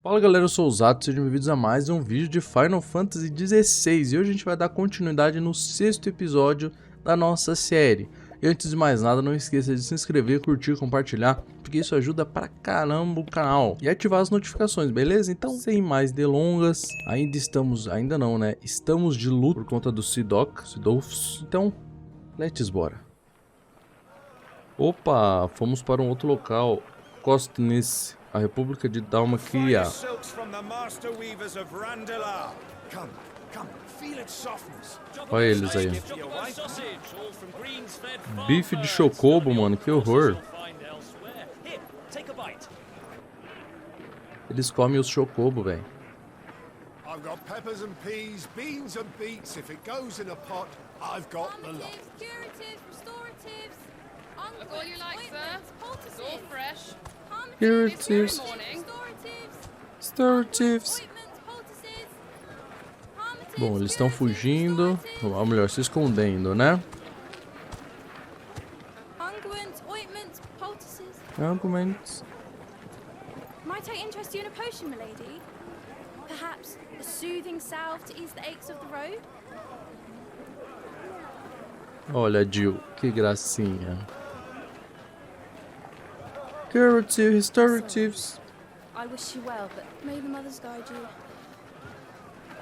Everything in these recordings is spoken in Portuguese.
Fala galera, eu sou o Zato, sejam bem-vindos a mais um vídeo de Final Fantasy XVI e hoje a gente vai dar continuidade no 6º episódio da nossa série. E antes de mais nada, não esqueça de se inscrever, curtir, compartilhar, porque isso ajuda pra caramba o canal. E ativar as notificações, beleza? Então, sem mais delongas, ainda não, né? Estamos de luto por conta do Sidolfs, então, let's bora. Opa, fomos para um outro local, Kostnice. A República de Dalmacia. Olha eles aí. Bife de chocobo, mano, que horror. Eles comem os chocobo, velho. Curatives, restoratives. Bom, eles estão fugindo, ou melhor, se escondendo, né? Arguments. Might I interest you in a potion, milady? Perhaps a soothing salve to ease the aches of the road? Olha, Jill, que gracinha. Curative, restoratives. I wish you well, but may the mothers guide you.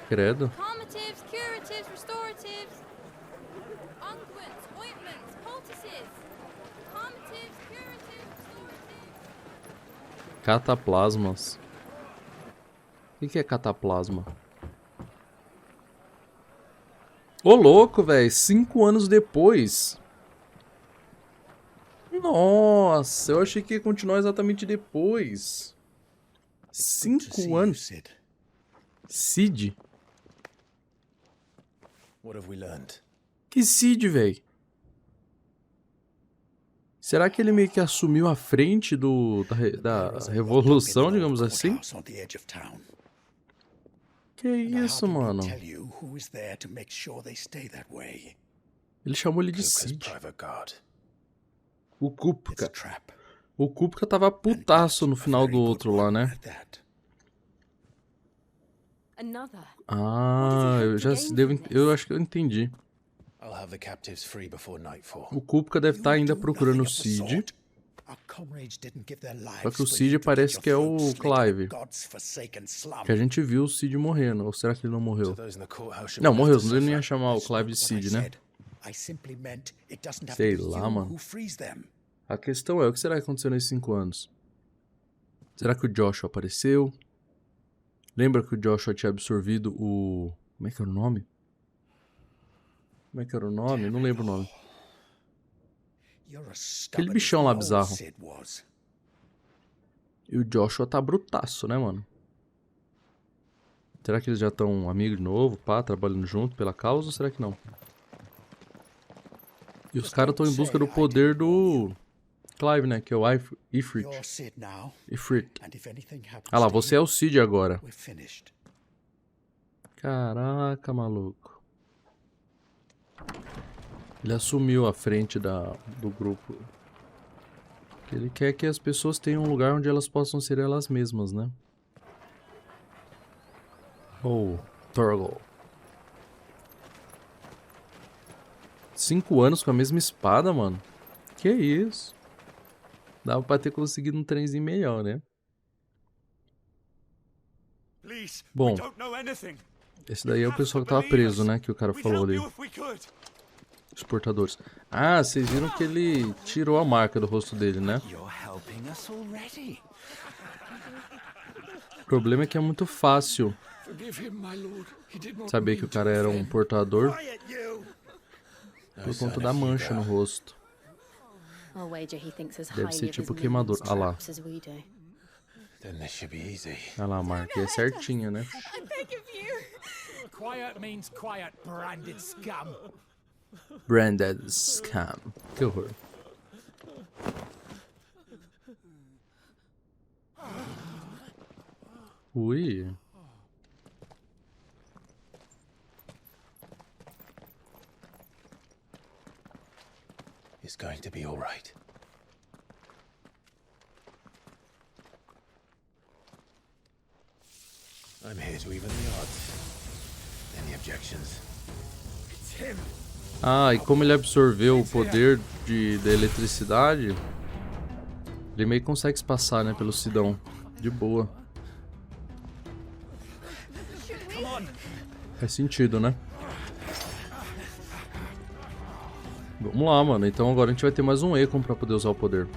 Credo. Calmatives, curatives, restoratives. Unguents, ointments, poultices. Calmatives, curatives, restoratives. Cataplasmas. O que é cataplasma? Ô louco, velho, 5 anos depois. Nossa, eu achei que ia continuar exatamente depois. 5 anos. Cid? Que Cid, velho? Será que ele meio que assumiu a frente da revolução, digamos assim? Que isso, mano? Ele chamou ele de Cid. O Kupka. O Kupka tava putaço no final do outro lá, né? Ah, eu acho que eu entendi. O Kupka deve estar ainda procurando o Cid. Só que o Cid parece que é o Clive. Que a gente viu o Cid morrendo. Ou será que ele não morreu? Não, morreu. Ele não ia chamar o Clive de Cid, né? Sei lá, mano. A questão é, o que será que aconteceu nesses 5 anos? Será que o Joshua apareceu? Lembra que o Joshua tinha absorvido o... Como é que era o nome? Como é que era o nome? Não lembro o nome. Aquele bichão lá bizarro. E o Joshua tá brutaço, né, mano? Será que eles já estão amigos de novo, pá, trabalhando junto pela causa ou será que não? E os caras estão em busca do poder do Clive, né? Que é o Ifrit. Ifrit. Ah lá, você é o Cid agora. Caraca, maluco. Ele assumiu a frente do grupo. Ele quer que as pessoas tenham um lugar onde elas possam ser elas mesmas, né? Oh, Torgal. 5 anos com a mesma espada, mano. Que isso? Dava pra ter conseguido um trenzinho melhor, né? Bom, esse daí é o pessoal que tava preso, né? Que o cara falou ali. Os portadores. Ah, vocês viram que ele tirou a marca do rosto dele, né? O problema é que é muito fácil saber que o cara era um portador por conta da mancha no rosto. Deve ser tipo queimador. Ah lá. Ah lá, a marca é certinha, né? Branded scam. Que horror. Ui. It's going to be all right. I'm here to even the odds. Any objections? It's him. Ah, e como ele absorveu o poder da eletricidade, ele meio que consegue se passar, né, pelo Sidão. De boa. Faz sentido, né? Vamos lá, mano. Então agora a gente vai ter mais um Eikon pra poder usar o poder.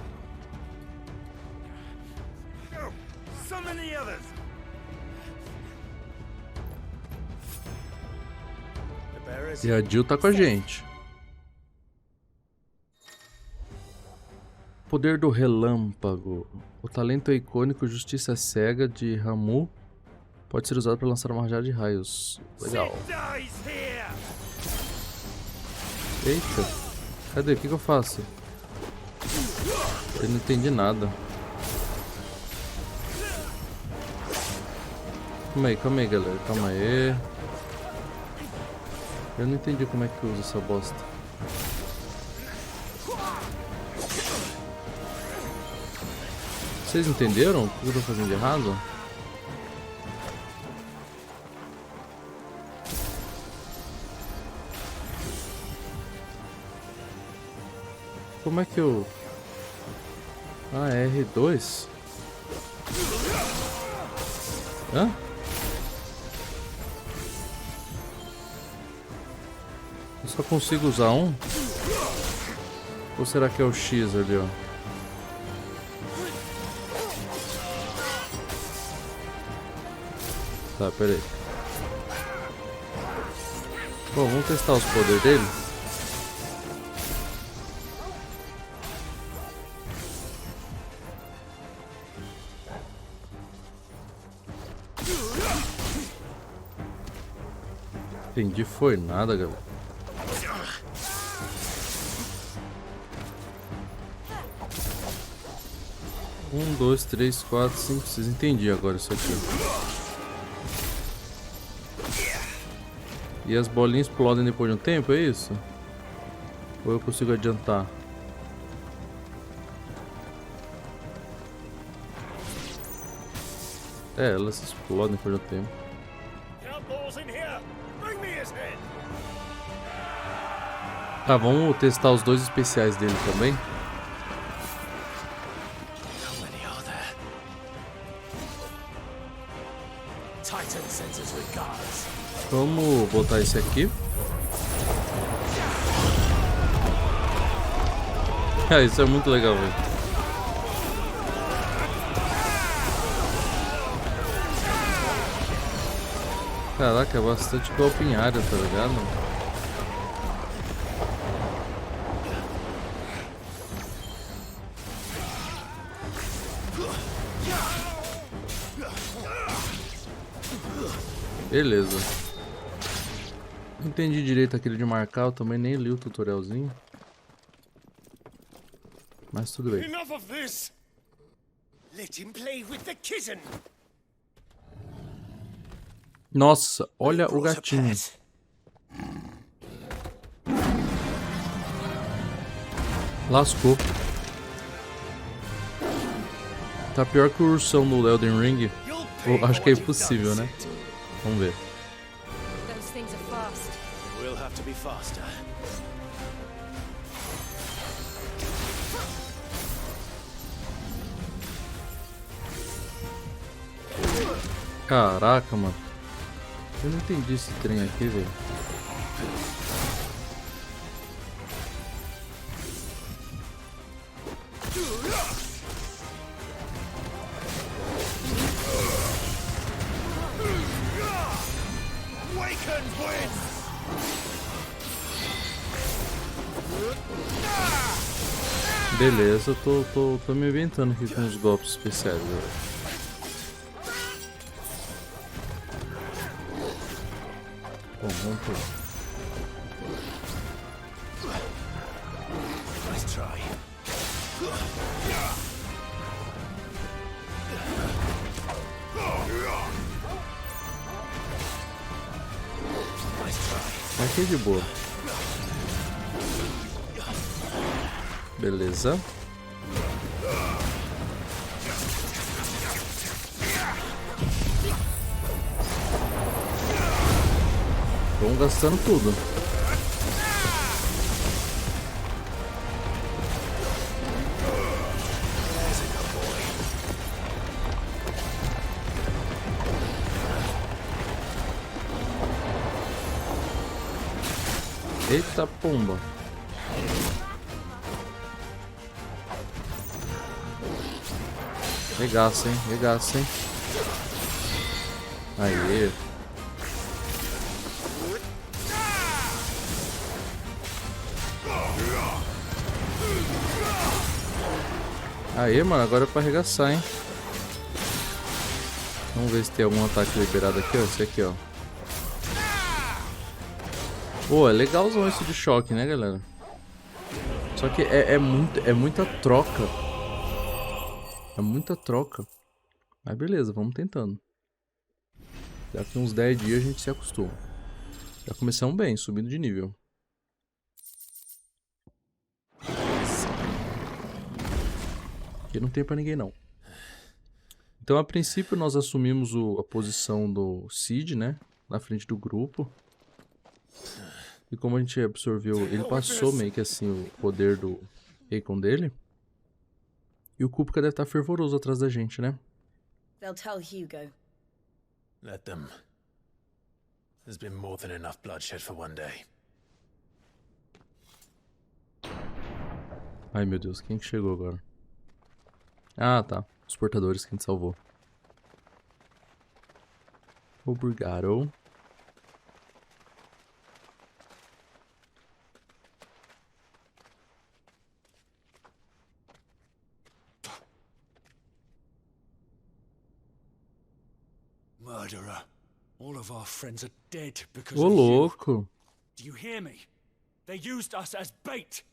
E a Jill tá com a gente. Poder do relâmpago. O talento icônico Justiça Cega de Ramu pode ser usado para lançar uma rajada de raios. Legal. Eita. Cadê? O que eu faço? Eu não entendi nada. Calma aí, galera. Calma aí. Eu não entendi como é que usa essa bosta. Vocês entenderam o que eu tô fazendo de errado? Como é que eu... Ah, é R2? Hã? Eu só consigo usar um? Ou será que é o X ali, ó? Tá, pera aí. Bom, vamos testar os poderes dele. Entendi, foi nada, galera. Um, dois, três, quatro, cinco, seis. Entendi agora isso aqui. E as bolinhas explodem depois de um tempo, é isso? Ou eu consigo adiantar? É, elas explodem depois de um tempo. Tá, vamos testar os dois especiais dele também. Vamos botar esse aqui. Ah, isso é muito legal, velho. Caraca, é bastante golpe em área, tá ligado? Beleza. Não entendi direito aquele de marcar, eu também nem li o tutorialzinho. Mas tudo bem. Nossa, olha o gatinho. Lascou. Tá pior que o ursão no Elden Ring. Eu acho que é impossível, né? Vamos ver. Caraca, mano. Eu não entendi esse trem aqui, velho. Beleza, tô me inventando aqui com os golpes especiais, velho. Bom, vamos por... Aqui de boa. Beleza. Vamos gastando tudo. Eita pomba. Regaça, hein? Regaça, hein? Aê. Aê, mano, agora é pra arregaçar, hein? Vamos ver se tem algum ataque liberado aqui, ó. Esse aqui, ó. Pô, é legalzão esse de choque, né, galera? Só que é muita troca. É muita troca. Mas beleza, vamos tentando. Daqui uns 10 dias a gente se acostuma. Já começamos bem, subindo de nível. Aqui não tem pra ninguém, não. Então, a princípio, nós assumimos a posição do Cid, né? Na frente do grupo. E como a gente absorveu... Ele passou meio que assim o poder do Eikon dele. E o Kupka deve estar fervoroso atrás da gente, né? They'll tell Hugo. Let them. There's been more than enough bloodshed for one day. Ai, meu Deus, quem que chegou agora? Ah, tá. Os portadores que a gente salvou. Obrigado. Murderer. All of our friends are dead because Ô, of you. louco. Do you hear me? They used us as bait.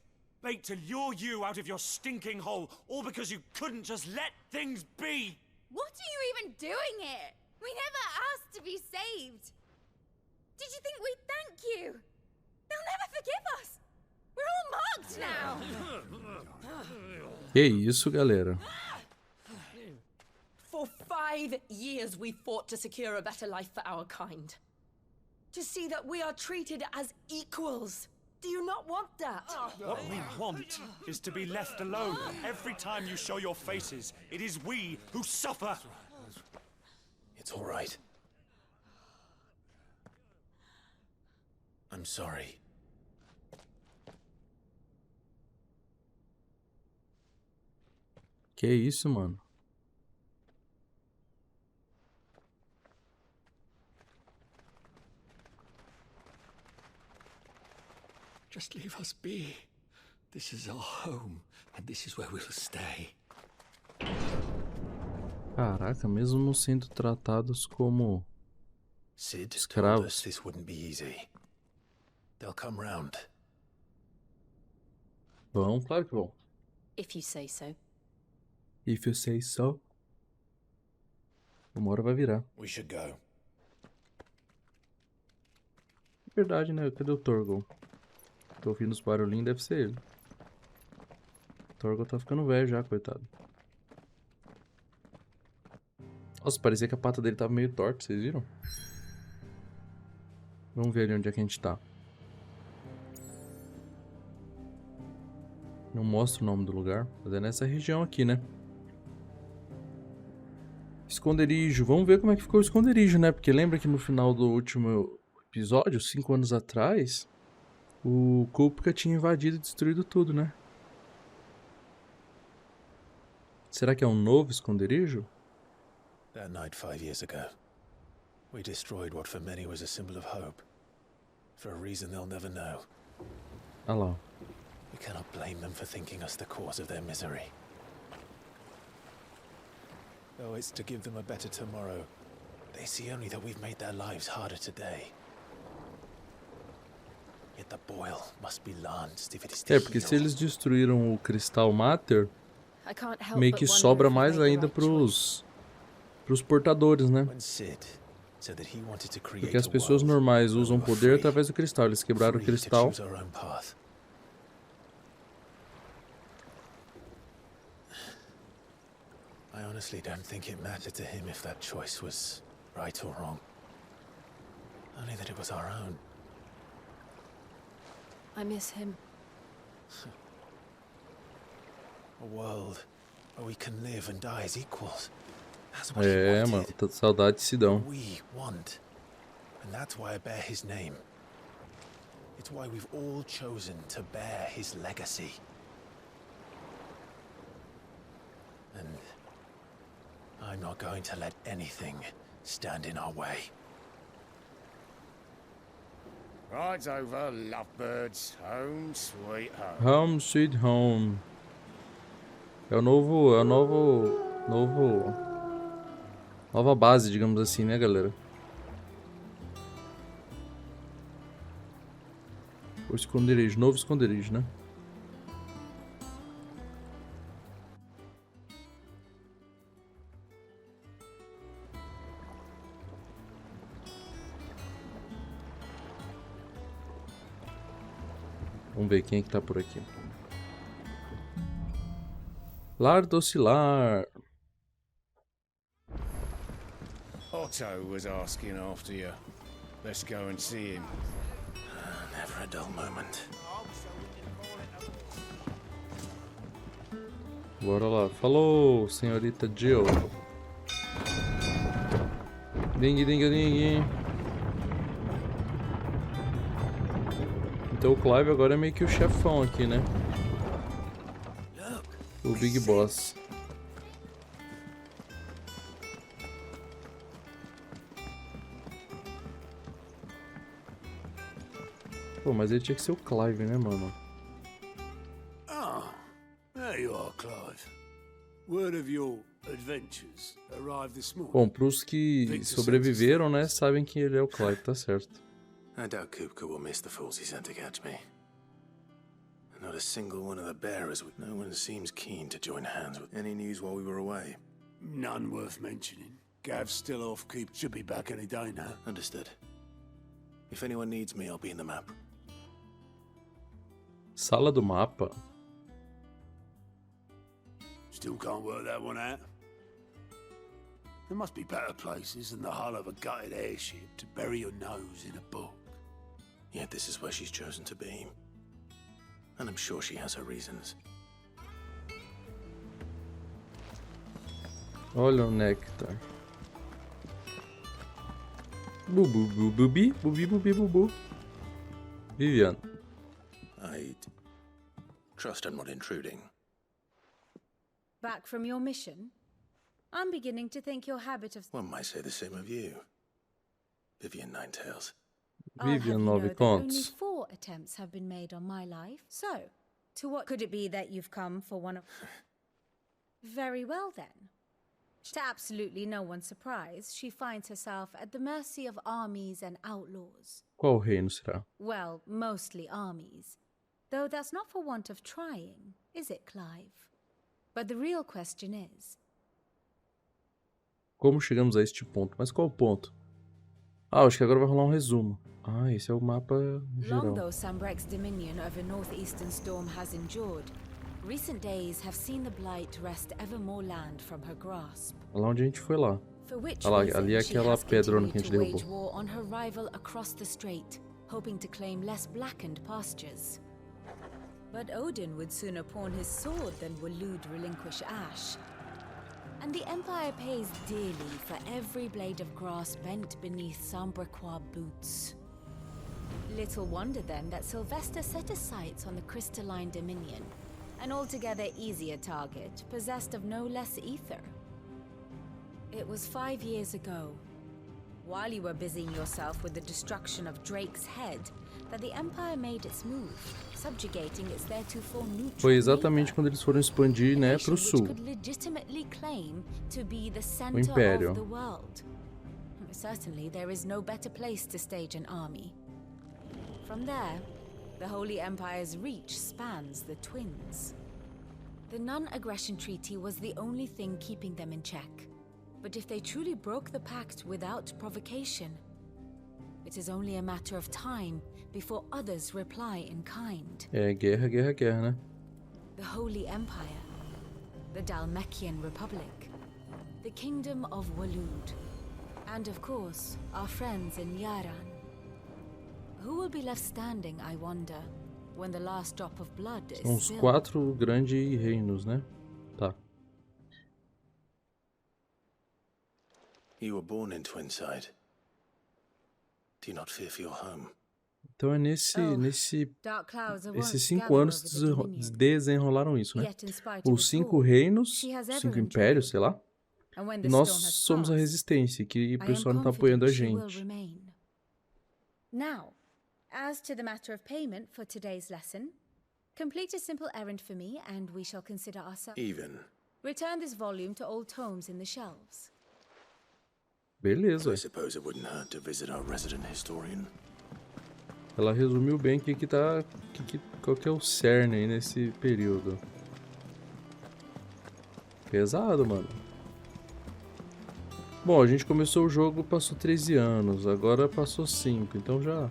Bait to lure you out of your stinking hole, all because you couldn't just let things be. What are you even doing here? We never asked to be saved. Did you think we'd thank you? They'll never forgive us. We're all marked now. Que isso, galera? For 5 years we fought to secure a better life for our kind. To see that we are treated as equals. Do you not want that? What we want is to be left alone. Every time you show your faces, it is we who suffer. It's all right. I'm sorry. Que isso, mano? Just leave us be. This is our home, and this is where we'll stay. Caraca, mesmo sendo tratados como Sid told us escravos. this wouldn't be easy. They'll come round. Vão, claro que vão. If you say so. If you say so. Uma hora vai virar. We should go. Verdade, né? Cadê o Torgal? Tô ouvindo os barulhinhos, deve ser ele. O Torgal tá ficando velho já, coitado. Nossa, parecia que a pata dele tava meio torta, vocês viram? Vamos ver ali onde é que a gente tá. Não mostra o nome do lugar, mas é nessa região aqui, né? Esconderijo. Vamos ver como é que ficou o esconderijo, né? Porque lembra que no final do último episódio, 5 anos atrás, o Kupka tinha invadido e destruído tudo, né? Será que é um novo esconderijo? That night 5 years ago, we destroyed what for many was a symbol of hope. For a reason they'll never know. Ah lá. We cannot blame them for thinking us the cause of their misery. Though it's to give them a better tomorrow, they see only that we've made their lives harder today. Yet the boil must be lanced if it is to É, porque se heal. eles destruíram o Cristal Mater, I can't help meio but que wonder sobra if we mais made the ainda right choice. pros portadores, né? When Sid said that he wanted to create Porque as a pessoas world normais where usam we were poder free, através do cristal. Eles quebraram o free to cristal. choose our own path. I honestly don't think it mattered to him if that choice was right or wrong. Only that it was our own. I miss him. A world where we can live and die as equals. That's what he É, wanted. mano, tá saudade de Sidão. We want. And that's why I bear his name. It's why we've all chosen to bear his legacy. And I'm not going to let anything stand in our way. Ride's over, lovebirds. Home sweet home. Home Sweet Home. Nova base, digamos assim, né, galera? O esconderijo, novo esconderijo, né? Vamos ver quem é que tá por aqui. Lar Docilar. Otto was asking after you. Let's go and see him. Never a dull moment. Bora lá. Falou, senhorita Jill. Ding, ding, ding. Então o Clive agora é meio que o chefão aqui, né? O Big Boss. Pô, mas ele tinha que ser o Clive, né, mano? Ah, there you are, Clive. Word of your adventures arrived this morning. Bom, pros que sobreviveram, né, sabem que ele é o Clive, tá certo. I doubt Kupka will miss the fools he sent to catch me. Not a single one of the bearers. No one seems keen to join hands with any news while we were away. None worth mentioning. Gav's still off keep. Should be back any day now. Understood. If anyone needs me, I'll be in the map. Sala do mapa. Still can't work that one out. There must be better places than the hull of a gutted airship to bury your nose in a book. Yet this is where she's chosen to be. And I'm sure she has her reasons. Olha o néctar. Bubu, bubi, bubi, bubi, bubu. Vivian. I trust I'm not intruding. Back from your mission? I'm beginning to think your habit of... One might say the same of you, Vivian Ninetails. I'll have Vivian you know that only Noviconts. 4 attempts have been made on my life. So, to what could it be that you've come for one of... Very well then. To absolutely no one's surprise, she finds herself at the mercy of armies and outlaws. Qual reino será? Well, mostly armies. Though that's not for want of trying, is it, Clive? But the real question is... Como chegamos a este ponto? Mas qual o ponto? Ah, acho que agora vai rolar um resumo. Ah, esse é o mapa Long geral. though Sambrek's dominion over northeastern storm has endured, recent days have seen the blight wrest ever more land from her grasp. Lá onde a gente foi lá. For which Ah lá, reason ali é she aquela has pedrona continued que a gente to wage derrubou. war on her rival across the strait, hoping to claim less blackened pastures. But Odin would sooner pawn his sword than Waloed relinquish Ash. And the Empire pays dearly for every blade of grass bent beneath Sambrequois boots. Little wonder then that Sylvester set his sights on the crystalline dominion, an altogether easier target, possessed of no less ether. It was 5 years ago, while you were busying yourself with the destruction of Drake's head, that the Empire made its move, subjugating its theretofore neutral Foi exatamente neighbor. quando eles foram expandir, né, pro Nation sul. which could legitimately claim to be the center Império. of the world. Certainly, there is no better place to stage an army. From there, the Holy Empire's reach spans the Twins. The non-aggression treaty was the only thing keeping them in check. But if they truly broke the pact without provocation, it is only a matter of time before others reply in kind. É, guerra, guerra, guerra, né? The Holy Empire, the Dalmekian Republic, the Kingdom of Waloed, and of course, our friends in Yaran. Who will be left standing, I wonder, when the last drop of blood is São os spilled. 4 grandes reinos, né? Tá. You were born in Twinside. Do you not fear for your home? Então é nesses Dark clouds are once 5 gathered anos over que the Dominion. desenrolaram isso, né? Yet, in spite of Os it 5 all, reinos, she has os ever 5 impérios, enjoyed. sei lá. And when the Nós storm has somos a passed, resistência, que o I am pessoal não tá apoiando a confident she will gente. remain. Now, as to the matter of payment for today's lesson, complete a simple errand for me and we shall consider ourselves. Even. Return this volume to old tomes in the shelves. Beleza. I suppose it wouldn't hurt to visit our resident historian. Ela resumiu bem qual que é o cerne aí nesse período. Pesado, mano. Bom, a gente começou o jogo, passou 13 anos, agora passou 5, então já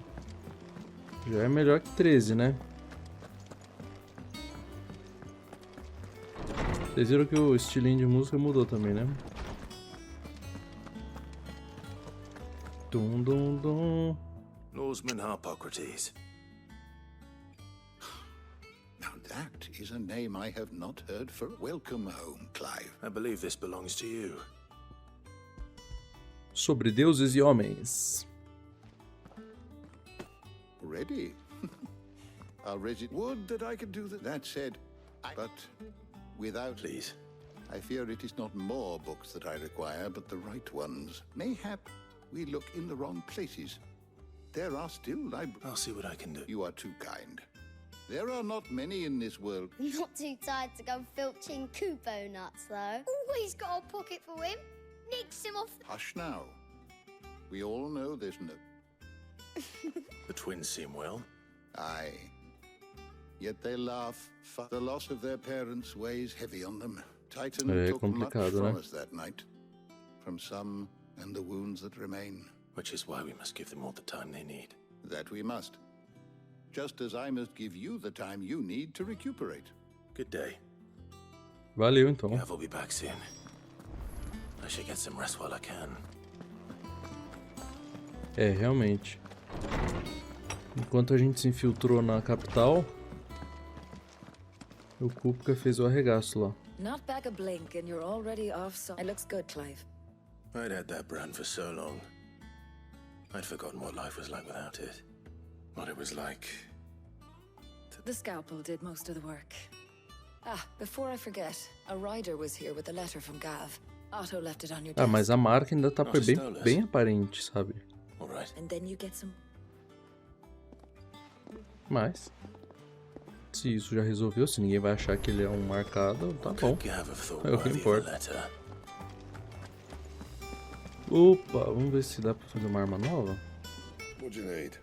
é melhor que 13, né? Vocês viram que o estilinho de música mudou também, né? Dum dum dum. Norseman Harpocrates. Now that is a name I have not heard for. Welcome home, Clive. I believe this belongs to you. Sobre deuses e homens. Ready? I'll raise it. Would that I could do that. That said, but without... Please. I fear it is not more books that I require, but the right ones. Mayhap we look in the wrong places. There are still libraries. I'll see what I can do. You are too kind. There are not many in this world. Not too tired to go filching Kupo nuts, though. Always got a pocket for him. Nicks him off. Hush now. We all know there's no... The twins seem well. Aye. Yet they laugh. The loss of their parents weighs heavy on them. Titan took much from us that night. From some and the wounds that remain. Which is why we must give them all the time they need. That we must. Just as I must give you the time you need to recuperate. Good day. Valeu, então. Gav will be back soon. I should get some rest while I can. É, realmente. Enquanto a gente se infiltrou na capital, o Kupka fez o arregaço lá. Not back a blink and you're already off, so it looks good, Clive. I'd had that brand for so long. I'd forgotten what life was like without it. What it was like. The scalpel did most of the work. Ah, before I forget, a rider was here with a letter from Gav. Otto left it on your desk. Ah, mas a marca ainda tá bem aparente, sabe? All right. And then you get some... Mas se isso já resolveu, se ninguém vai achar que ele é um marcado, tá bom. É o que importa. Opa, vamos ver se dá pra fazer uma arma nova. What do you need?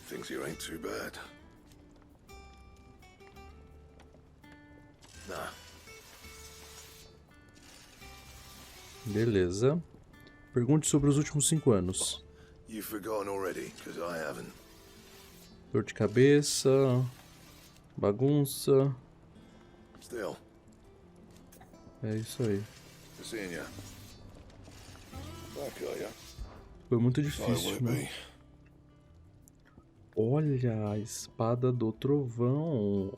Thinks you ain't too bad. Nah. Beleza. Pergunte sobre os últimos 5 anos. You've forgotten already, because I haven't. Dor de cabeça, bagunça. Still. É isso aí. Seeing ya. Back, are ya? Foi muito difícil, né? Olha a espada do trovão.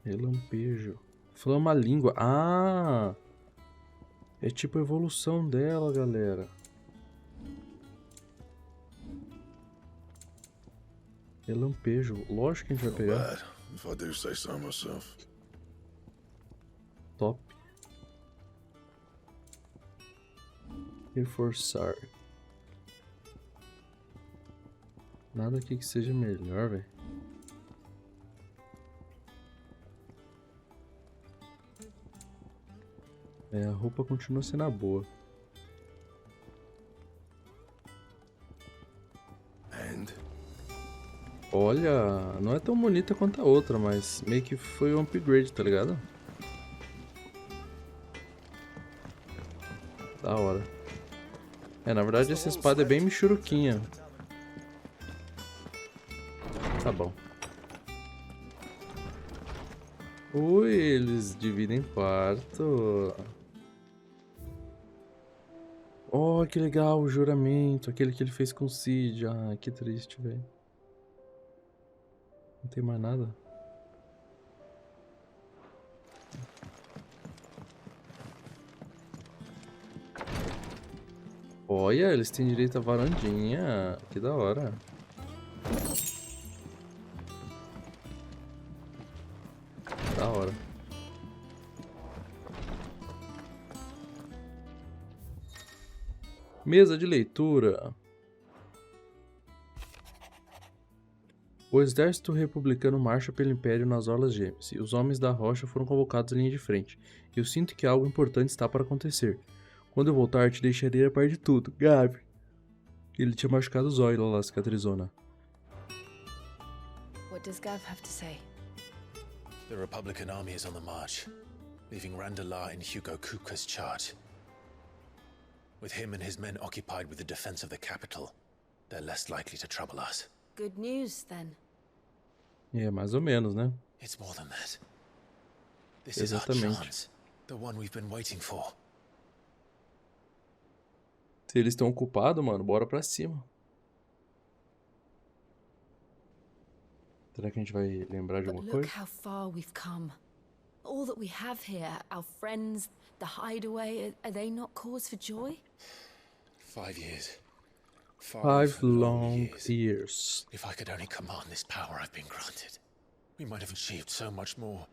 Relampejo. Flama-língua. Ah! É tipo a evolução dela, galera. Relampejo. Lógico que a gente vai pegar. If I do say so myself. Top. Reforçar. Nada aqui que seja melhor, velho. É, a roupa continua sendo a boa. Olha, não é tão bonita quanto a outra, mas meio que foi um upgrade, tá ligado? Da hora. É, na verdade essa espada é bem michuruquinha. Tá bom. Ui, eles dividem quarto. Oh, que legal, o juramento. Aquele que ele fez com o Cid. Ah, que triste, velho. Não tem mais nada. Olha, eles têm direito à varandinha. Que da hora. Da hora. Mesa de leitura. O exército republicano marcha pelo Império nas Orlas Gêmeas, e os homens da rocha foram convocados à linha de frente. Eu sinto que algo importante está para acontecer. Quando eu voltar, te deixarei a par de tudo, Gabi. Ele tinha machucado os olhos lá, cicatrizona. What does Gav have to say? The Republican army is on the march, leaving Randalar in Hugo Kupka's charge. With him and his men occupied with the defense of the capital, they're less likely to trouble us. Good news, then. É, mais ou menos, né? It's more than that. This is our chance, the one we've been waiting for. Se eles estão ocupados, mano, bora pra cima. Será que a gente vai lembrar de alguma coisa? Look how far we've come. All that we have here, our friends, the hideaway, are they not cause for joy? 5 years. 5 long years. If I could only command this power I've been granted, we might have achieved so much more.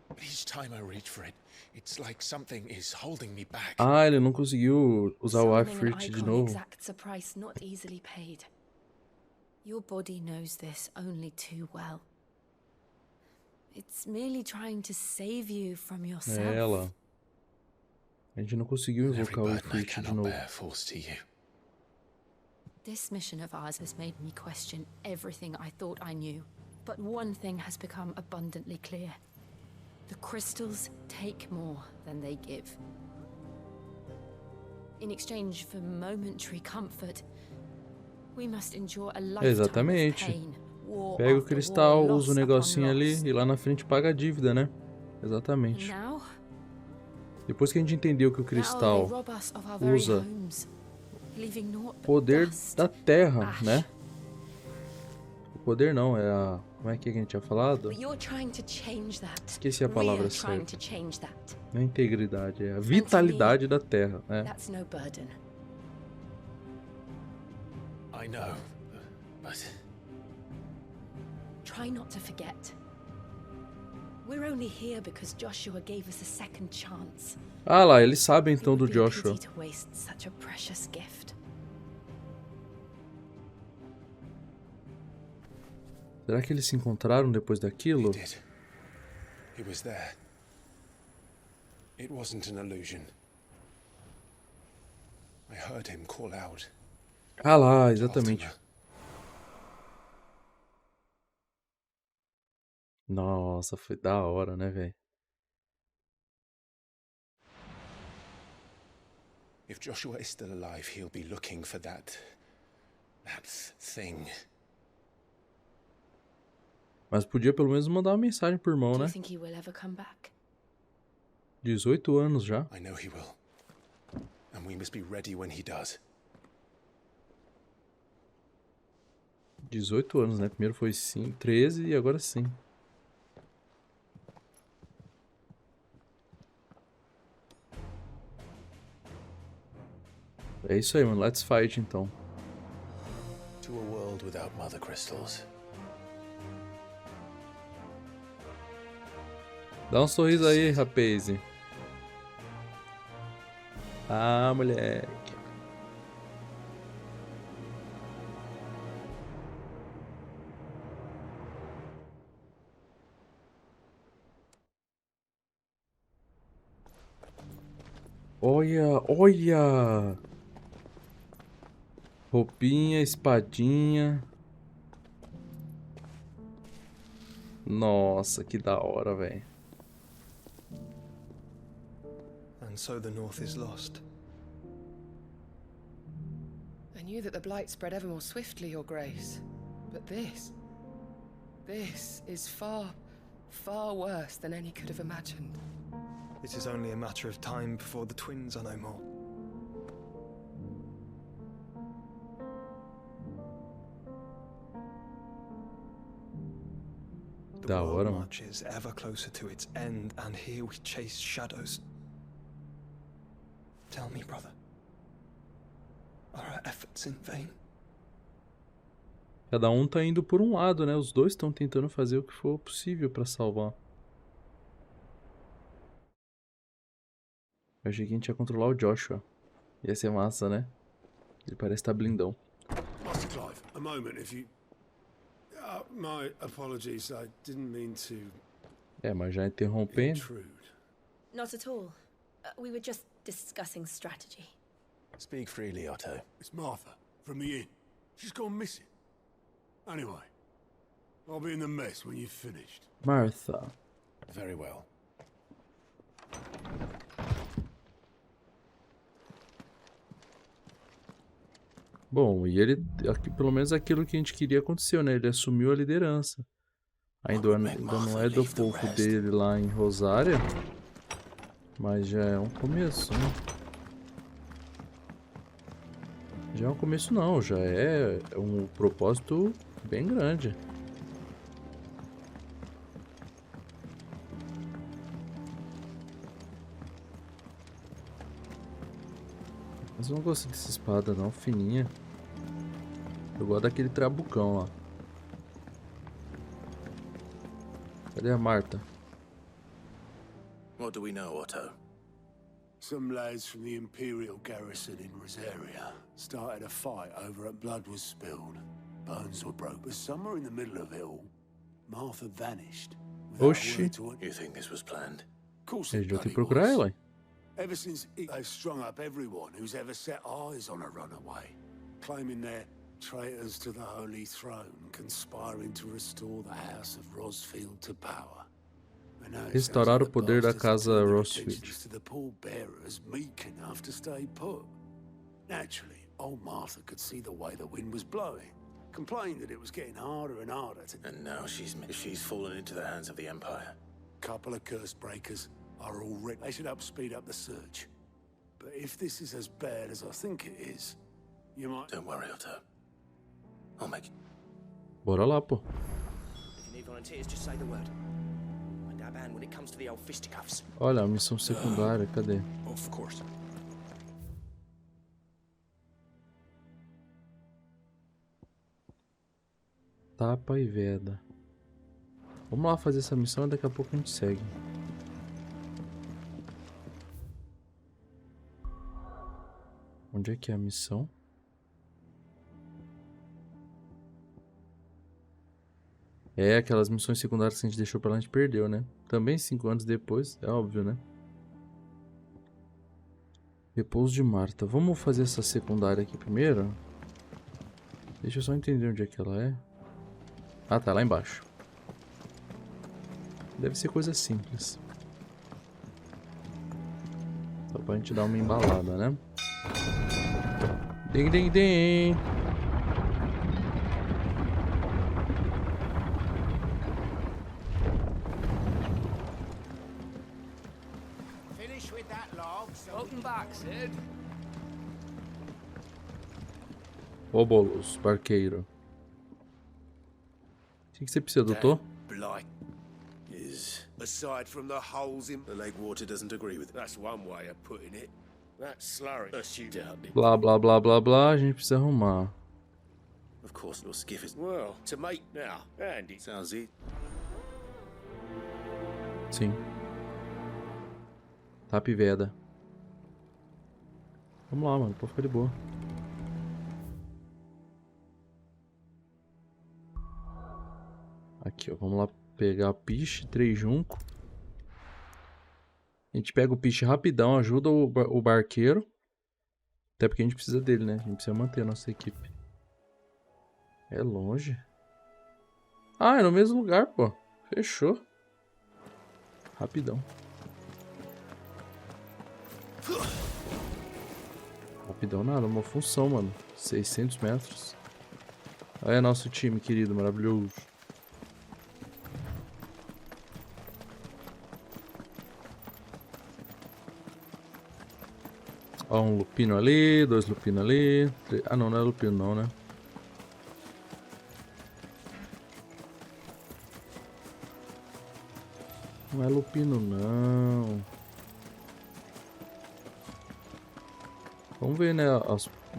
But each time I reach for it, it's like something is holding me back. Ah, ele não conseguiu usar o Ifrit de novo. Exacts a price not easily paid. Your body knows this only too well. It's merely trying to save you from yourself. É ela. A gente não conseguiu invocar o Ifrit de novo. This mission of ours has made me question everything I thought I knew. But one thing has become abundantly clear. The crystals take more than they give. In exchange for momentary comfort, we must endure a lifetime of pain. Pega o cristal, usa o negocinho ali e lá na frente paga a dívida, né? Exatamente. Depois que a gente entendeu que o cristal usa o poder da terra, né? O poder não, é a... Como é que a gente tinha falado? Esqueci a palavra certa. Não é integridade, é a vitalidade da terra, né? I know, but... Try not to forget. We're only here because Joshua gave us a second chance. Ah lá, eles sabem então do Joshua. Será que eles se encontraram depois daquilo? He was there. It wasn't an illusion. I heard him call out. Ah lá, exatamente. Nossa, foi da hora, né, velho? If Joshua is still alive, he'll be looking for that thing. Mas podia pelo menos mandar uma mensagem pro irmão, né? 18 anos já. I know he will. And we must be ready when he does. 18 anos, né? Primeiro foi 13 e agora sim. É isso aí, mano. Let's fight, então. To a world without mother crystals. Dá um sorriso aí, rapaz. Ah, moleque. Olha, olha. Roupinha, espadinha. Nossa, que da hora, velho. And so the North is lost. I knew that the blight spread ever more swiftly, Your Grace. But this is far, far worse than any could have imagined. It is only a matter of time before the twins are no more. da hora, mano. marches ever closer to its end, and here we chase shadows. Tell me, brother, are our efforts in vain? Cada um tá indo por um lado, né? Os dois estão tentando fazer o que for possível pra salvar. Eu achei que a gente ia controlar o Joshua. Ia ser massa, né? Ele parece estar blindão. Master Clive, a moment, if you... my apologies, I didn't mean to... É, mas já interrompendo. intrude. Not at all. We were just discussing strategy. Speak freely, Otto. It's Martha, from the inn. She's gone missing. Anyway, I'll be in the mess when you've finished. Martha. Very well. Bom, e ele, aqui, pelo menos aquilo que a gente queria aconteceu, né? Ele assumiu a liderança. Ainda não é do povo dele lá em Rosaria, mas já é um começo, né? Já é um começo não, já é um propósito bem grande. Mas eu não gosto dessa espada não, fininha. Eu gosto daquele trabucão lá. Cadê a Marta? What do we know, Otto? Some lads from the Imperial garrison in Rosaria started a fight over at blood was spilled. Bones were broke, but somewhere in the middle of it all, Martha vanished. Oxi. You think this was planned? Of course Eles it deviam ter bloody procurar was. ela. Ever since they've strung up everyone who's ever set eyes on a runaway, claiming they're traitors to the Holy Throne, conspiring to restore the House of Rosfield to power. Restaurar o poder da casa Rosfield. To the pallbearers meek enough to stay put. Naturally, old Martha could see the way the wind was blowing, complained that it was getting harder and harder to... And now she's fallen into the hands of the Empire. Couple of curse breakers are already... They should help speed up the search. But if this is as bad as I think it is, you might... Don't worry, Otto. I'll make it. Bora lá, pô. If you need volunteers, just say the word. I dab hand when it comes to the old fisticuffs. Olha, a missão secundária, cadê? Of course. Tapa e veda. Vamos lá fazer essa missão e daqui a pouco a gente segue. Onde é que é a missão? É, aquelas missões secundárias que a gente deixou pra lá, a gente perdeu, né? Também 5 anos depois, é óbvio, né? Repouso de Marta. Vamos fazer essa secundária aqui primeiro? Deixa eu só entender onde é que ela é. Ah, tá lá embaixo. Deve ser coisa simples. Só pra gente dar uma embalada, né? Ding, ding, ding! Finish with that log. Welcome back, Sid. Óbolos, barqueiro. O que você precisa, doutor? Blight is... Aside from the holes in... The lake water doesn't agree with it. That's one way of putting it. That slurry... Blá, blá, blá, blá, blá. A gente precisa arrumar. Of course, your skiff is... Well, to make now, Andy. Sounds it. Sim. Tapa e veda. Vamos lá, mano. Pode ficar de boa. Aqui, ó. Vamos lá pegar piche, 3 junco. A gente pega o piche rapidão, ajuda o barqueiro. Até porque a gente precisa dele, né? A gente precisa manter a nossa equipe. É longe. Ah, é no mesmo lugar, pô. Fechou. Rapidão. Rapidão nada, uma função, mano. 600 metros. Olha nosso time querido, maravilhoso. Ó, um lupino ali, 2 lupinos ali. 3... Ah, não, não é lupino não, né? Não é lupino, não. Vamos ver, né?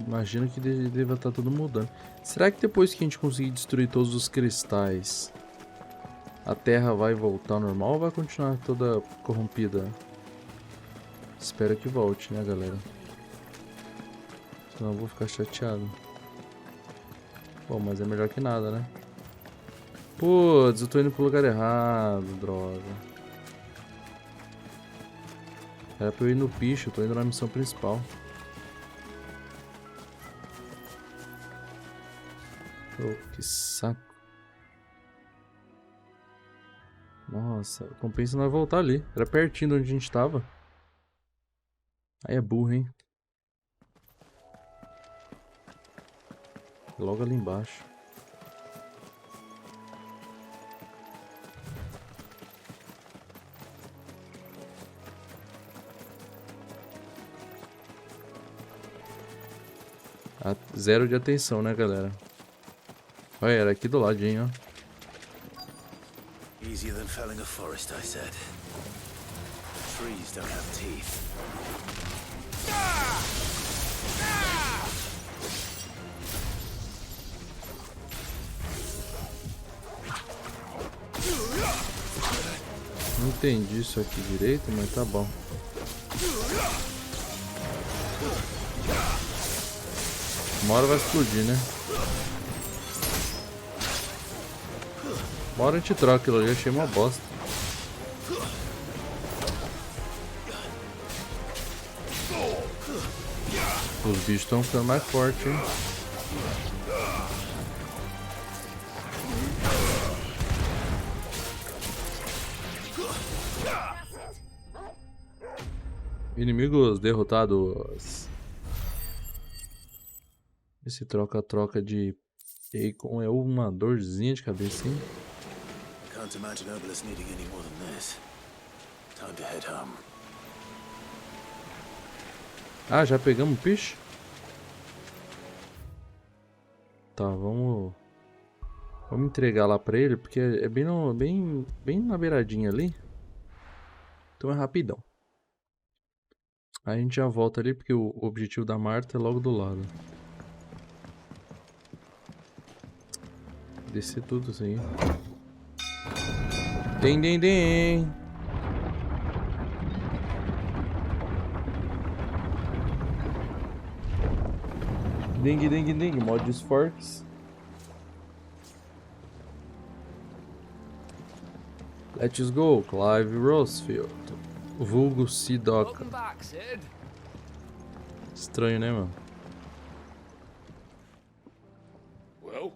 Imagino que deva estar tudo mudando. Será que depois que a gente conseguir destruir todos os cristais, a Terra vai voltar ao normal ou vai continuar toda corrompida? Espero que volte, né, galera? Senão eu vou ficar chateado. Bom, mas é melhor que nada, né? Putz, eu tô indo pro lugar errado, droga. Era pra eu ir no bicho, eu tô indo na missão principal. Oh, que saco. Nossa, compensa nós voltar ali. Era pertinho de onde a gente tava. Aí é burro, hein? Logo ali embaixo. Zero de atenção, né, galera? Olha, era aqui do ladinho, ó. Easier than felling a forest, I said. Trees don't have teeth. Não entendi isso aqui direito, mas tá bom. Uma hora vai explodir, né? Uma hora a gente troca aquilo ali, eu achei uma bosta. Os bichos estão ficando mais fortes, hein? Inimigos derrotados. Esse troca-troca de Eikon é uma dorzinha de cabeça, hein? Can't imagine Obelisk needing any more than this. Time to head home. Ah, já pegamos o peixe? Tá, vamos entregar lá pra ele, porque é bem na beiradinha ali. Então é rapidão. Aí a gente já volta ali, porque o objetivo da Marta é logo do lado. Descer tudo assim. Dem. Ding, mod de forks. Let's go, Clive Rosfield. Vulgo Sidoca. Estranho, né, mano? Well,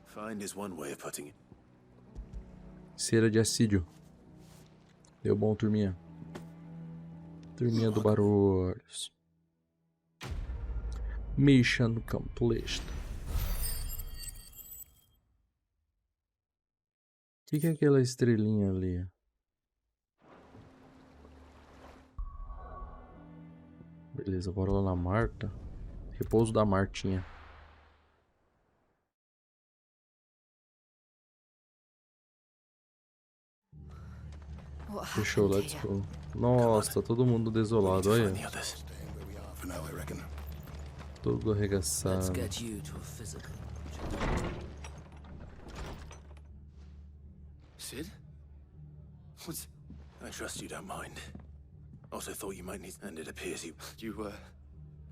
find is one way of putting it. Cera de assídio. Deu bom, turminha. Turminha do Barulhos. Mission complete. O que é aquela estrelinha ali? Beleza, bora lá na Marta. Repouso da Martinha. Fechou, let's go. Nossa, tá todo mundo desolado, olha. Todo arregaçado. Sid? What's... I trust you don't mind. Also thought you might need... And it appears you...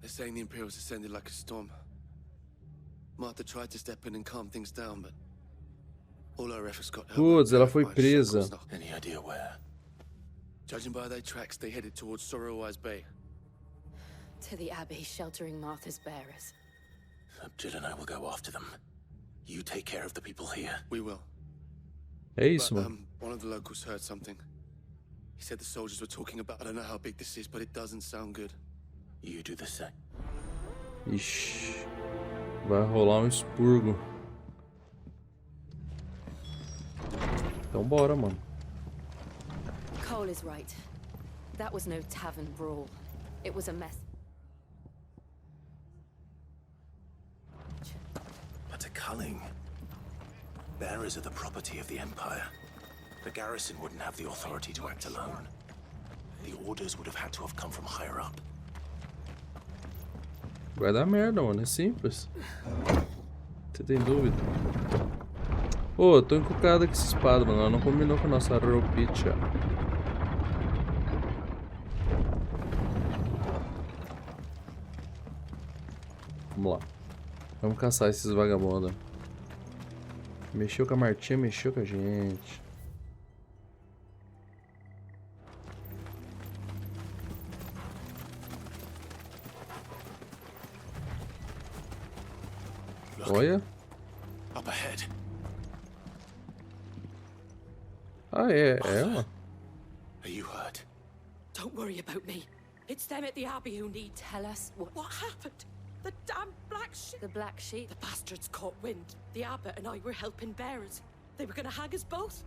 They're saying the Imperials ascended like a storm. Martha tried to step in and calm things down, but... all our efforts got... Putz, ela foi presa. Any idea where? Judging by their tracks, they headed towards Sorrowwise Bay. To the Abbey, sheltering Martha's bearers. Jill and I will go after them. You take care of the people here. We will. É isso, mano. One of the locals heard something. He said the soldiers were talking about... I don't know how big this is, but it doesn't sound good. You do the same. Ixi. Vai rolar expurgo. Então bora, mano. Cole is right. That was no tavern brawl. It was a mess. But a culling. Bearers are the property of the Empire. The garrison wouldn't have the authority to act alone. The orders would have had to have come from higher up. Vai dar merda, mano. É simples. Você tem dúvida? Pô, eu tô encucado com essa espada, mano. Ela não combinou com a nossa roupinha. Vamos lá. Vamos caçar esses vagabundos. Mexeu com a Martinha, mexeu com a gente. Olha. Up ahead. Ah, é ela? Are you hurt? Don't worry about me. It's them at the Abbey who need. Tell us What happened? The damn black sheep. the black sheep. The bastards caught wind. The abbot and I were helping bearers. They were gonna hang us both.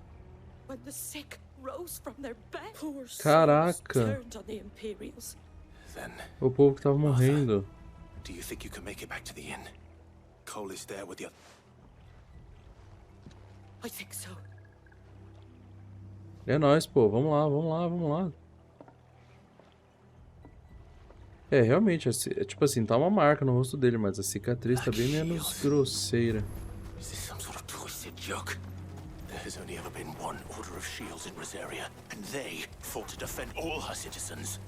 When the sick rose from their bed, poor souls Caraca. turned on the Imperials. Then, O povo que tava morrendo. do you think you can make it back to the inn? Cole is there with you. I think so. É nóis, pô. Vamos lá, vamos lá, vamos lá. É, realmente, é tipo assim, tá uma marca no rosto dele, mas a cicatriz tá bem menos grosseira. Is this some sort of twisted joke? There has only ever been one order of shields in Rosaria, and they fought to defend all her citizens.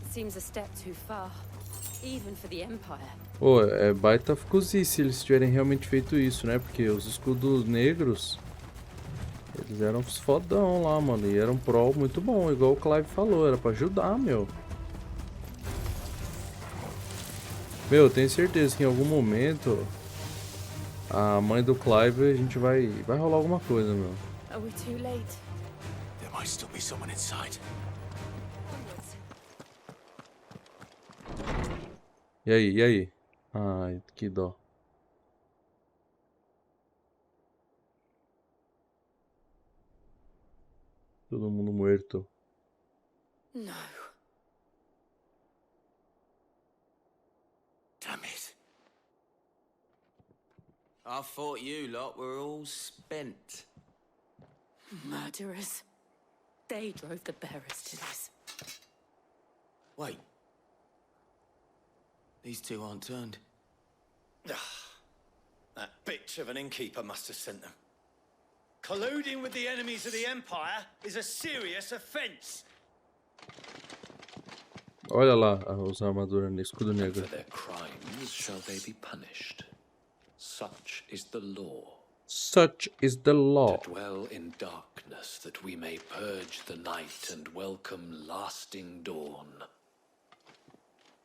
It seems a step too far, even for the Empire. Pô, é baita cozice se eles tiverem realmente feito isso, né? Porque os escudos negros, eles eram os fodão lá, mano. E eram pró muito bom, igual o Clive falou. Era pra ajudar, meu. Meu, eu tenho certeza que em algum momento a mãe do Clive, a gente vai rolar alguma coisa, meu. Are we too late? There might still be someone inside. E aí, e aí? Ai, que dó. Todo mundo morto. No. Damn it. I thought you lot were all spent. Murderers. They drove the bearers to this. Wait. These two aren't turned. That bitch of an innkeeper must have sent them. Colluding with the enemies of the Empire is a serious offense. Olha lá, os armaduras, escudo negro. For their crimes shall they be punished. Such is the law. Such is the law. To dwell in darkness that we may purge the night and welcome lasting dawn.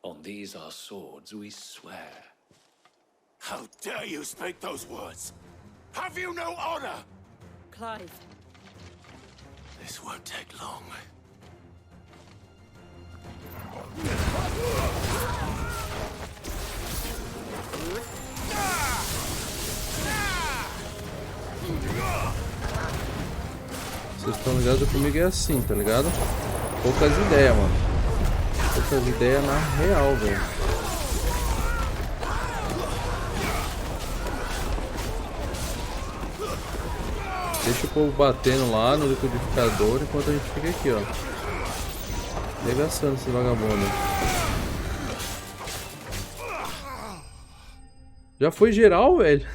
On these our swords we swear. How dare you speak those words? Have you no honor? Clive. This won't take long. Vocês estão ligados comigo, é assim, tá ligado? Poucas ideias, mano. Poucas ideias na real, velho. Deixa o povo batendo lá no liquidificador enquanto a gente fica aqui, ó. Negaçando esse vagabundo. Já foi geral, velho?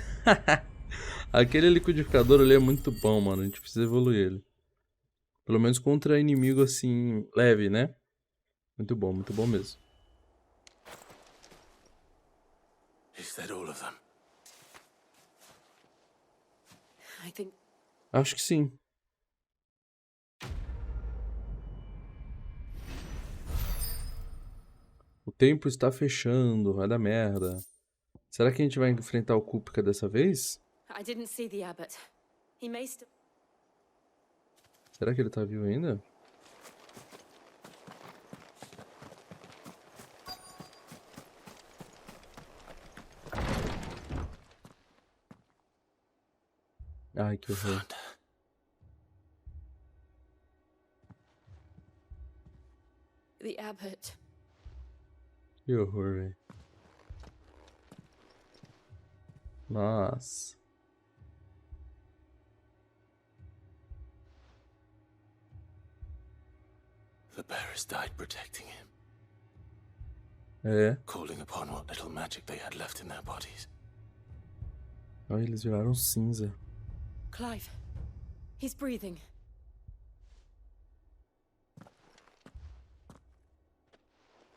Aquele liquidificador ali é muito bom, mano. A gente precisa evoluir ele. Pelo menos contra inimigo assim, leve, né? Muito bom mesmo. Is that all of them? I think Acho que sim. O tempo está fechando, vai dar merda. Será que a gente vai enfrentar o Kupka dessa vez? I didn't see the abbot. He may still. Será que ele tá vivo ainda? Ai, que horror. The abbot. Que horror, velho. Nossa. The bearers died protecting him. É. Calling upon what little magic they had left in their bodies. Olha, eles viraram cinza. Clive, he's breathing.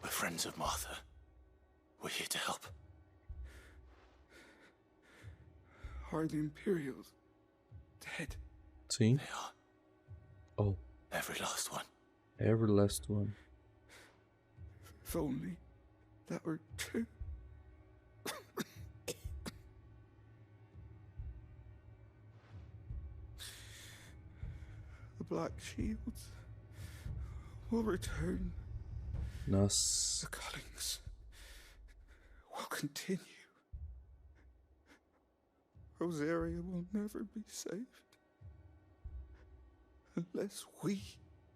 We're friends of Martha. We're here to help. Are the Imperials dead? Sim. They are. Oh. Every last one. Every last one. If only that were true. The Black Shields will return. Nossa. The cullings will continue. Rosaria will never be saved. Unless we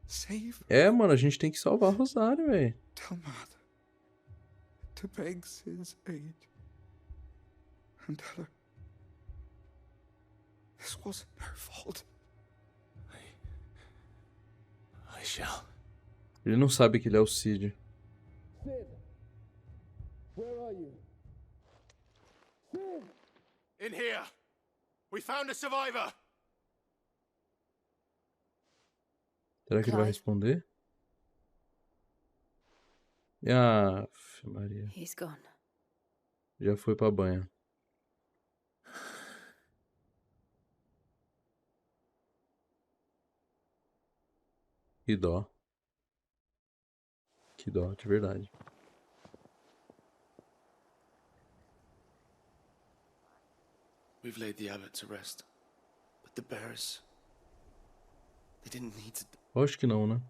save her. É, mano, a gente tem que salvar Rosário, velho. Tell Mother to beg his aid. And tell her this wasn't her fault. I shall. Ele não sabe que ele é o Cid. Sid, where are you? Sid! In here! We found a survivor! Será que ele vai responder? Ah, Maria. He's gone. Já foi pra banha. Que dó. Que dó, de verdade. We've laid the abbot to rest. But the bearers... They didn't need to... Acho que não, né?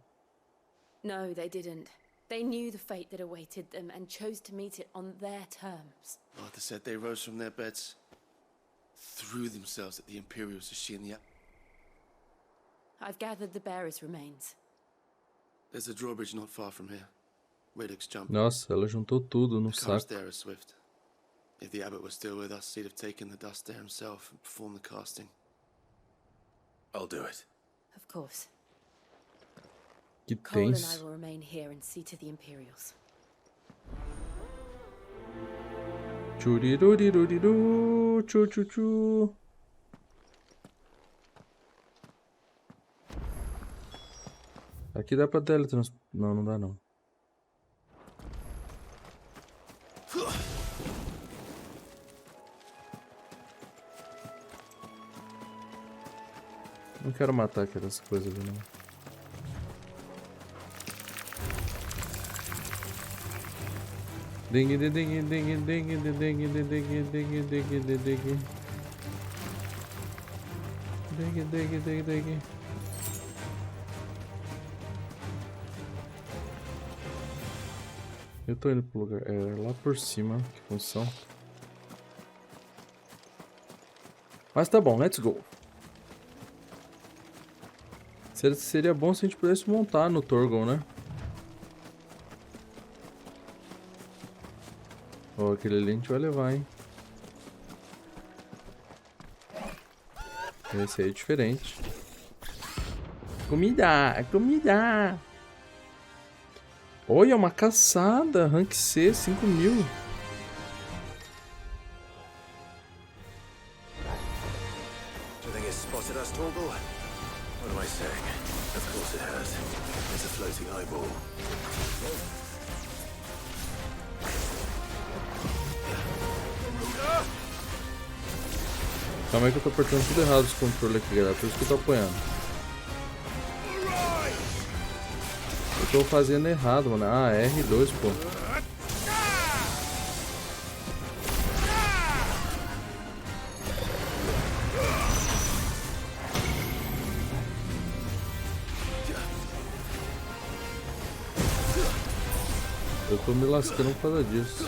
No, they didn't. They knew the fate that awaited them and chose to meet it on their terms. Martha said they rose from their beds, threw themselves at the Imperials as she and the... I've gathered the bearer's remains. There's a drawbridge not far from here. Radix jump. Nossa, ela juntou tudo no The cars saco. there are swift. If the abbot was still with us, he'd have taken the dust there himself and performed the casting. I'll do it. Of course. Que Cole and I tenso. will remain here and see to the Imperials. Churiruriru, chu chu chu. Aqui dá pra teletransportar. Não, não dá não. Não quero matar aquelas coisas ali não. Ding ding ding ding ding ding ding ding ding ding ding ding ding ding. Eu tô indo pro lugar, é lá por cima, que função. Mas tá bom, let's go. Seria bom se a gente pudesse montar no Torgon, né? Ó, aquele ali a gente vai levar, hein? Esse aí é diferente. Comida! Comida! Olha, uma caçada! Rank C, 5.000. Do you think it's spotted us, Torgal? What am I saying? Of course it has. It's a floating eyeball. Calma aí que eu tô apertando tudo errado os controles aqui, galera. Por isso que eu tô apanhando. Eu tô fazendo errado, mano. Ah, R2, pô. Eu tô me lascando por causa disso.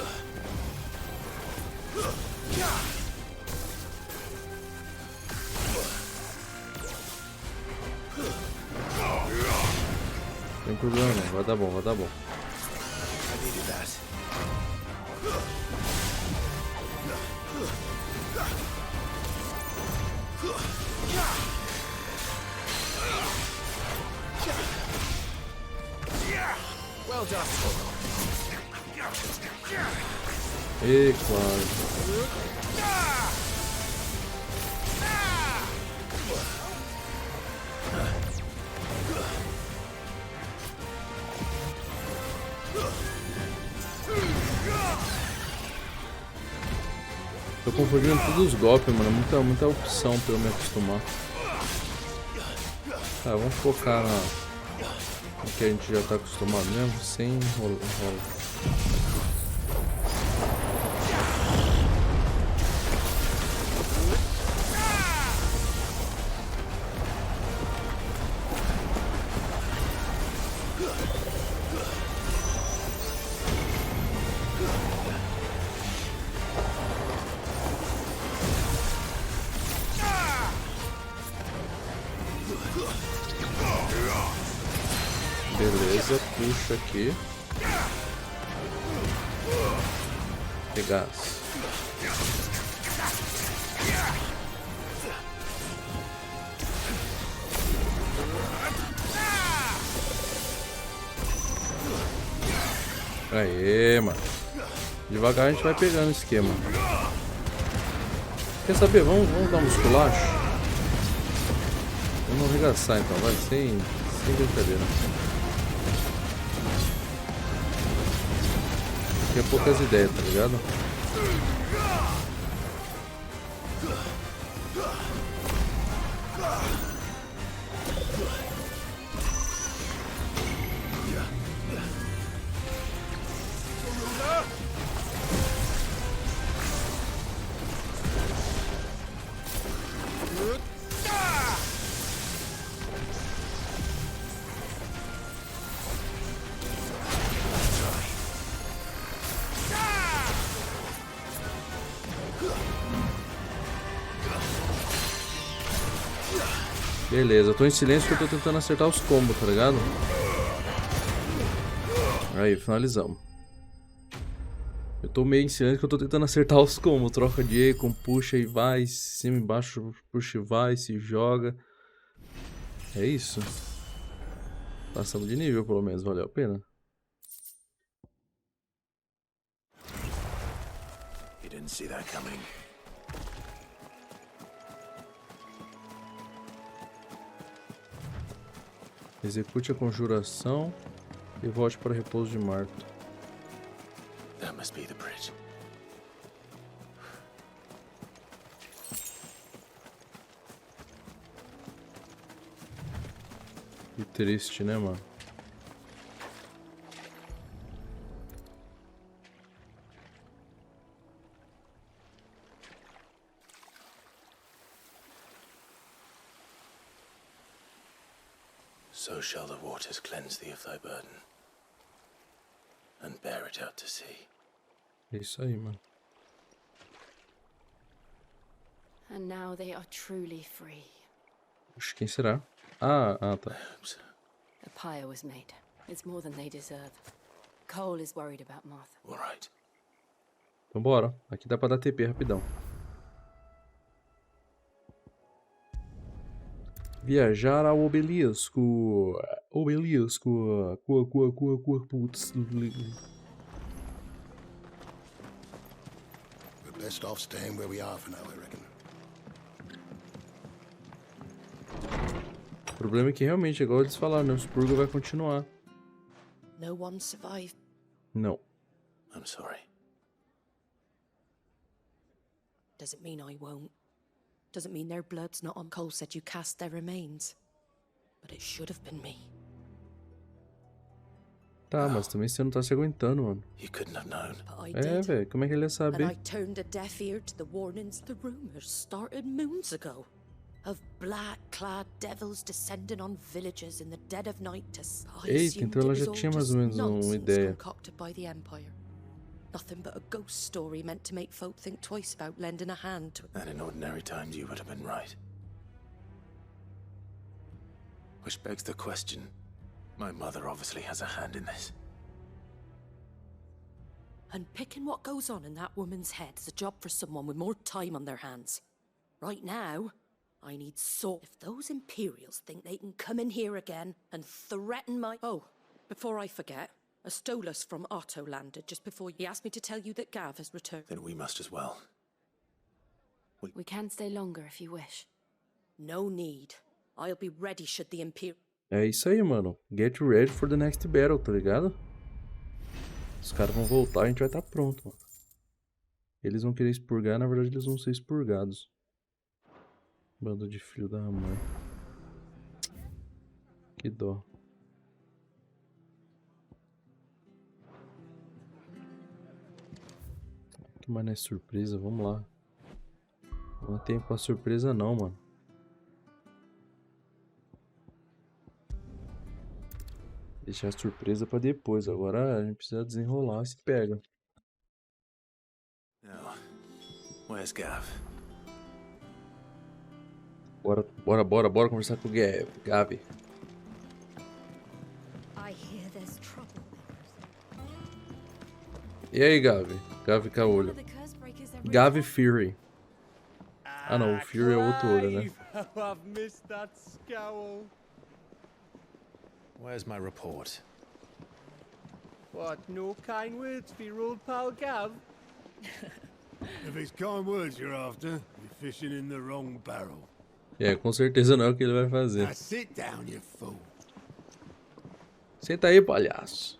Não tem problema não, vai dar bom, vai dar bom. Well done. E claro. Tô confundindo todos os golpes, mano. Muita opção pra eu me acostumar. Tá, vamos focar no que a gente já tá acostumado mesmo, sem enrolar. Beleza, puxa aqui. Pegar. Aê, mano. Devagar a gente vai pegando o esquema. Quer saber? Vamos dar um esculacho? Vamos arregaçar então, vai, sem brincadeira. Aqui é poucas ideias, tá ligado? Beleza, eu tô em silêncio porque eu tô tentando acertar os combos, tá ligado? Aí, finalizamos. Eu tô meio em silêncio porque eu tô tentando acertar os combos. Troca de Eikon, puxa e vai, cima e embaixo, puxa e vai, se joga. É isso. Passamos de nível, pelo menos, valeu a pena. You didn't see that coming. Execute a conjuração e volte para repouso de Marto. That must be the bridge. Que triste, né, mano? So shall the waters cleanse thee of thy burden, and bear it out to sea. É isso aí, mano. And now they are truly free. Puxa, quem será? Ah, tá. A pyre was made. It's more than they deserve. Cole is worried about Martha. All right. Então bora. Aqui dá pra dar TP rapidão. Viajar ao obelisco. Obelisco. Putz. We're best off staying where we are for now, I reckon. O problema é que realmente, igual eles falaram, né? O Spurgo vai continuar. No one survived. Não. I'm sorry. Doesn't mean I won't. Doesn't mean their blood's not on. Cole said you cast their remains. But it should have been me. Tá, mas também você não tá se aguentando, mano. You couldn't have known. But I É, did. velho, como é que ele ia And I saber? turned a deaf ear to the warnings. The rumors started moons ago. Of black-clad devils descending on villages in the dead of night to... I Eita, assumed então ela it was já all tinha mais just ou menos uma nonsense ideia. concocted by the Empire. Nothing but a ghost story meant to make folk think twice about lending a hand to... And in ordinary times you would have been right. Which begs the question, my mother obviously has a hand in this. And picking what goes on in that woman's head is a job for someone with more time on their hands. Right now, I need If those Imperials think they can come in here again and threaten my... Oh, Before I forget, a stole us from Otto landed just before he asked me to tell you that Gav has returned. Then we must as well. We can stay longer if you wish. No need. I'll be ready should the Imperial... É isso aí, mano. Get ready for the next battle, tá ligado? Os caras vão voltar, a gente vai estar pronto, mano. Eles vão querer expurgar, na verdade eles vão ser expurgados. Bando de filho da mãe. Que dó. Que mané surpresa, vamos lá. Não tem tempo pra surpresa não, mano. Deixar a surpresa pra depois. Agora a gente precisa desenrolar se pega. Now, where's Gav? Bora conversar com o Gav. E aí, Gav? Gav Caolho. Gav Fury. Ah não, o Fury é outro olho, né? I've missed that scowl. Where's my report? What, no kind words for your old pal Gav? If it's kind words you're after, you're fishing in the wrong barrel. É, com certeza não é o que ele vai fazer. Now sit down, you fool. Senta aí, palhaço.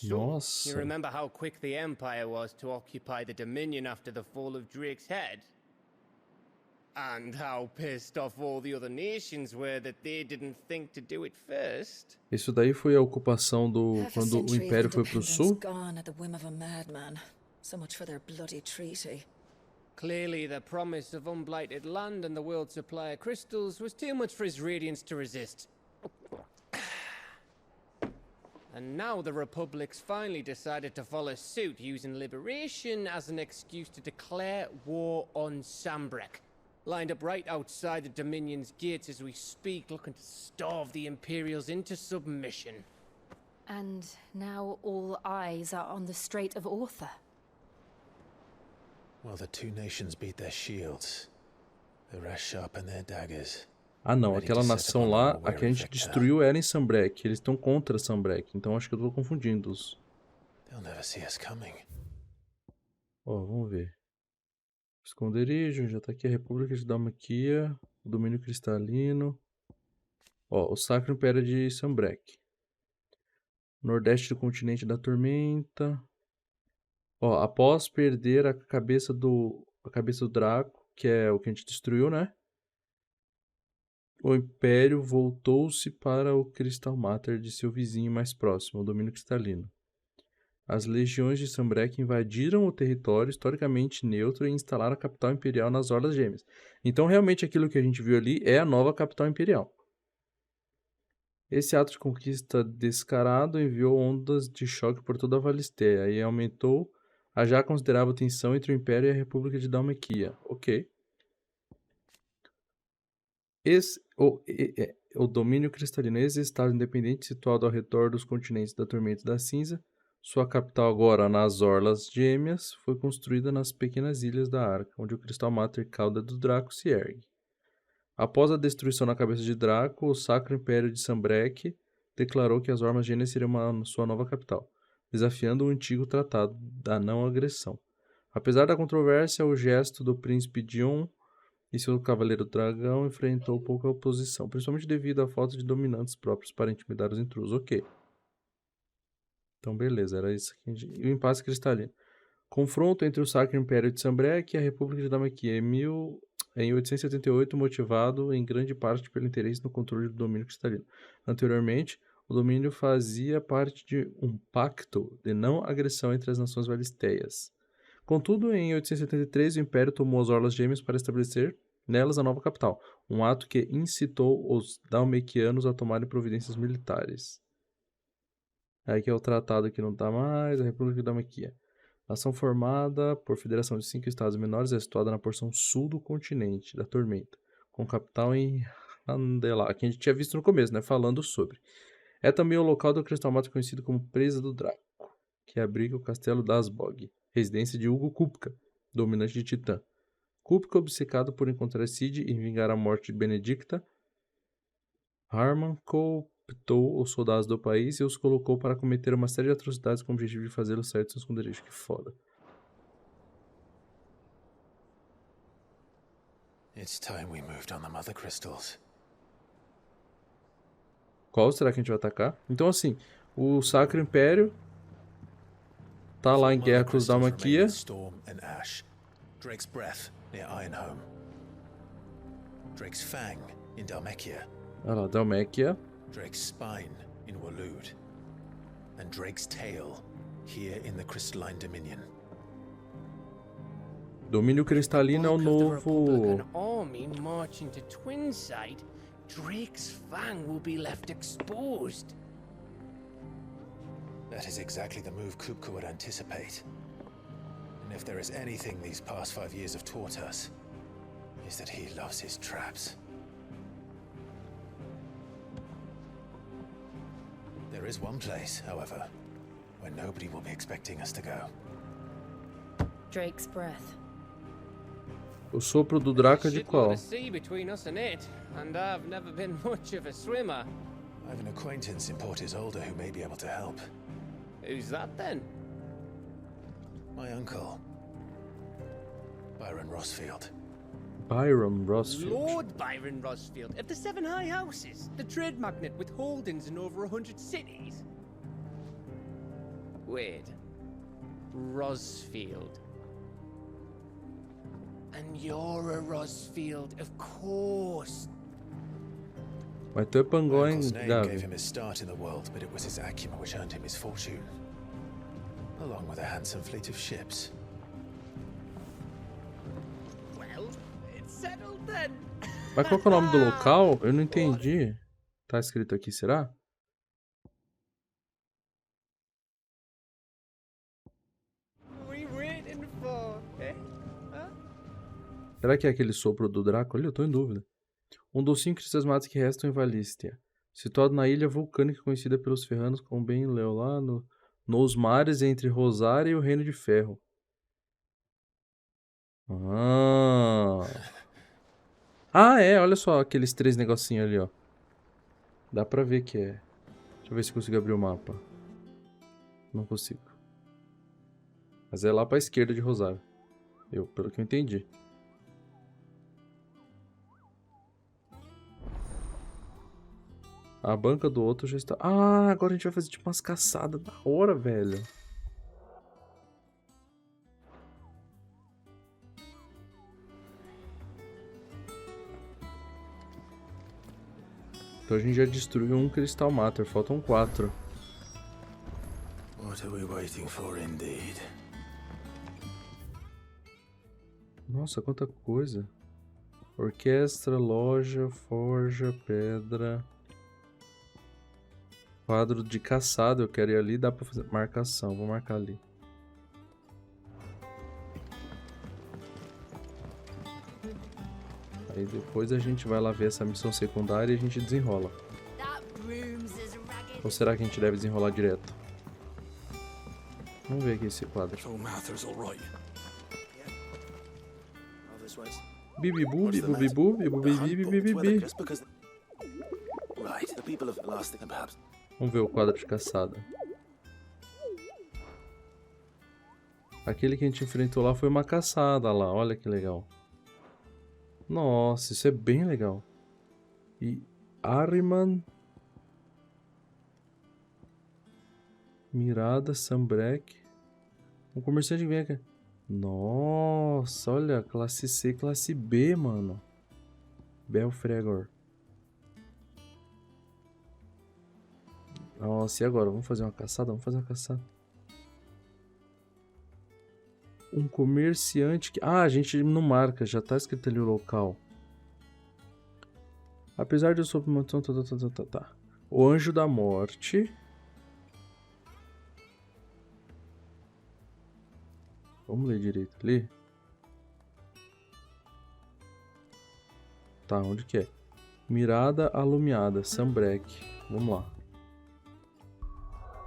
Nossa. You remember how quick the Empire was to occupy the Dominion after the fall of Drake's head? And how pissed off all the other nations were that they didn't think to do it first. Isso daí foi a ocupação do quando o Império foi pro sul? Gone at the whim of a madman. So much for their bloody treaty. Clearly, the promise of unblighted land and the world's supply of crystals was too much for his radiance to resist. And now the Republic's finally decided to follow suit, using liberation as an excuse to declare war on Sambrek. Lined up right outside the Dominion's gates as we speak, looking to starve the Imperials into submission. And now all eyes are on the Strait of Author. Well, the two nations beat their shields. The rest sharpen their daggers. Ah não, aquela nação lá, a que a gente destruiu era em Sambrek. Eles estão contra Sambrek, então acho que eu tô confundindo os. They'll never see us coming. Ó, vamos ver. Esconderijo, já tá aqui a República de Dalmaquia, o Domínio Cristalino. Ó, o Sacro Império de Sambrek. Nordeste do Continente da Tormenta. Ó, após perder a cabeça do Draco, que é o que a gente destruiu, né? O Império voltou-se para o Crystal Matter de seu vizinho mais próximo, o Domínio Cristalino. As legiões de Sambrek invadiram o território historicamente neutro e instalaram a capital imperial nas Orlas Gêmeas. Então, realmente, aquilo que a gente viu ali é a nova capital imperial. Esse ato de conquista descarado enviou ondas de choque por toda a Valistéia e aumentou a já considerável tensão entre o Império e a República de Dalmaquia. Ok. O domínio cristalino, esse estado independente situado ao redor dos continentes da Tormenta e da Cinza, sua capital agora nas Orlas Gêmeas, foi construída nas pequenas ilhas da Arca, onde o Crystal Matter Cauda do Draco se ergue. Após a destruição na cabeça de Draco, o Sacro Império de Sambrek declarou que as Orlas Gêmeas seriam sua nova capital, desafiando o antigo tratado da não agressão. Apesar da controvérsia, o gesto do príncipe Dion e seu cavaleiro dragão enfrentou pouca oposição, principalmente devido à falta de dominantes próprios para intimidar os intrusos. Ok. Então beleza, era isso aqui. E o impasse cristalino. Confronto entre o Sacro Império de Sambrek e a República de Dalmaquia em 878, motivado em grande parte pelo interesse no controle do domínio cristalino. Anteriormente, o domínio fazia parte de um pacto de não agressão entre as nações valisteias. Contudo, em 873, o Império tomou as Orlas Gêmeas para estabelecer nelas a nova capital, um ato que incitou os dalmequianos a tomarem providências militares. Aí que é o tratado que não está mais, a República de Dalmaquia. Nação formada por federação de 5 estados menores, é situada na porção sul do continente da Tormenta, com capital em Randelá, que a gente tinha visto no começo, né, falando sobre. É também o local do Crystal Matter conhecido como Presa do Draco, que abriga o castelo d'Asbog, residência de Hugo Kupka, dominante de Titã. Kupka, obcecado por encontrar Cid e vingar a morte de Benedicta, Harman cooptou os soldados do país e os colocou para cometer uma série de atrocidades com o objetivo de fazê-los sair do seu esconderijo. Que foda. It's time we moved on the Mother Crystals. Qual será que a gente vai atacar? Então assim, o Sacro Império tá lá em guerra com os Dhalmakia. Storm and Ash. Drake's Breath near Ironhome. Drake's Fang in Dhalmekia. Olha lá, Dhalmekia. Drake's Spine in Waloed. And Drake's Tail here in the Crystalline Dominion. Domínio Cristalino é o novo. Army marching to Twinside, Drake's Fang will be left exposed. That is exactly the move Kupka would anticipate. And if there is anything these past 5 years have taught us, is that he loves his traps. There is one place, however, where nobody will be expecting us to go. Drake's Breath. O sopro do Draco é de qual? There's a sea between us and it, and I've never been much of a swimmer. I have an acquaintance in Port Isolde who may be able to help. Who's that then? My uncle, Byron Rosfield. Byron Rosfield. Lord Byron Rosfield of the Seven High Houses, the trade magnate with holdings in over 100 cities. Wait, Rosfield. And you're a Rosfield, of course. Mas tu é Pangó, hein, Uncle's name Gabi? gave him his start in the world, but it was his acumen which earned him his fortune, along with a handsome fleet of ships. Well, it's settled then. Mas qual que é o nome do local? Eu não entendi. Tá escrito aqui, será? What are we waiting for, eh? Huh? Será que é aquele sopro do Draco ali? Eu tô em dúvida. Um dos 5 cristais que restam em Valístia. Situado na ilha vulcânica conhecida pelos ferranos como bem leu lá nos mares entre Rosária e o Reino de Ferro. Ah, é, olha só aqueles 3 negocinhos ali, ó. Dá pra ver que é. Deixa eu ver se consigo abrir o mapa. Não consigo. Mas é lá pra esquerda de Rosária. Pelo que eu entendi. A banca do outro já está... Ah, agora a gente vai fazer tipo umas caçadas da hora, velho. Então a gente já destruiu um Crystal Matter, faltam 4. What are we waiting for, indeed? Nossa, quanta coisa. Orquestra, loja, forja, pedra... Quadro de caçada, eu quero ir ali, dá pra fazer marcação, vou marcar ali. Aí depois a gente vai lá ver essa missão secundária e a gente desenrola. Ou será que a gente deve desenrolar direto? Vamos ver aqui esse quadro. Bibibu, bibibu, bibibu, bibibu. Vamos ver o quadro de caçada. Aquele que a gente enfrentou lá foi uma caçada lá, olha que legal. Nossa, isso é bem legal. E Ahriman, Mirada, Sambrek. Um comerciante que vem aqui. Nossa, olha, classe C, classe B, mano. Belfregor. Nossa, e agora? Vamos fazer uma caçada? Vamos fazer uma caçada. Um comerciante que... Ah, a gente não marca, já tá escrito ali o local. Apesar de eu sou... Tá. O Anjo da Morte. Vamos ler direito ali. Tá, onde que é? Mirada alumiada, Sambrek. Vamos lá.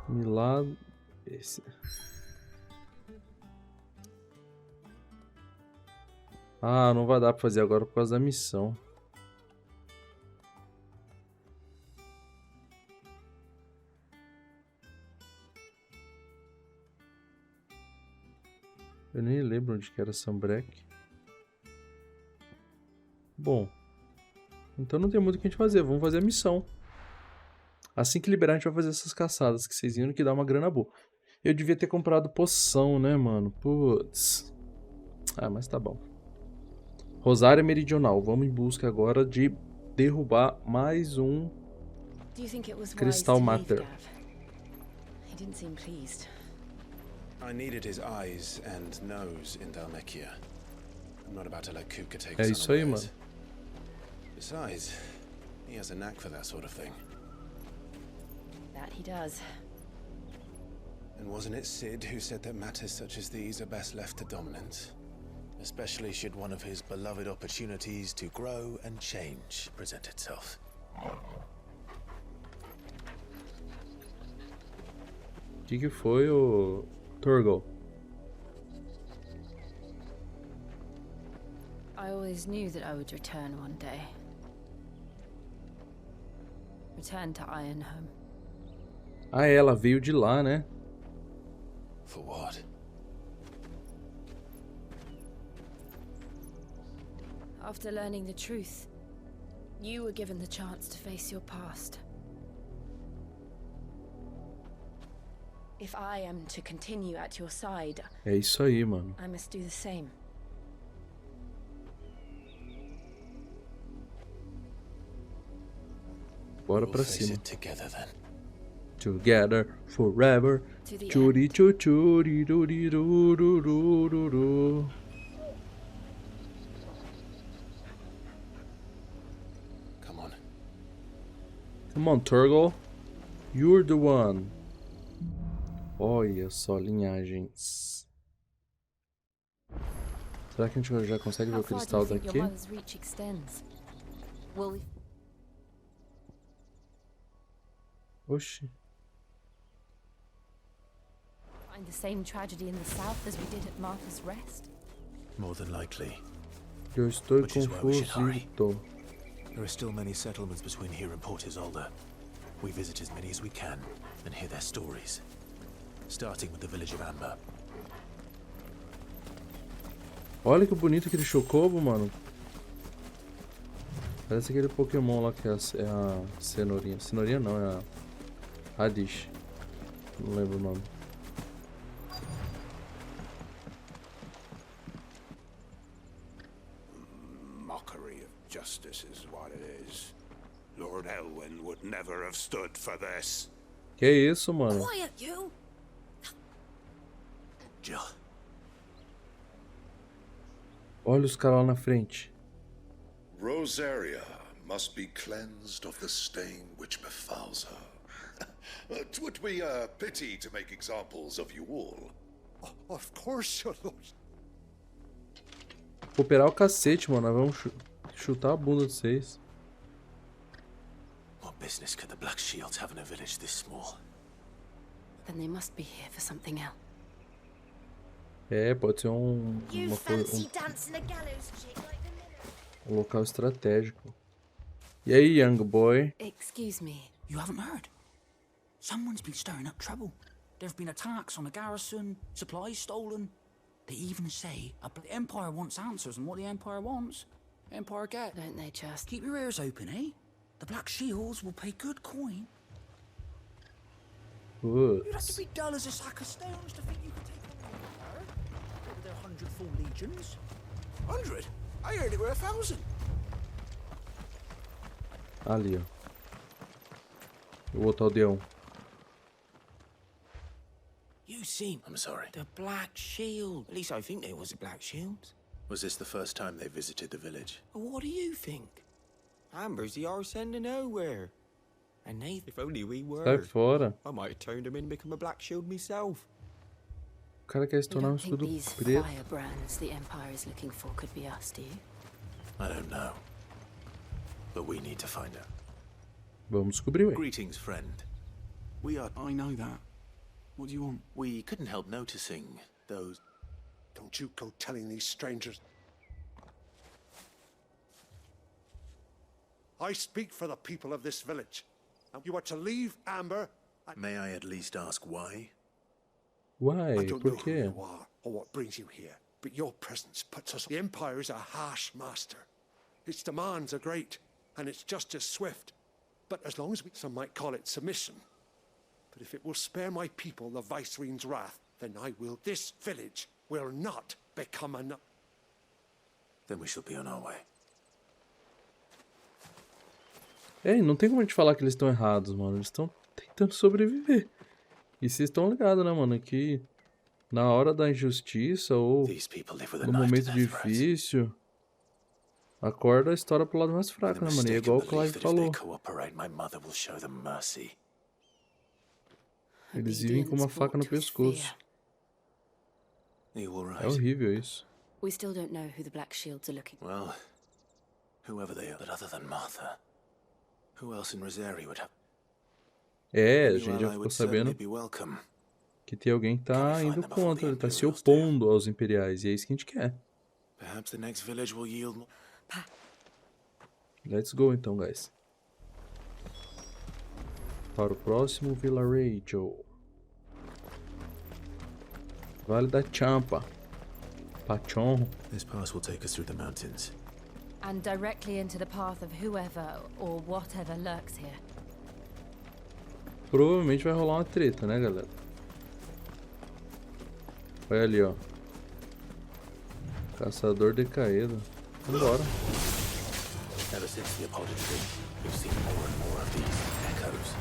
Milagre. Esse. Ah, não vai dar pra fazer agora por causa da missão. Eu nem lembro onde que era Sambrek. Bom. Então não tem muito o que a gente fazer. Vamos fazer a missão. Assim que liberar, a gente vai fazer essas caçadas. Que vocês viram que dá uma grana boa. Eu devia ter comprado poção, né, mano? Putz. Ah, mas tá bom. Rosária Meridional. Vamos em busca agora de derrubar mais um Cristal Mater. I needed his eyes and nose in Dhalmekia. I'm not about to let Kupka take É isso aí, mano. Besides, he has a knack for that sort of thing. That he does. And wasn't it Sid who said that matters such as these are best left to dominance? Especially should one of his beloved opportunities to grow and change present itself. O que foi, o Turgle? I always knew that I would return one day. Return to Ironhome. Ah, ela veio de lá, né? For what? After learning the truth, you were given the chance to face your past. If I am to continue at your side, É isso aí, mano. I must do the same. Bora pra cima. Together, then. Together forever. Churi churi duri duru. Come on. Come on, Turgle. You're the one. Olha só, linhagens. Será que a gente já consegue ver o cristal daqui? Oxi. Find the same tragedy in the south as we did at Martha's Rest? More than likely. Eu estou Which is why we should hurry. confuso. There are still many settlements between here and Port Isolde. We visit as many as we can and hear their stories. Starting with the village of Amber. Olha que bonito aquele chocobo, mano. Parece aquele Pokémon lá que é a cenourinha. Cenourinha não, é a Radish. Não lembro o nome. Mockery of justice is what it is. Lord Elwyn would never have stood for this. Que isso, mano? Quiet, you! Jill. Olha os caras lá na frente. Rosaria must be cleansed of the stain which befouls her. 'Twould be a pity to make examples of you all. Of course, your lord. Vou operar o cacete, mano. Nós vamos chutar a bunda de vocês. What business could the Black Shields have in a village this small? Then they must be here for something else. É, pode ser um local estratégico. E aí, young boy? Excuse me. You haven't heard? Someone's been stirring up trouble. There've been attacks on the garrison, supplies stolen. They even say the Empire wants answers, and what the Empire wants, Empire get. Don't they just? Keep your ears open, eh? The Black Shields will pay good coin. You'd have to be dull as a sack of stones to think you could take on the Empire with their 100 full legions. 100? I heard it were 1,000. Ali, ó. Eu vou botar o D1. You seen? I'm sorry. The Black Shield. At least I think there was a Black Shield. Was this the first time they visited the village? Well, what do you think? Amber's the arse end of nowhere. And Nathan, if only we were. Sai fora. I might have turned him in and become a Black Shield myself. O cara quer se tornar escudo preto. Firebrands the Empire is looking for could be us, do you? I don't know. But we need to find out. Vamos descobrir, ué. Greetings, friend. We are... I know that. What do you want? We couldn't help noticing those... Don't you go telling these strangers. I speak for the people of this village. You are to leave Amber. May I at least ask why? Uai, don't por know who quê? you are or what brings you here, but your presence puts us. The Empire is a harsh master. Its demands are great, and its justice swift. But as long as some might call it submission. But if it will spare my people the Viceroy's wrath, then I will. This village will not become enough. Then we shall be on our way. É, não tem como a gente falar que eles estão errados, mano. Eles estão tentando sobreviver. E vocês estão ligados, né, mano? Que na hora da injustiça ou no momento difícil, acorda a história pro lado mais fraco, né, mano? E é igual o Clive falou. Eles vivem com uma faca no pescoço. É horrível isso. We still don't know who the Black Shields are looking for. Well, whoever they are, but other than Martha, who else in Rosaria would have? É, a gente já ficou sabendo que tem alguém que tá indo contra, ele tá se opondo aos imperiais, e é isso que a gente quer. Perhaps the next village will yield. Let's go então, guys. Para o próximo vilarejo. Vale da Champa. Pachon. This pass will take us through the mountains. And directly into the path of whoever or whatever lurks here. Provavelmente vai rolar uma treta, né, galera? Olha ali, ó. Caçador decaído. Vambora. Ever since the apology, we've seen more and more of these echoes.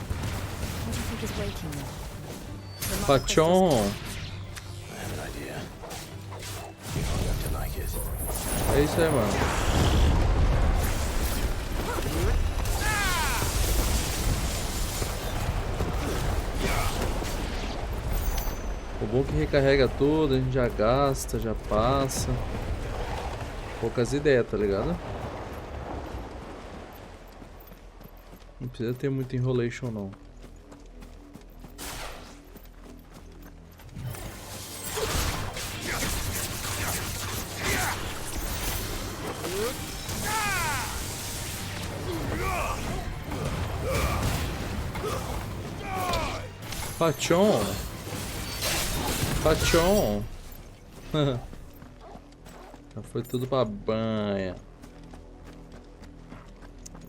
What do you think is waking them? Pachon! I have an idea. You're going to like it. É isso aí, mano. O bom é que recarrega tudo, a gente já gasta, já passa. Poucas ideias, tá ligado? Não precisa ter muito enrolation não. Pachon! Pachon! Já foi tudo pra banha.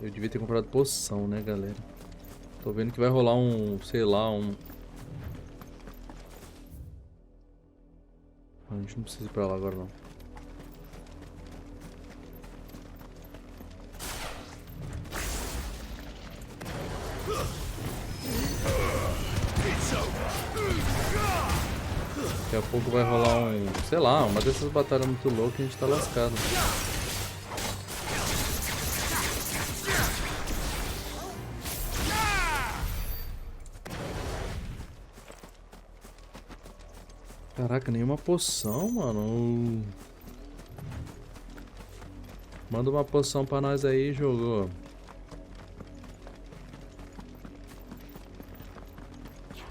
Eu devia ter comprado poção, né, galera? Tô vendo que vai rolar um, sei lá, um... A gente não precisa ir pra lá agora, não. Daqui a pouco vai rolar um, sei lá, uma dessas batalhas muito loucas e a gente tá lascado. Caraca, nenhuma poção, mano. Manda uma poção pra nós aí, jogo.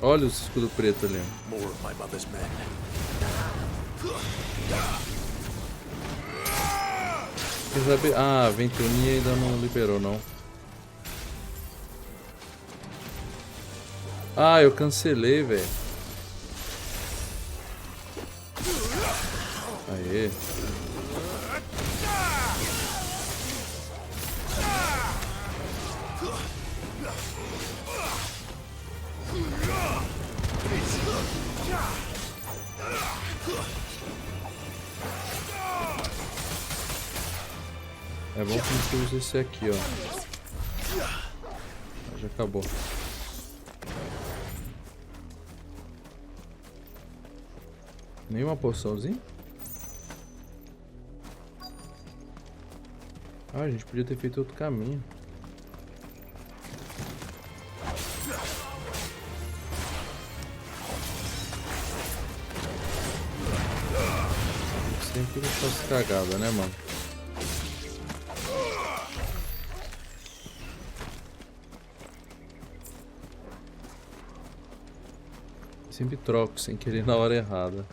Olha o escudo preto ali. Quer saber? Ah, a ventoinha ainda não liberou, não. Ah, eu cancelei, velho. Aê. É bom que a gente use esse aqui, ó. Já acabou. Nenhuma poçãozinha? Ah, a gente podia ter feito outro caminho. Sempre deixar as cagadas, né, mano? Sempre troco sem querer na hora errada.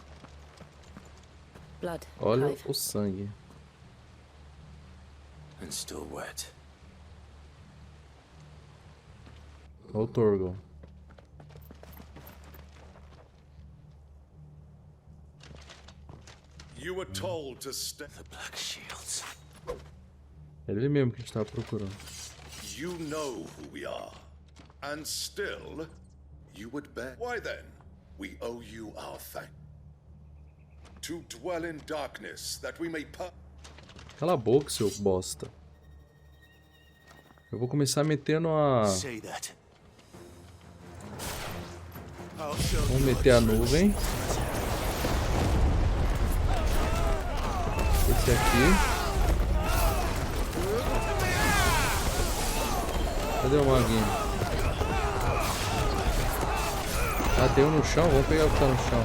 Olha o sangue. And still wet. Olha o Torgon. You were told to stay. The Black Shields. Era ele mesmo que a gente tava procurando. You know who we are. And still, you would bear. Why then? We owe you our thanks. To dwell in darkness, that we may Cala a boca, seu bosta. Eu vou começar metendo a... Vamos meter a nuvem. Esse aqui. Cadê o maguinho? Ah, tem um no chão? Vamos pegar o que tá no chão.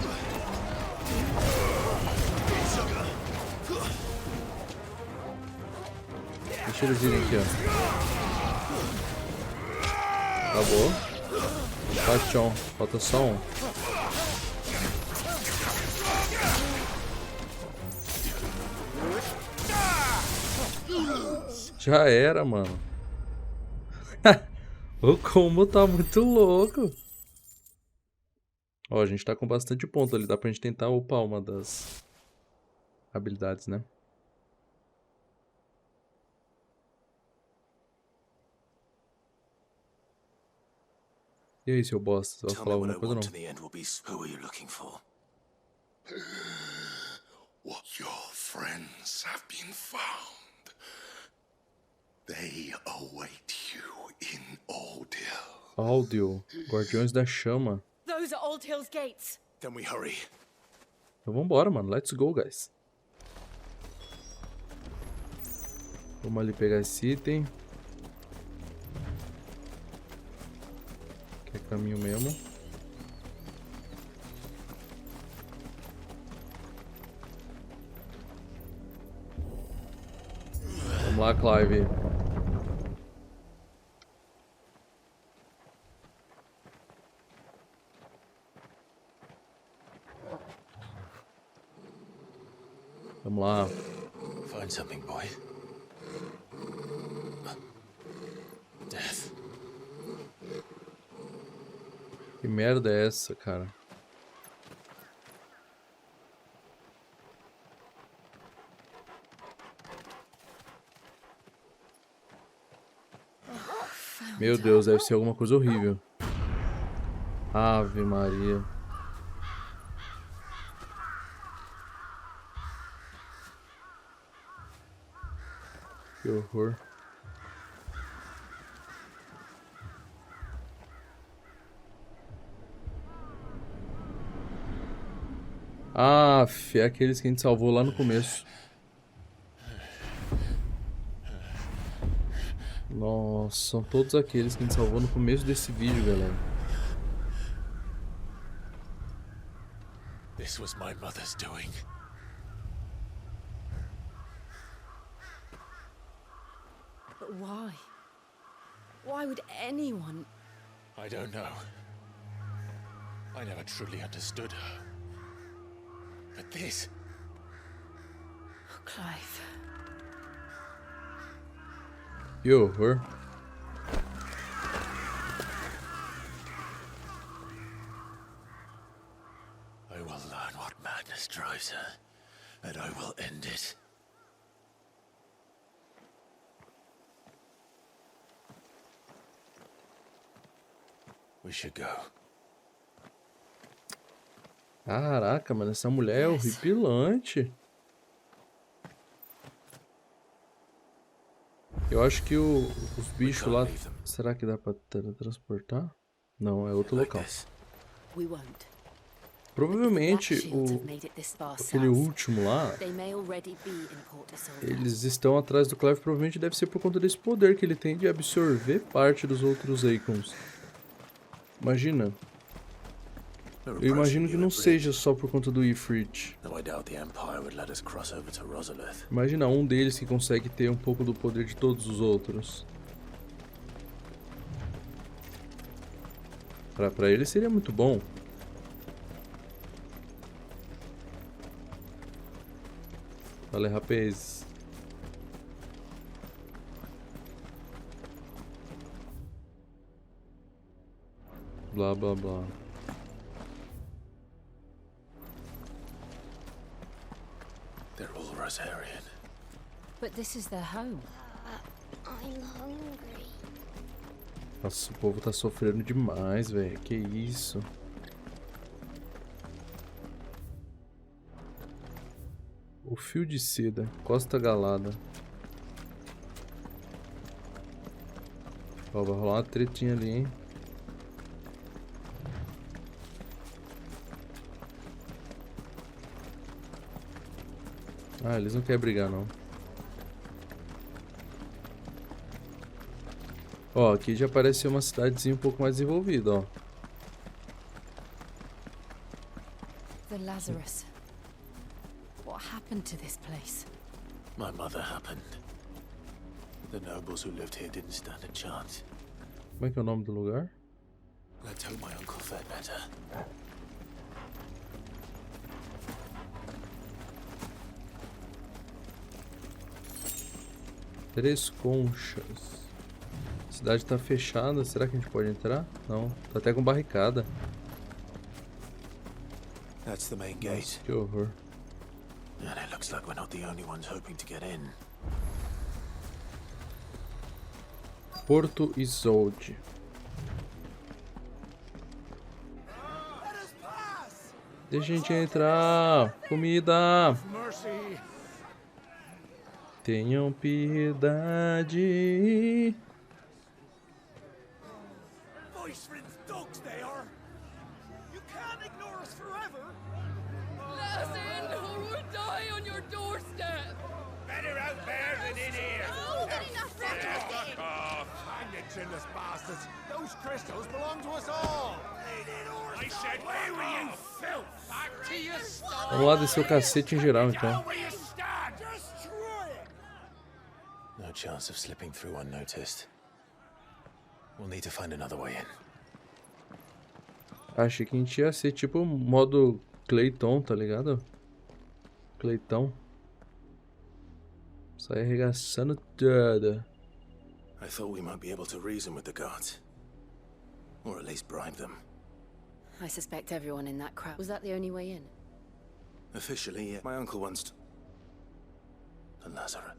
Deixa eles irem aqui, ó. Acabou. Paixão. Falta só um. Já era, mano. O combo tá muito louco. Ó, a gente tá com bastante ponto ali. Dá pra gente tentar upar uma das habilidades, né? E aí, seu bosta? Você vai falar alguma coisa ou não? Your friends have been found. They await you in Oldhill. Oldhill, Guardiões da Chama. Those are Oldhill's gates. Then we hurry. Então vambora, mano. Let's go, guys. Vamos ali pegar esse item. Que é caminho mesmo. Vamos lá, Clive. Vamos lá. Find something, boy. Death. Que merda é essa, cara? Meu Deus, deve ser alguma coisa horrível. Ave Maria. Que horror. É aqueles que a gente salvou lá no começo. Nossa, são todos aqueles que a gente salvou no começo desse vídeo, galera. This was my mother's doing. But why? Why would anyone? I don't know. I never truly understood her. But this... Oh, Clive. Que horror. I will learn what madness drives her, and I will end it. We should go. Caraca, mano, essa mulher é horripilante. Eu acho que os bichos lá... Será que dá pra teletransportar? Não, é outro local. Provavelmente aquele último lá... Eles estão atrás do Clive, provavelmente deve ser por conta desse poder que ele tem de absorver parte dos outros Eikons. Imagina. Eu imagino que não seja só por conta do Ifrit. Imagina um deles que consegue ter um pouco do poder de todos os outros. Pra ele seria muito bom. Vale, rapaz. Blá, blá, blá. Rosarian. But this is their home. I'm hungry. Nossa, o povo tá sofrendo demais, velho. Que isso? O fio de seda, Costa Galada. Ó, vai rolar uma tretinha ali, hein? Ah, eles não querem brigar, não. Ó, aqui já parece ser uma cidadezinha um pouco mais desenvolvida, ó. The Lazarus. What happened to this place? My mother happened. The nobles who lived here didn't stand a chance. Como é que é o nome do lugar? Let's hope my uncle fared better. Três conchas. A cidade tá fechada. Será que a gente pode entrar? Não. Tá até com barricada. That's the main gate. Nossa, que horror. And it looks like we're not the only ones hoping to get in. Porto Isolde. Deixa a gente entrar. Comida. Tenham piedade. Voice friends dogs they are. You can't ignore us forever. Let us in or we'll die on your doorstep. Better out there than in here. Oh, get enough Fuck off. Hang the chinless bastards. Those crystals belong to us all. I said, where were you, filth? Back to your stall. Vamos lá descer o cacete em geral, então. No chance of slipping through unnoticed. We'll need to find another way in. Achei que a gente ia ser tipo modo Clayton, tá ligado? Clayton. Sai arregaçando tudo. I thought we might be able to reason with the guards. Or at least bribe them. I suspect everyone in that crowd. Was that the only way in? Officially, yeah. My uncle wants to... The Lazarus.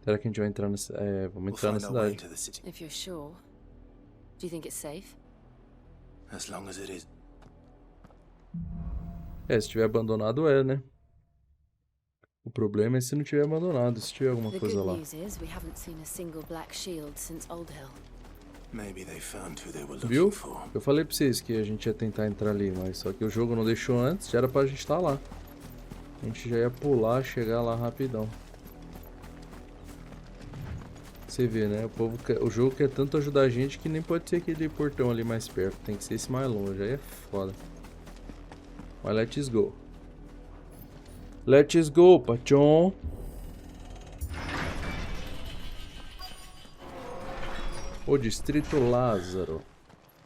Será que a gente vai entrar nessa... vamos entrar na cidade. If you're sure. Do you think it's safe? As long as it is. Se estiver abandonado né? O problema é se não tiver abandonado, se tiver alguma coisa lá. Viu? Eu falei pra vocês que a gente ia tentar entrar ali, mas só que o jogo não deixou antes, já era pra gente estar lá. A gente já ia pular, chegar lá rapidão. Você vê, né? O jogo quer tanto ajudar a gente que nem pode ser aquele portão ali mais perto. Tem que ser esse mais longe, aí é foda. Mas let's go. Let's go, Pachon. O Distrito Lázaro.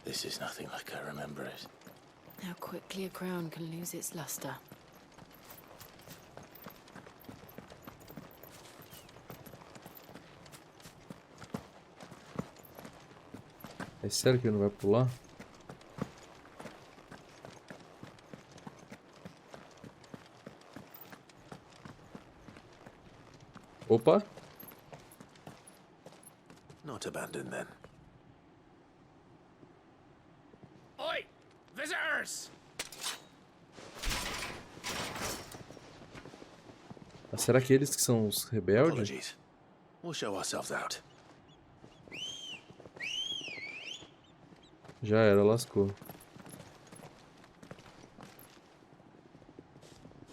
This is nothing like I remember it. How quickly a crown can lose its luster. É sério que ele não vai pular? Opa! Not abandoned then. Oi! Visitors! Será que eles que são os rebeldes? Apologies. We'll show ourselves out. Já era, lascou.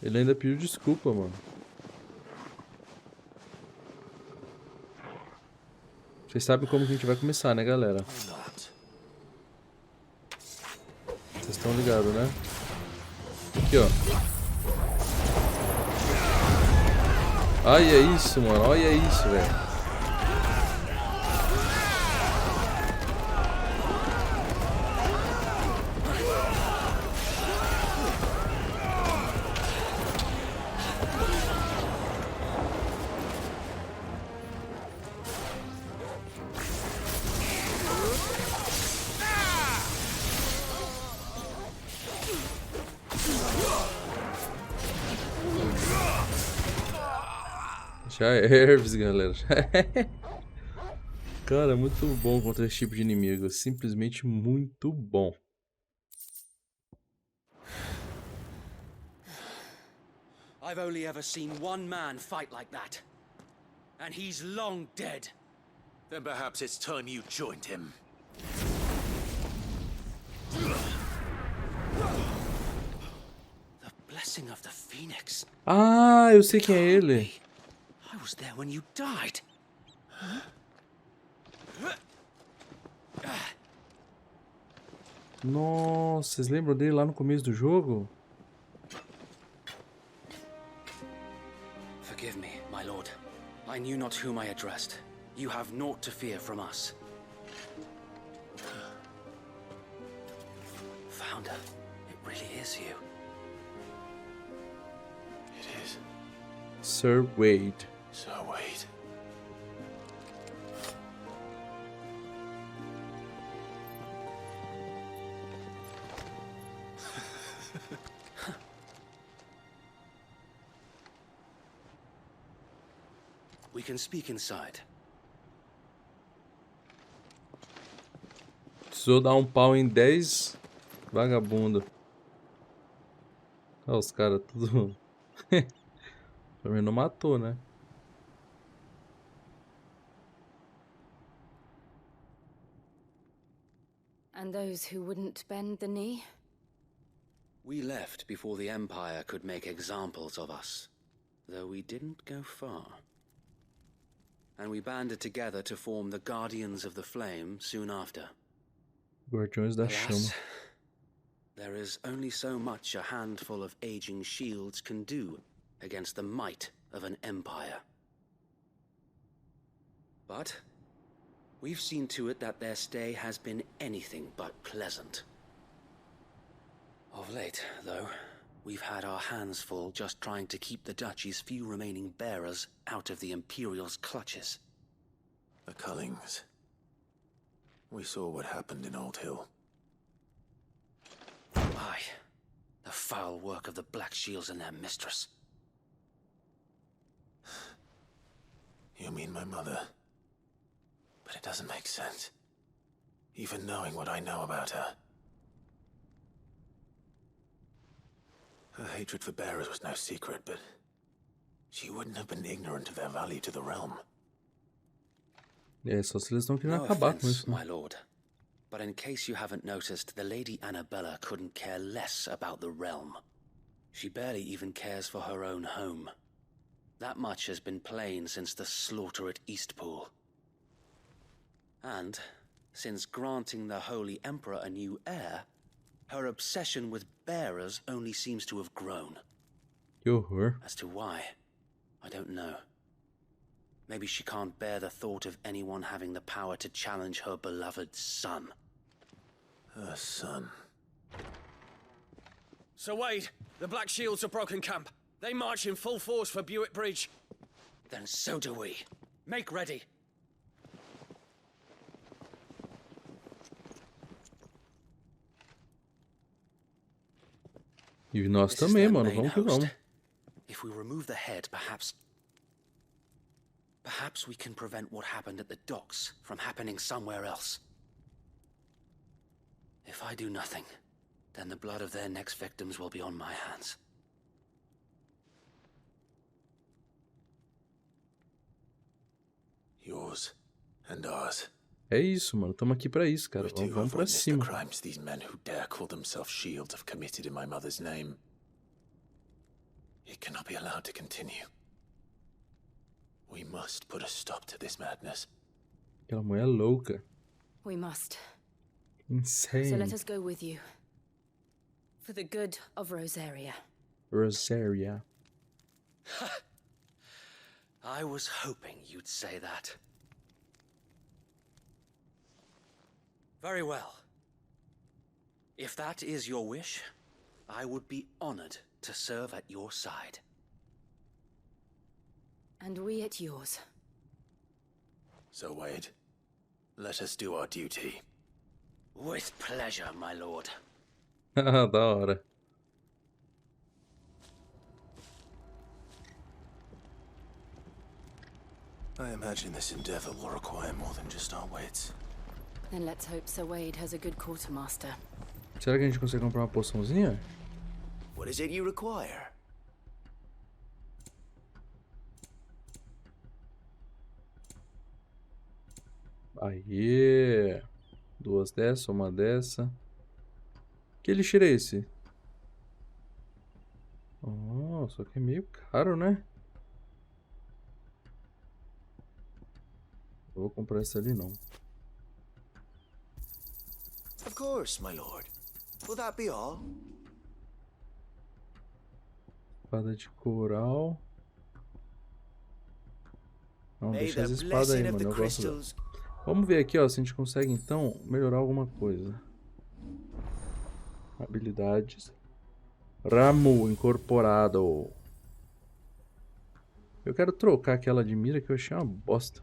Ele ainda pediu desculpa, mano. Vocês sabem como que a gente vai começar, né, galera? Vocês estão ligados, né? Aqui, ó. Ai, é isso, mano. Olha isso, velho. Já Herves, galera. Cara, muito bom contra esse tipo de inimigo. Simplesmente muito bom. I've only ever seen one man fight like that. And he's long dead. Then perhaps it's time you joined him. The blessing of the Phoenix. Ah, eu sei quem é ele. I was there when you died. Nossa, vocês lembram dele lá no começo do jogo? Forgive me, my lord. I knew not whom I addressed. You have naught to fear from us. Founder, it really is you. It is. Sir Wade. Sir Wade. We can speak inside. Precisou dar um pau em 10 vagabundo. Olha os caras tudo. Também não matou, né? And those who wouldn't bend the knee? We left before the Empire could make examples of us, though we didn't go far. And we banded together to form the Guardians of the Flame soon after. Guardiões da Chama. There is only so much a handful of aging shields can do against the might of an empire. But we've seen to it that their stay has been anything but pleasant. Of late, though, we've had our hands full just trying to keep the Duchy's few remaining bearers out of the Imperial's clutches. The Cullings. We saw what happened in Old Hill. Aye. The foul work of the Black Shields and their mistress. You mean my mother? But it doesn't make sense. Even knowing what I know about her. Her hatred for bearers was no secret, but she wouldn't have been ignorant of their value to the realm. É, só se eles não querem No acabar com offense, isso, né? my lord. But in case you haven't noticed, the Lady Annabella couldn't care less about the realm. She barely even cares for her own home. That much has been plain since the slaughter at Eastpool. And, since granting the Holy Emperor a new heir, her obsession with bearers only seems to have grown. Que horror. As to why, I don't know. Maybe she can't bear the thought of anyone having the power to challenge her beloved son. Her son. Sir Wade, the Black Shields have broken camp. They march in full force for Buick Bridge. Then so do we. Make ready. E nós também, mano. Vamos que vamos. If we remove the head, perhaps we can prevent what happened at the docks from happening somewhere else. If I do nothing, then the blood of their next victims will be on my hands. Yours and ours. É isso, mano. Tamo aqui pra isso, cara. Vamos pra cima. The crimes these men who dare call themselves shields have committed in my mother's name. It cannot be allowed to continue. We must put a stop to this madness. Aquela mulher louca. We must. Insane. So let us go with you. For the good of Rosaria. Rosaria. I was hoping you'd say that. Very well. If that is your wish, I would be honored to serve at your side. And we at yours. So, Wade, let us do our duty. With pleasure, my lord. Da hora. I imagine this endeavor will require more than just our wits. Then let's hope Sir Wade has a good quartermaster. Será que a gente consegue comprar uma poçãozinha? What is it you require? Aê! 2 dessa, uma dessa. Que lixeiro é esse? Oh, só que é meio caro, né? Não vou comprar essa ali, não. Of course, my lord. Will that be all? Espada de coral. Não, deixa as espadas aí, mano. Eu gosto dela. Vamos ver aqui, ó, se a gente consegue, então, melhorar alguma coisa. Habilidades. Ramo incorporado. Eu quero trocar aquela de mira que eu achei uma bosta.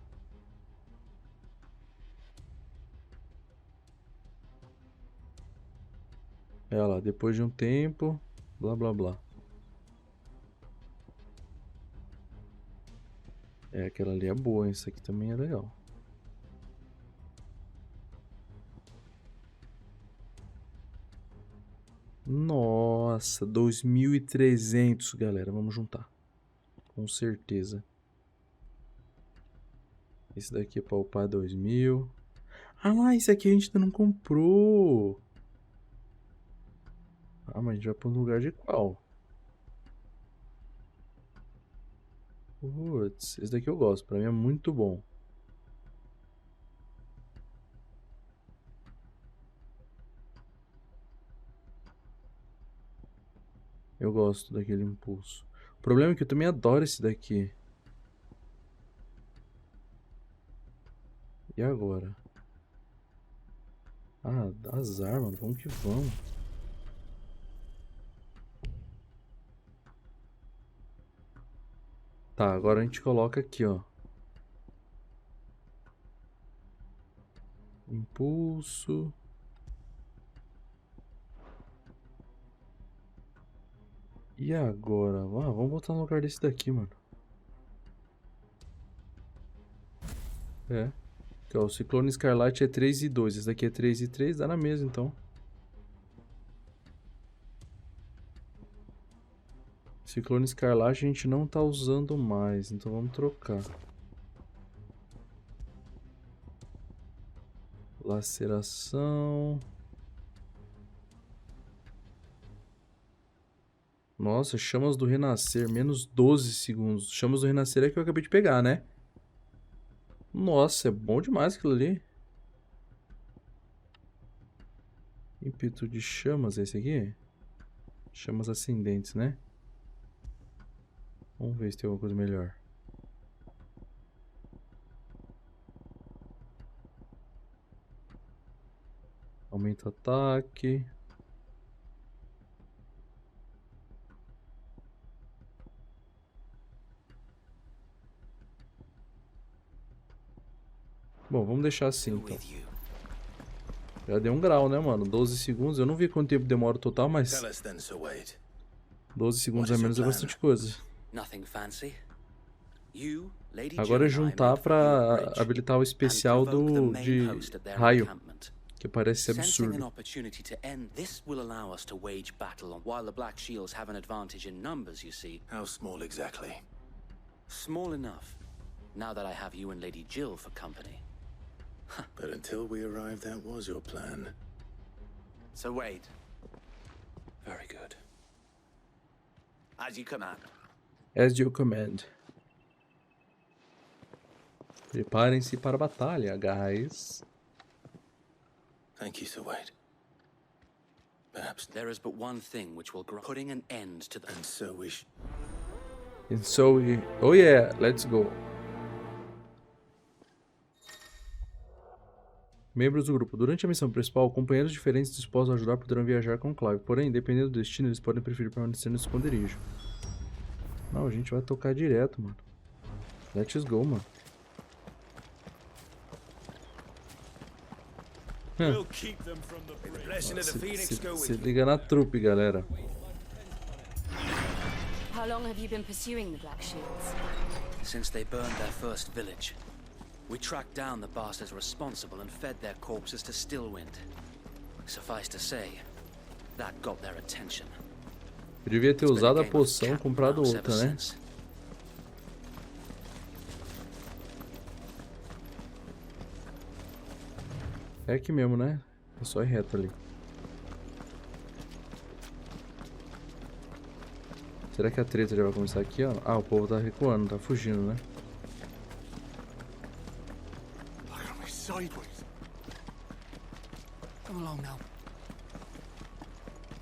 Ela, depois de um tempo, blá blá blá. É, aquela ali é boa, essa aqui também é legal. Nossa, 2.300, galera, vamos juntar. Com certeza. Esse daqui é para upar 2.000. Ah, esse aqui a gente ainda não comprou. Ah, mas a gente vai para um lugar de qual? Putz, esse daqui eu gosto, pra mim é muito bom. Eu gosto daquele impulso. O problema é que eu também adoro esse daqui. E agora? Ah, azar, mano. Vamos que vamos. Tá, agora a gente coloca aqui, ó. Impulso. E agora? Ah, vamos botar no lugar desse daqui, mano. É. Aqui, ó, o Ciclone Escarlate é 3 e 2. Esse daqui é 3 e 3, dá na mesma, então. Ciclone Escarlate a gente não tá usando mais, então vamos trocar. Laceração. Nossa, Chamas do Renascer, menos 12 segundos. Chamas do Renascer é que eu acabei de pegar, né? Nossa, é bom demais aquilo ali. Ímpeto de chamas, é esse aqui? Chamas ascendentes, né? Vamos ver se tem alguma coisa melhor. Aumenta o ataque. Bom, vamos deixar assim, então. Já deu um grau, né, mano? 12 segundos. Eu não vi quanto tempo demora o total, mas 12 segundos a menos é bastante coisa. Agora é juntar pra habilitar o especial de raio, que parece ser absurdo. How small exactly? Small enough, now that I have you and Lady Jill for company. But until we arrived, that was your plan. So Wade. Very good. As you command. As you command. Preparem-se para a batalha, guys. Thank you, Sir Wade. Perhaps there is but one thing which will putting an end to the... And so we Oh yeah, let's go. Membros do grupo. Durante a missão principal, companheiros diferentes dispostos a ajudar poderão viajar com Clive. Porém, dependendo do destino, eles podem preferir permanecer no esconderijo. Não, a gente vai tocar direto, mano. Let's go, mano. Se liga na trupe, galera. How long have you been pursuing the Black Shields? Since they burned their first village. We tracked down the bastards responsible and fed their corpses to Stillwind. Suffice to say, that got their attention. Eu devia ter usado a poção e comprado outra, né? É aqui mesmo, né? É só ir reto ali. Será que a treta já vai começar aqui, ó? Ah, o povo tá recuando, tá fugindo, né?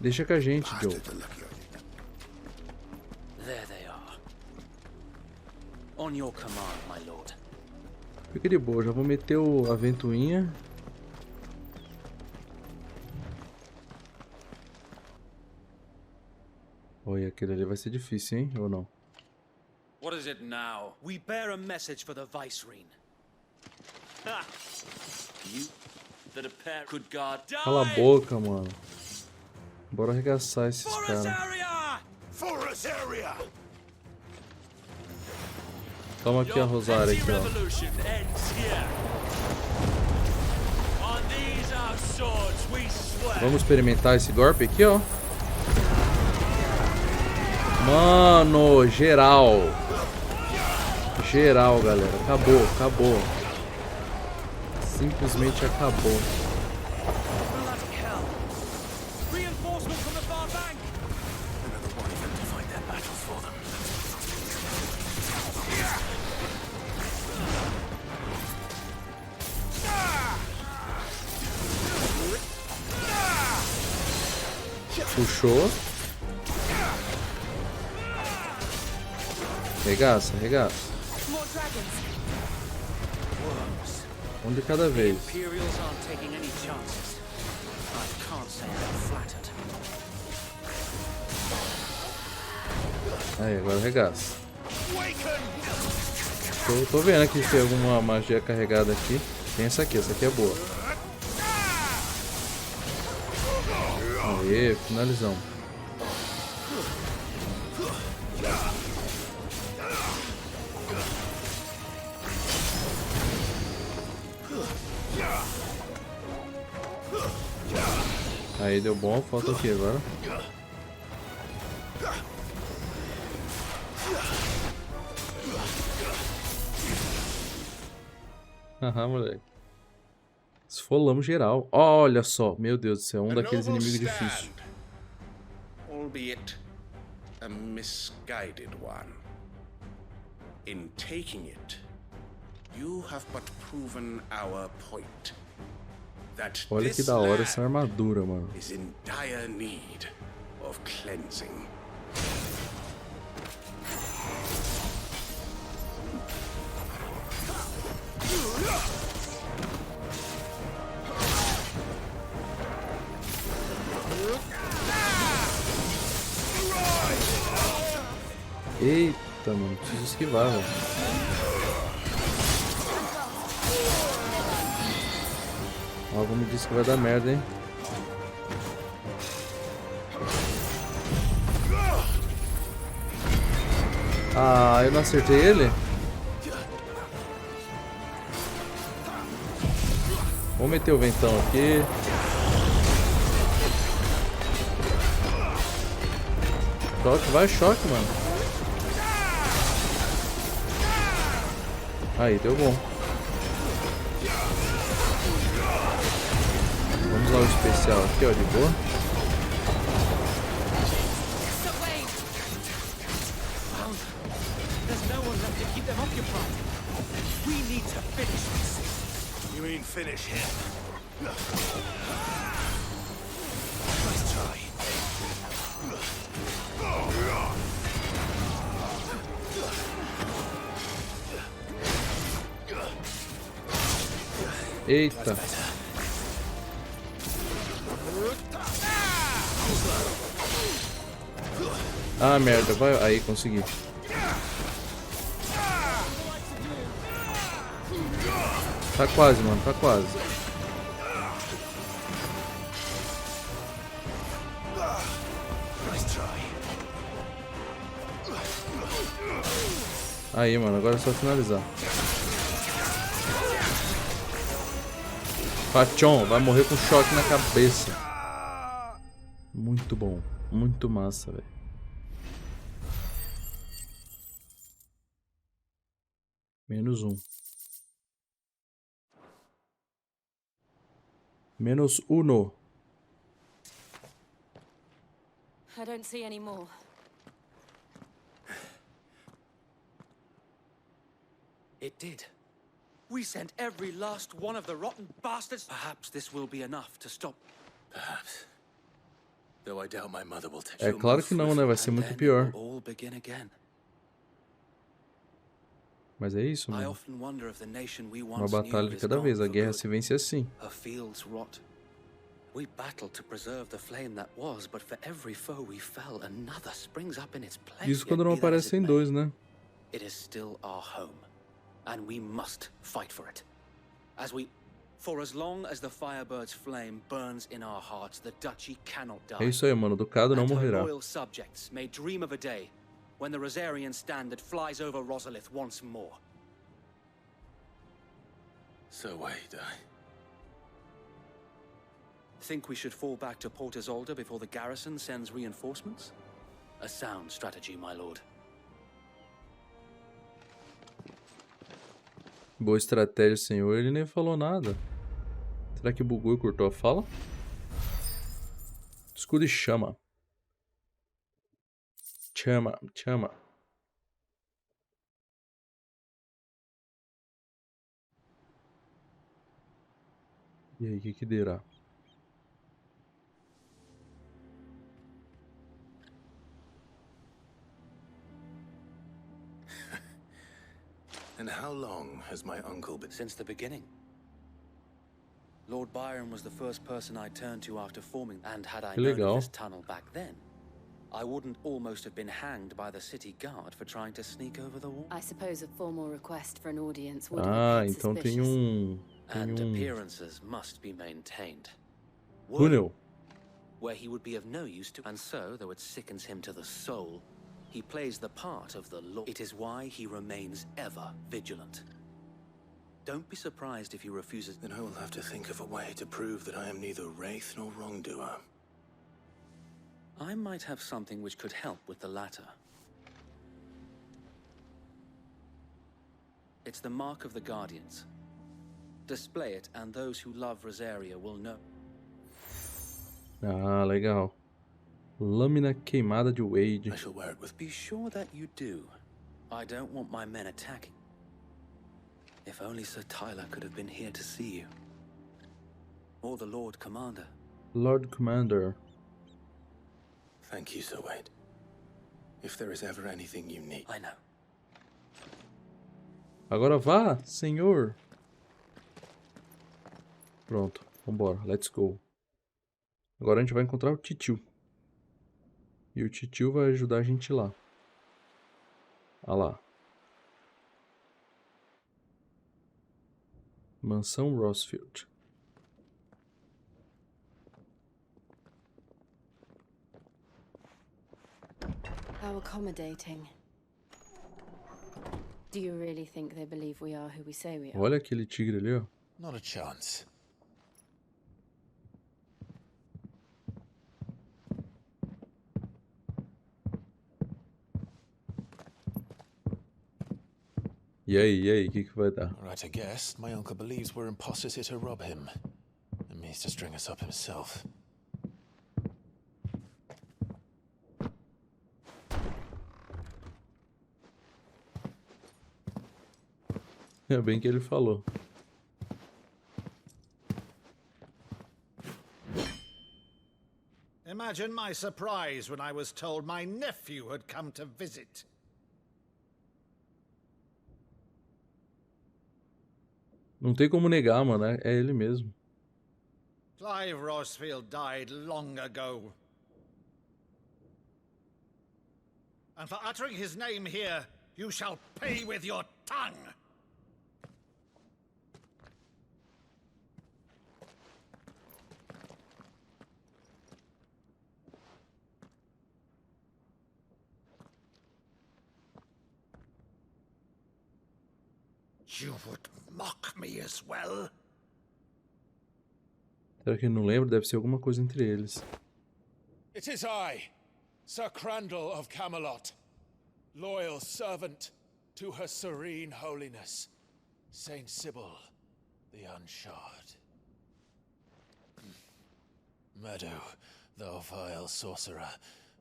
Deixa com a gente, Joe. There they are. On your command, my lord. Fica de boa, já vou meter a ventoinha. Olha, aquele ali vai ser difícil, hein? Ou não? What is it now? We bear a message for the Vicereine. You that a pair could guard. Cala a boca, mano. Bora arregaçar esses caras. Toma aqui a Rosária aqui, ó. Vamos experimentar esse golpe aqui, ó. Mano, geral. Geral, galera. Acabou, acabou. Simplesmente acabou. Puxou. Regaça, regaça. Um de cada vez. Aí, agora regaça. Tô vendo aqui se tem alguma magia carregada aqui. Tem essa aqui é boa. Aê, finalizamos. Aí deu bom, falta aqui agora. Haha, moleque. Esfolamos geral. Olha só, meu Deus do céu, um daqueles inimigos difíceis. Albeit a misguided one. In taking it, you have but proven our point. That olha que da hora essa armadura, mano. Is in dire need of cleansing. Eita, mano, preciso esquivar, velho. Algo me disse que vai dar merda, hein? Ah, eu não acertei ele? Vou meter o ventão aqui. Choque, vai choque, mano. Aí, deu bom. Vamos lá o especial aqui, ó, de boa. Finish him. Eita. Ah, merda, vai aí, consegui. Tá quase, mano, tá quase. Aí, mano, agora é só finalizar. Pachon, vai morrer com choque na cabeça. Muito bom. Muito massa, velho. -1. -1. I don't see any more. It did. We sent every last one of the rotten bastards. Perhaps this will be enough to stop. Perhaps. Though I doubt my mother will take. É claro que não, né? Vai ser muito pior. All begin again. Mas é isso, I mano. often wonder if the nation we Uma once batalha knew de is cada vez. gone A for guerra good. se vence assim. Her fields rot. We battled to preserve the flame that was, but for every foe we fell, another springs up in its place. Isso quando não aparecem dois, né? It is still our home, and we must fight for it. For as long as the Firebird's flame burns in our hearts, the duchy cannot die. É isso aí, mano. O ducado não morrerá. And her loyal subjects may dream of a day when the Rosarian standard flies over Rosalith once more. So wait, Think we should fall back to Port Isolde before the garrison sends reinforcements? A sound strategy, my lord. Boa estratégia, senhor. Ele nem falou nada. Será que bugou e cortou a fala? Escudo e chama. Chama, chama. E aí, o que dirá? And how long has my uncle been? Since the beginning. Lord Byron was the first person I turned to after forming, and had I known of this tunnel back then, I wouldn't almost have been hanged by the city guard for trying to sneak over the wall. I suppose a formal request for an audience would então tem And appearances must be maintained. Túnel. Where he would be of no use to, and so, though it sickens him to the soul, he plays the part of the Lord. It is why he remains ever vigilant. Don't be surprised if he refuses. Then I will have to think of a way to prove that I am neither wraith nor wrongdoer. I might have something which could help with the latter. It's the mark of the Guardians. Display it, and those who love Rosaria will know. Ah, legal. Lâmina queimada de Wade. I shall wear it with. Be sure that you do. I don't want my men attacking. If only Sir Tyler could have been here to see you. Or the Lord Commander. Lord Commander. Thank you, Sir Wade. If there is ever anything you need. I know. Agora vá, senhor. Pronto, vambora, let's go. Agora a gente vai encontrar o titio. E o titio vai ajudar a gente lá. Ah lá. Mansão Rosfield. How accommodating. Do you really think they believe we are who we say we are? Olha aquele tigre ali, ó. Not a chance. E aí, o que vai dar? Right, I guess. My uncle believes we're imposters here to rob him. And means to string us up himself. É bem que ele falou. Imagine my surprise when I was told my nephew had come to visit. Não tem como negar, mano. É ele mesmo. Clive Rosfield died long ago. And for uttering his name here, you shall pay with your tongue. You would mock me as well? Será que ele não lembra? Deve ser alguma coisa entre eles. It is I, Sir Crandall of Camelot, loyal servant to her serene holiness, Saint Sybil, the Unshod. Meadow, thou vile sorcerer,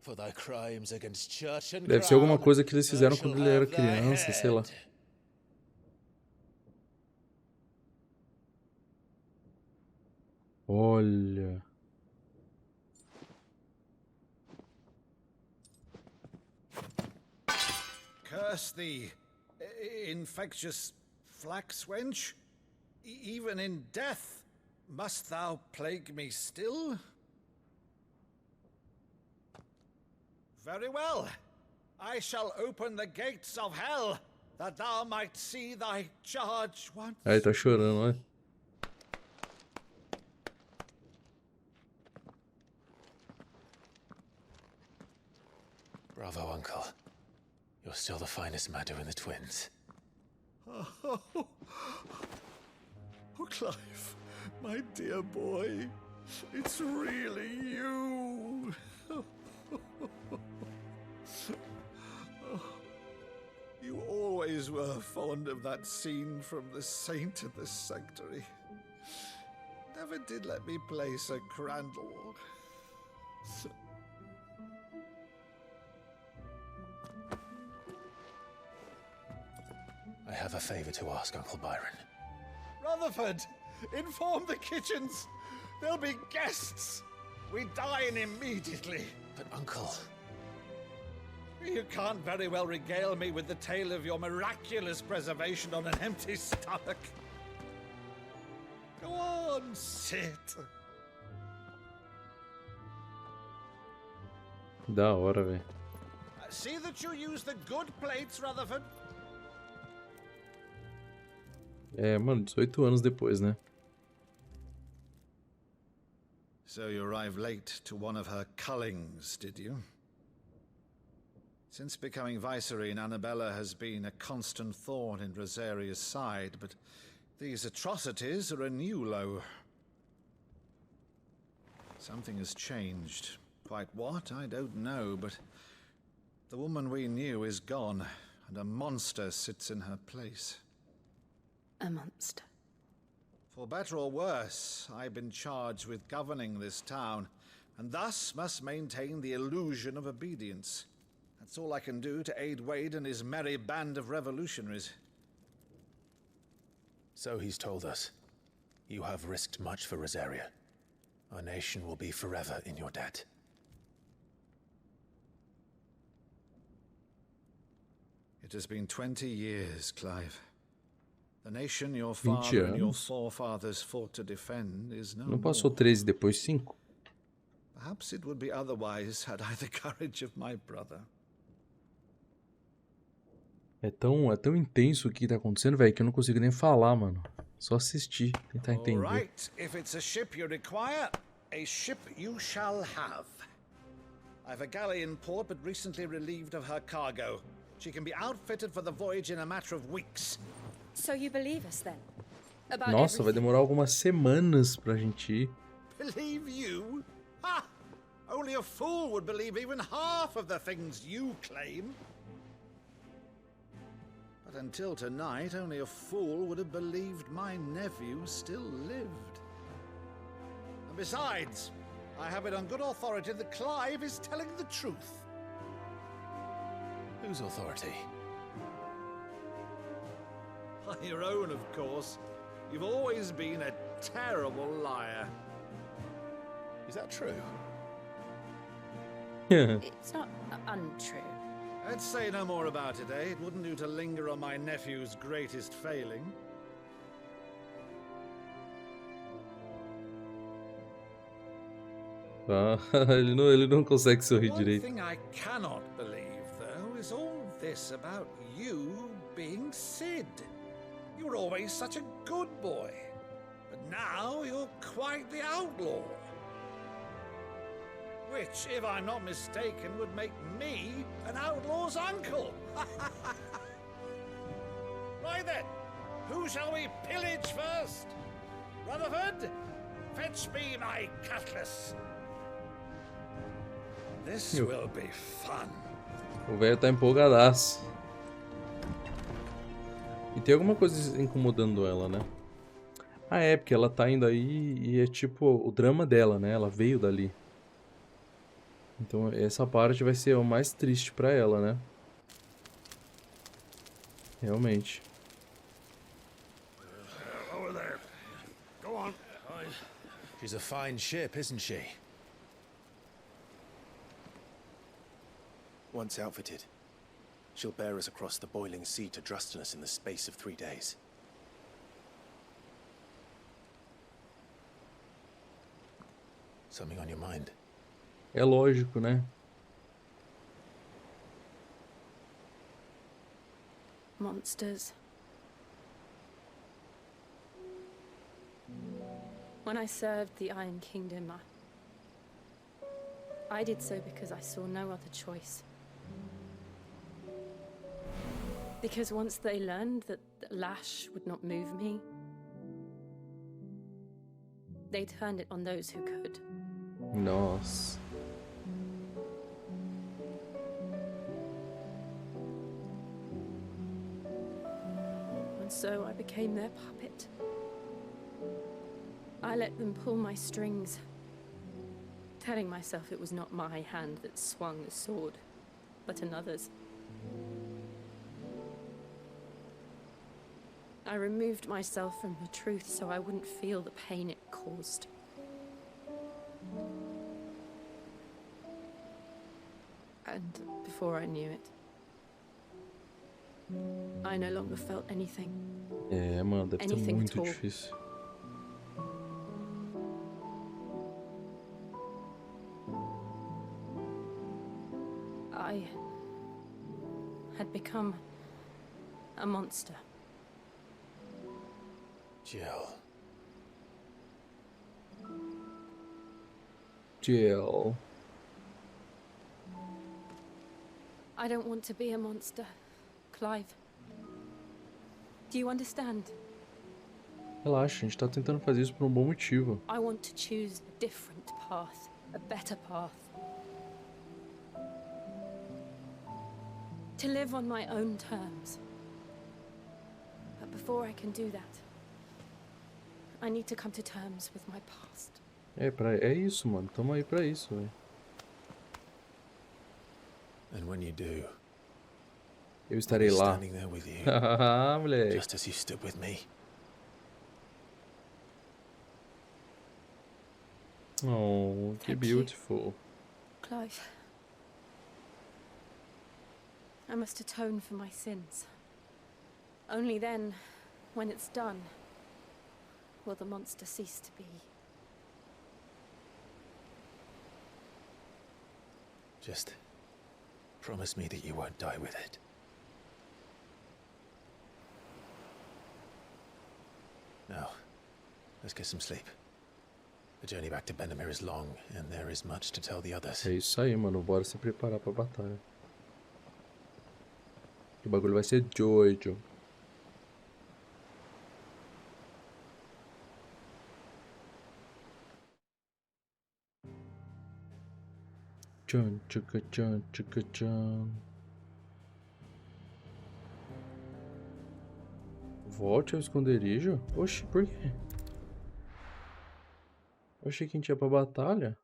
for thy crimes against church and Deve ser alguma crown, coisa que eles fizeram thou quando shalt ele era have thy criança, sei lá. head. Olha. Curse thee, infectious flax wench. Even in death, must thou plague me still? Very well. I shall open the gates of hell, that thou might see thy charge once. Aí tá chorando, olha. Bravo, Uncle. You're still the finest Meadow in the twins. Oh, Clive, my dear boy, it's really you. You always were fond of that scene from The Saint of the Sanctuary. Never did let me play Sir Crandall. I have a favor to ask, Uncle Byron. Rutherford, inform the kitchens. There'll be guests. We dine immediately. But, Uncle... You can't very well regale me with the tale of your miraculous preservation on an empty stomach. Go on, sit. Da hora, velho. See that you use the good plates, Rutherford. É, mano, 18 anos depois, né? So you arrived late to one of her cullings, did you? Since becoming Vicereine, Annabella has been a constant thorn in Rosaria's side, but these atrocities are a new low. Something has changed. Quite what, I don't know, but the woman we knew is gone, and a monster sits in her place. A monster. For better or worse, I've been charged with governing this town, and thus must maintain the illusion of obedience. That's all I can do to aid Wade and his merry band of revolutionaries. So he's told us. You have risked much for Rosaria. Our nation will be forever in your debt. It has been 20 years, Clive. The nation your father and your forefathers fought to defend is no Não passou more. 13 depois 5? Perhaps it would be otherwise had I the courage of my brother. É tão intenso o que tá acontecendo, velho, que eu não consigo nem falar, mano. Só assistir, tentar entender. All right, if it's a ship you require, a ship you shall have. I've a galley in port, but recently relieved of her cargo. She can be outfitted for the voyage in a matter of weeks. So you believe us then? About Nossa, vai demorar algumas semanas pra gente ir. Believe you? Ha! Only a fool would believe even half of the things you claim. But until tonight, only a fool would have believed my nephew still lived. And besides, I have it on good authority that Clive is telling the truth. Whose authority? Your own, of course. You've always been a terrible liar. Is that true? It's not untrue. Let's say no more about it, eh? It wouldn't do to linger on my nephew's greatest failing. Ah, ele não consegue sorrir One direito. thing I cannot believe, though, is all this about you being Sid. You were always such a good boy, but now you're quite the outlaw. Which, if I'm not mistaken, would make me an outlaw's uncle. Right then, Who shall we pillage first? Rutherford, fetch me my cutlass. This will be fun. O velho tá empolgadaço. E tem alguma coisa incomodando ela, né? Ah, é, porque ela tá indo aí e é tipo o drama dela, né? Ela veio dali. Então essa parte vai ser o mais triste pra ela, né? Realmente. Over there. Go on. She's a fine ship, isn't she? Once outfitted, she'll bear us across the boiling sea to Drustinus in the space of 3 days. Something on your mind? É lógico, né? Monsters. When I served the Iron Kingdom, I did so because I saw no other choice. Because once they learned that lash would not move me, they turned it on those who could. Nossa. And so I became their puppet. I let them pull my strings, telling myself it was not my hand that swung the sword, but another's. I removed myself from the truth so I wouldn't feel the pain it caused. And before I knew it, I no longer felt anything. É, mano, deve ser Anything muito at all. difícil. I had become a monster. Jill. Jill. I don't want to be a monster, Clive. Do you understand? Relaxa, a gente tá tentando fazer isso por um bom motivo. I want to choose a different path, a better path. To live on my own terms. But before I can do that, I need to come to terms with my past. É isso, mano. Tamo aí pra isso, velho. And when you do, Eu estarei lá. standing there with you, Moleque. just as you stood with me. Oh, que Thank you. beautiful. Clive. I must atone for my sins. Only then, when it's done, will the monster cease to be. Just promise me that you won't die with it. Now, let's get some sleep. The journey back to Benamir is long, and there is much to tell the others. É isso aí, mano. Bora se preparar pra batalha. O bagulho vai ser doido. Tchan, tchuca, tchan, tchuca, tchan. Volte ao esconderijo? Oxi, por quê? Eu achei que a gente ia pra batalha.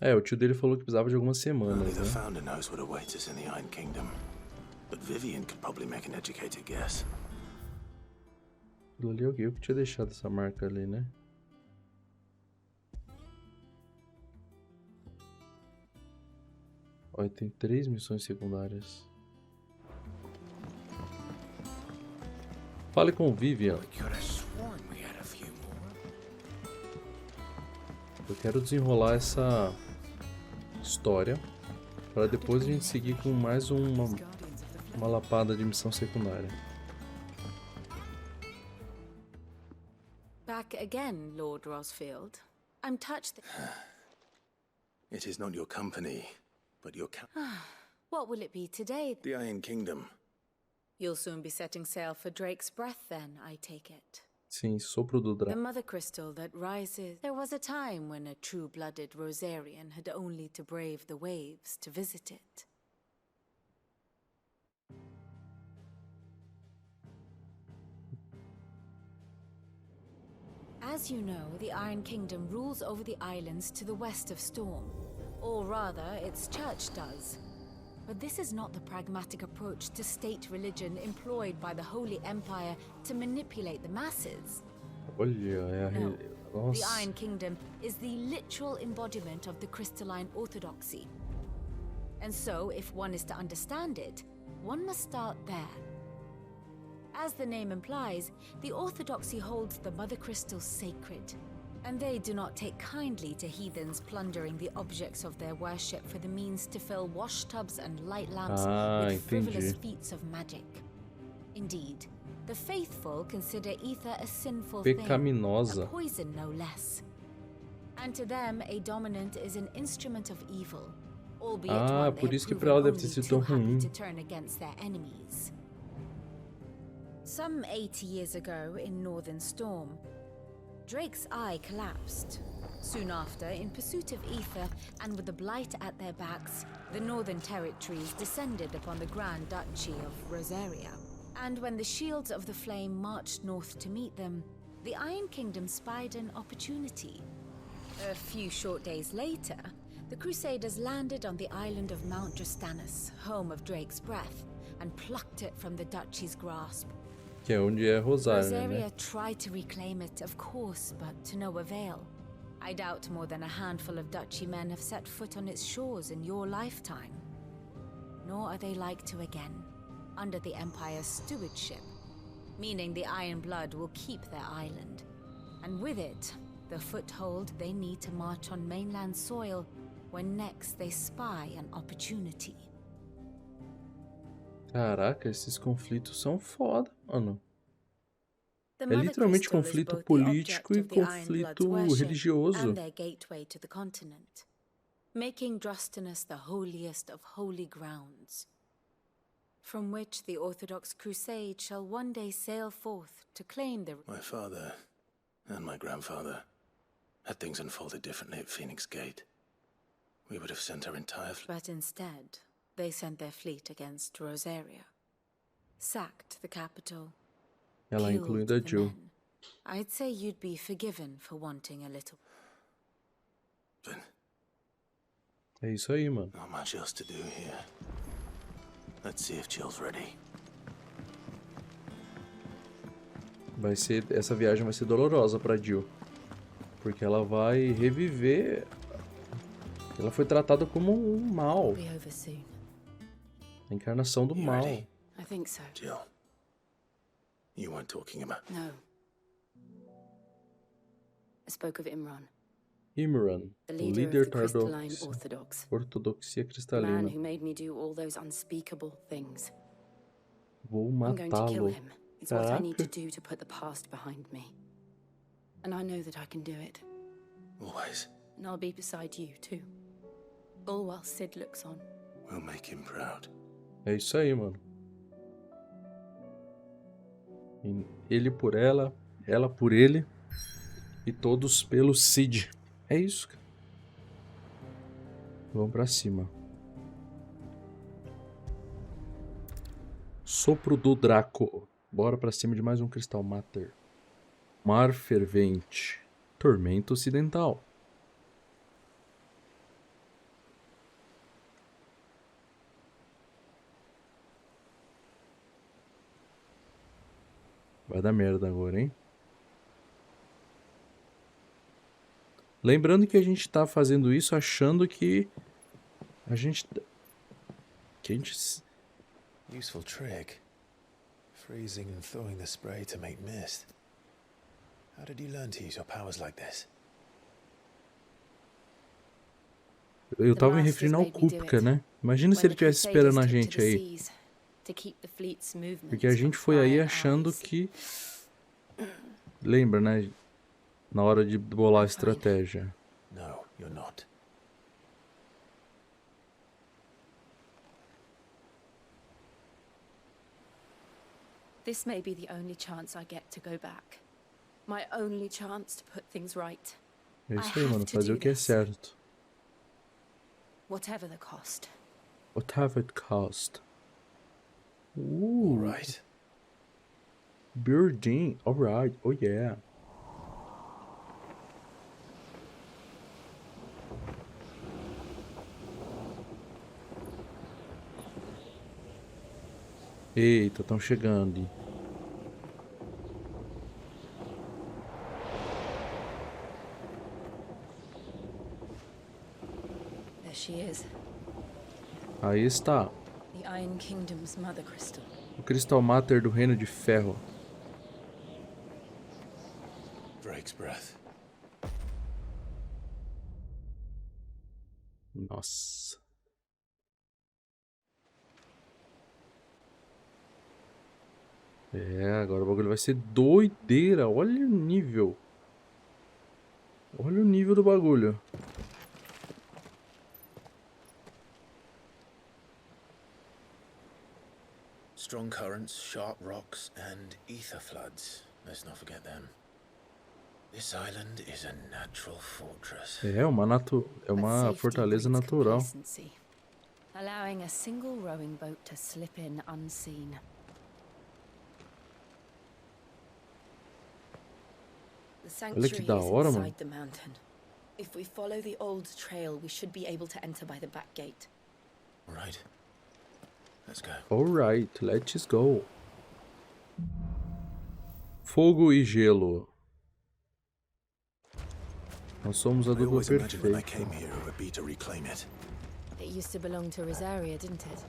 É, o tio dele falou que precisava de algumas semanas, Only the né? founder knows what awaits us in the Iron Kingdom. But Vivian could probably make an educated guess. Aquilo ali é eu que tinha deixado essa marca ali, né? Olha, tem 3 missões secundárias. Fale com o Vivian. Eu quero desenrolar essa história para depois a gente seguir com mais uma lapada de missão secundária. Back again, Lord Rosfield. I'm touched. It is not your company, but your What will it be today? The Iron Kingdom. You'll soon be setting sail for Drake's Breath then, I take it. Sim, sopro do The Draco. mother crystal that rises. There was a time when a true-blooded Rosarian had only to brave the waves to visit it. As you know, the Iron Kingdom rules over the islands to the west of Storm. Or rather, its church does. But this is not the pragmatic approach to state religion employed by the Holy Empire to manipulate the masses. Olha, é a... No. The Nossa. Iron Kingdom is the literal embodiment of the crystalline orthodoxy. And so, if one is to understand it, one must start there. As the name implies, the orthodoxy holds the mother crystal sacred, and they do not take kindly to heathens plundering the objects of their worship for the means to fill washtubs and light lamps with frivolous feats of magic. Indeed, the faithful consider ether a sinful Pecaminosa. thing, a poison no less. And to them, a dominant is an instrument of evil, albeit one they por have isso que proven pra ela deve only ter sido too tão happy ruim. to turn against their enemies. Some 80 years ago, in Northern Storm, Drake's eye collapsed. Soon after, in pursuit of ether and with the blight at their backs, the Northern Territories descended upon the Grand Duchy of Rosaria. And when the Shields of the Flame marched north to meet them, the Iron Kingdom spied an opportunity. A few short days later, the Crusaders landed on the island of Mount Drastanus, home of Drake's Breath, and plucked it from the duchy's grasp. Que é onde é Rosário, Rosaria né? tried to reclaim it, of course, but to no avail. I doubt more than a handful of duchy men have set foot on its shores in your lifetime. Nor are they like to again, under the Empire's stewardship, meaning the Iron Blood will keep their island. And with it, the foothold they need to march on mainland soil when next they spy an opportunity. Caraca, esses conflitos são foda, mano. The É Mother literalmente Crystal is conflito both the político object e of the Iron conflito Blood's worship religioso. and their gateway to the continent, making Drastanus the holiest of holy grounds, from which the Orthodox Crusade shall one day sail forth to claim the... My father and my grandfather had things unfolded differently at Phoenix Gate. We would have sent our entire But instead, they sent their fleet against Rosaria, sacked the capital, Ela killed incluindo a the Jill. men. I'd say you'd be forgiven for wanting a little. É isso aí, mano. Not much else to do here. Let's see if Jill's ready. Vai ser, essa viagem vai ser dolorosa pra Jill. Porque ela vai reviver. Ela foi tratada como um mal. Be over soon. A encarnação do mal. I think so. Jill, you weren't talking about... No. I spoke of Imran, Imran, the o leader líder of the crystalline da orthodox. ortodoxia The man cristalina. who made me do all those unspeakable things. Vou I'm going to kill matá-lo. him. It's what I need to Caraca. do to put the past behind me. And I know that I can do it. Always. And I'll be beside you, too. All while Sid looks on. We'll make him proud. É isso aí, mano. Ele por ela, ela por ele e todos pelo Cid. É isso, cara. Vamos pra cima. Sopro do Draco. Bora pra cima de mais um Cristal Mater. Mar Fervente. Tormenta Ocidental. Vai dar merda agora, hein? Lembrando que a gente tá fazendo isso achando que a gente... Useful trick. Freezing and throwing the spray to make mist. How did you learn to use your powers like this? Eu tava me referindo ao Kupka, né? Imagina se ele tivesse esperando a gente aí. Porque a gente foi aí achando que... Lembra, né? Na hora de bolar a estratégia. No, you're not. This may be the only chance I get to go back. My only chance to put things right. É isso aí, mano. Fazer o que é certo. Whatever the cost. Whatever it cost. Alright. Birding. Alright. Oh yeah. Eita, estão chegando. There she is. Aí está. The Iron Kingdom's mother crystal. O cristal máter do Reino de Ferro. Drake's breath. Nossa. É, agora o bagulho vai ser doideira. Olha o nível. Olha o nível do bagulho. Strong currents, sharp rocks, and ether floods. Let's not forget them. This island is a natural fortress. É uma fortaleza natural. Allowing a single rowing boat to slip in unseen. Olha que da hora, mano. If we follow the old trail, we should be able to enter by the back gate. Right. Let's go. Alright, let's go. Fogo e gelo. Nós somos a dupla perfeita. It used to belong to Rosaria, didn't it?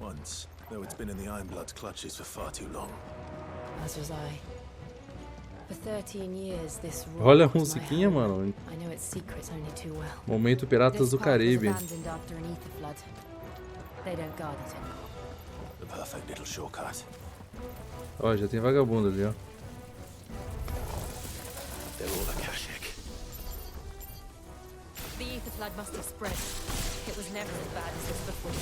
Once, though it's been in the Ironblood's clutches for far too long. As was I. For 13 years, this Olha a musiquinha, mano. I know its secrets only too well. Momento Piratas do Caribe. Abandoned after an ether flood. They don't guard it anymore. The perfect little shortcut. Ó, já tem vagabundo ali, ó. They're all Akashic. The ether flood must have spread. It was never as bad as this before.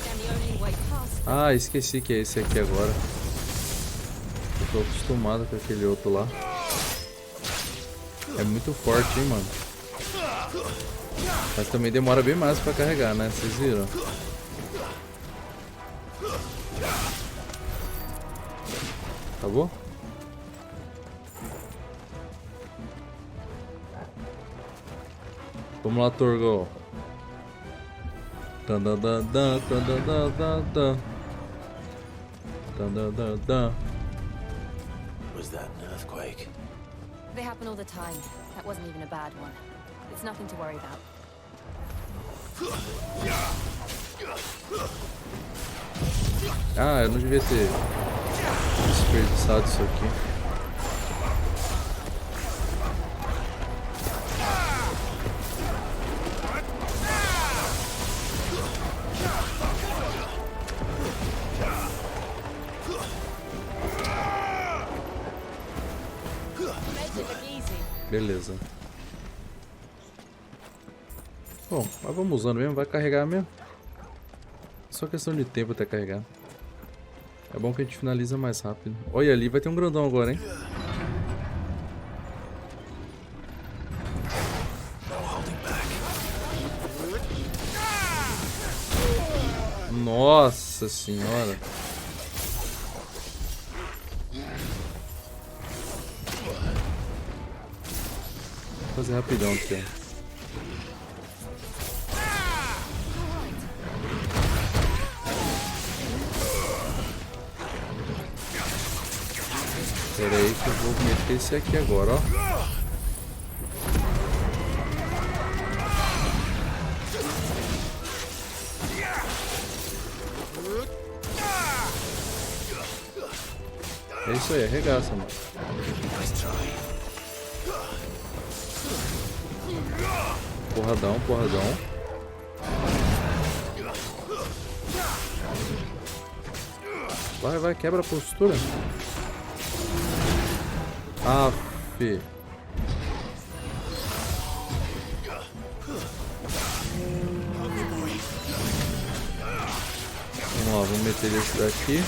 And the only way past. Ah, esqueci que é esse aqui agora. Eu tô acostumado com aquele outro lá. É muito forte, hein, mano. Mas também demora bem mais pra carregar, né? Vocês viram? Acabou? Vamos lá, Torgo. Was that an earthquake? They happen all the time. That wasn't even a bad one. It's nothing to worry about. Ah, eu não devia ter desperdiçado isso aqui. Beleza. Bom, mas vamos usando mesmo, vai carregar mesmo. Só questão de tempo até carregar. É bom que a gente finaliza mais rápido. Olha ali, vai ter um grandão agora, hein? Nossa senhora. Vou fazer rapidão aqui, ó. Pera aí que eu vou meter esse aqui agora, ó. É isso aí, arregaça, mano. Porradão, porradão. Vai, vai, quebra a postura. Aff. Vamos lá, vamos meter esse daqui.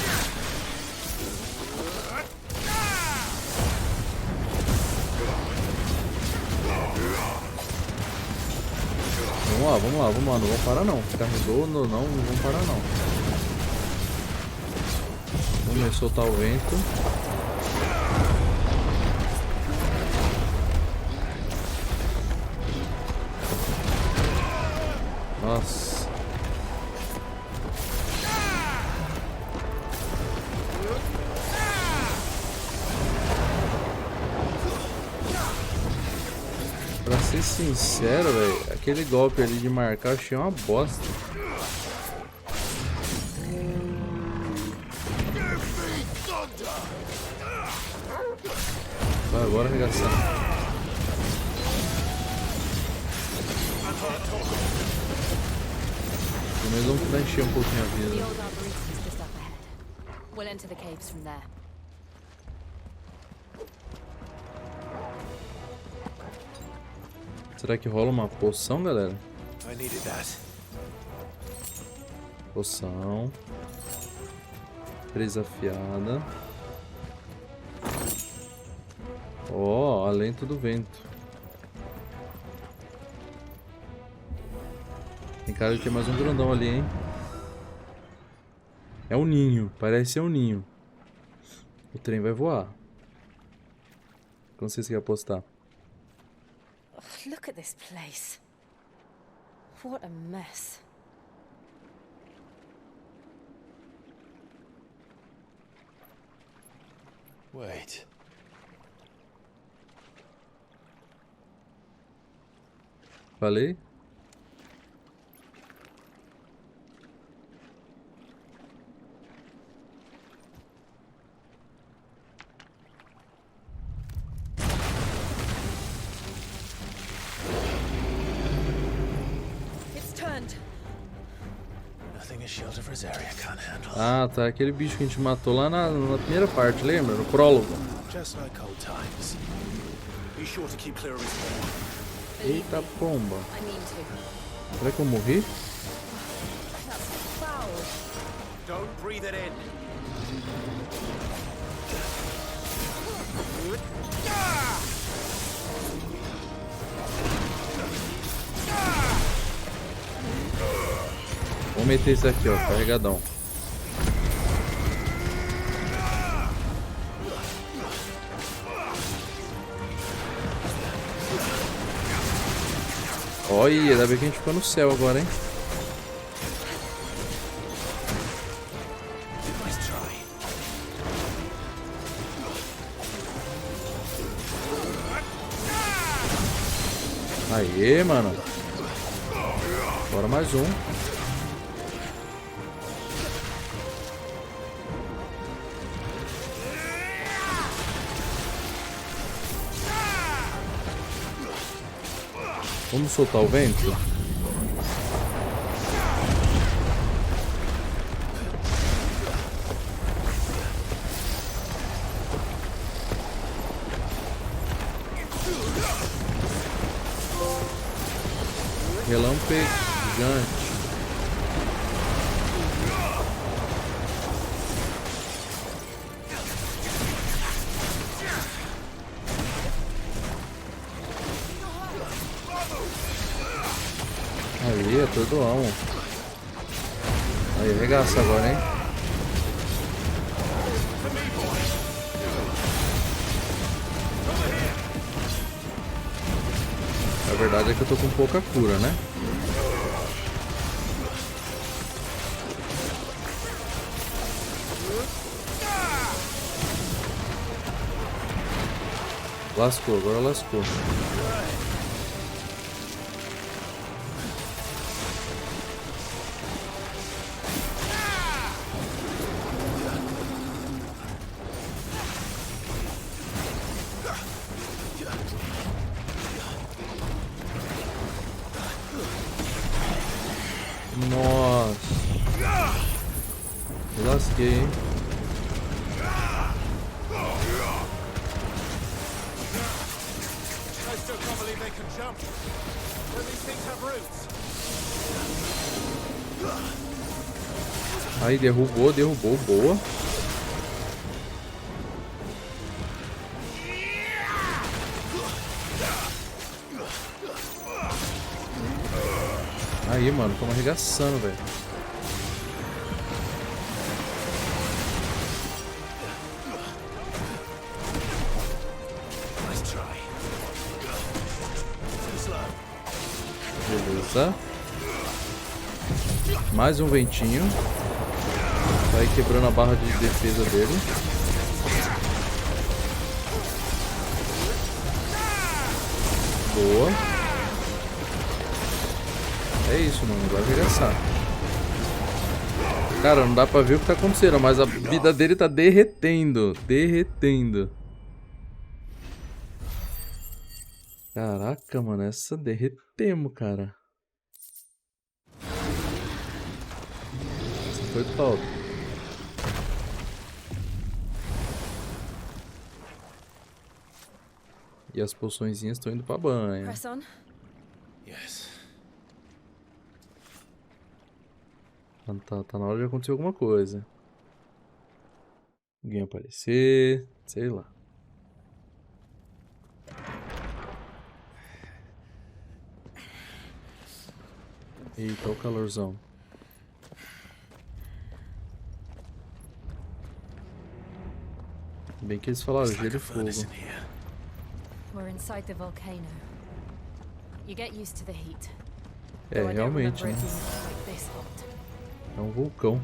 vamos lá, não vamos parar não. Carregou, não vamos parar não. Vamos soltar o vento. Nossa. Pra ser sincero, velho, aquele golpe ali de marcar eu achei uma bosta. Vai, bora arregaçar. Pelo menos vamos tentar encher um pouquinho a vida. We'll enter the caves from there. Será que rola uma poção, galera? I needed that. Poção. Presa afiada. Ó, alento do vento. Tem cara de ter mais um grandão ali, hein? É um ninho, parece ser um ninho. O trem vai voar. Não sei se quer apostar. Look at this place. What a mess. Wait. Falei? Ah, tá. Aquele bicho que a gente matou lá na primeira parte, lembra? No prólogo. Eita pomba. Será que eu morri? Don't breathe it in. Vamos meter isso aqui, ó, carregadão. Olha, ainda bem que a gente ficou no céu agora, hein? Aê, mano. Bora mais um. Vamos soltar o vento? Relâmpago gigante. Aí, atordoão. Aí, arregaça agora, hein? A verdade é que eu tô com pouca cura, né? Lascou, agora lascou. Nossa. Me lasquei, hein? Aí, derrubou, boa. Aí, mano, tamo arregaçando, velho. Beleza. Mais um ventinho. Vai quebrando a barra de defesa dele. Boa. É isso, mano. Vai arregaçar. Cara, não dá pra ver o que tá acontecendo, mas a vida dele tá derretendo. Derretendo. Caraca, mano. Essa derretemos, cara. Essa foi top. E as poçõezinhas estão indo pra banho. Press on. Yes. Tá na hora de acontecer alguma coisa. Alguém aparecer, sei lá. Eita, o calorzão. Bem que eles falaram gelo e fogo. We're inside the volcano. You get used to the heat. É, realmente, né? É um vulcão.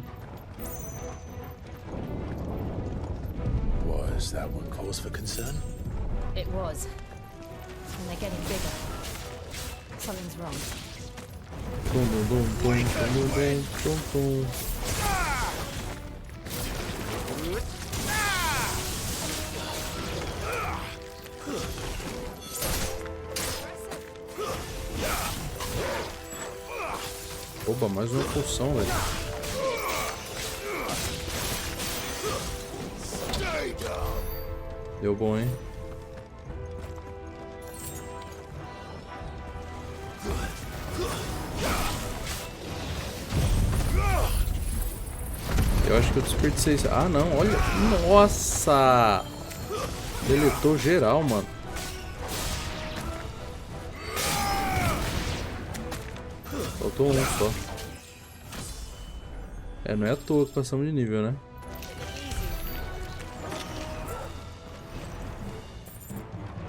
Was that one cause for concern? It was. And they're getting bigger. Something's wrong. Bum, bum, bum, bum, bum, bum, bum, bum. Opa, mais uma poção, velho. Deu bom, hein? Eu acho que eu desperdicei isso. Ah, não, olha. Nossa! Deletou geral, mano. Faltou um só. É, não é à toa que passamos de nível, né?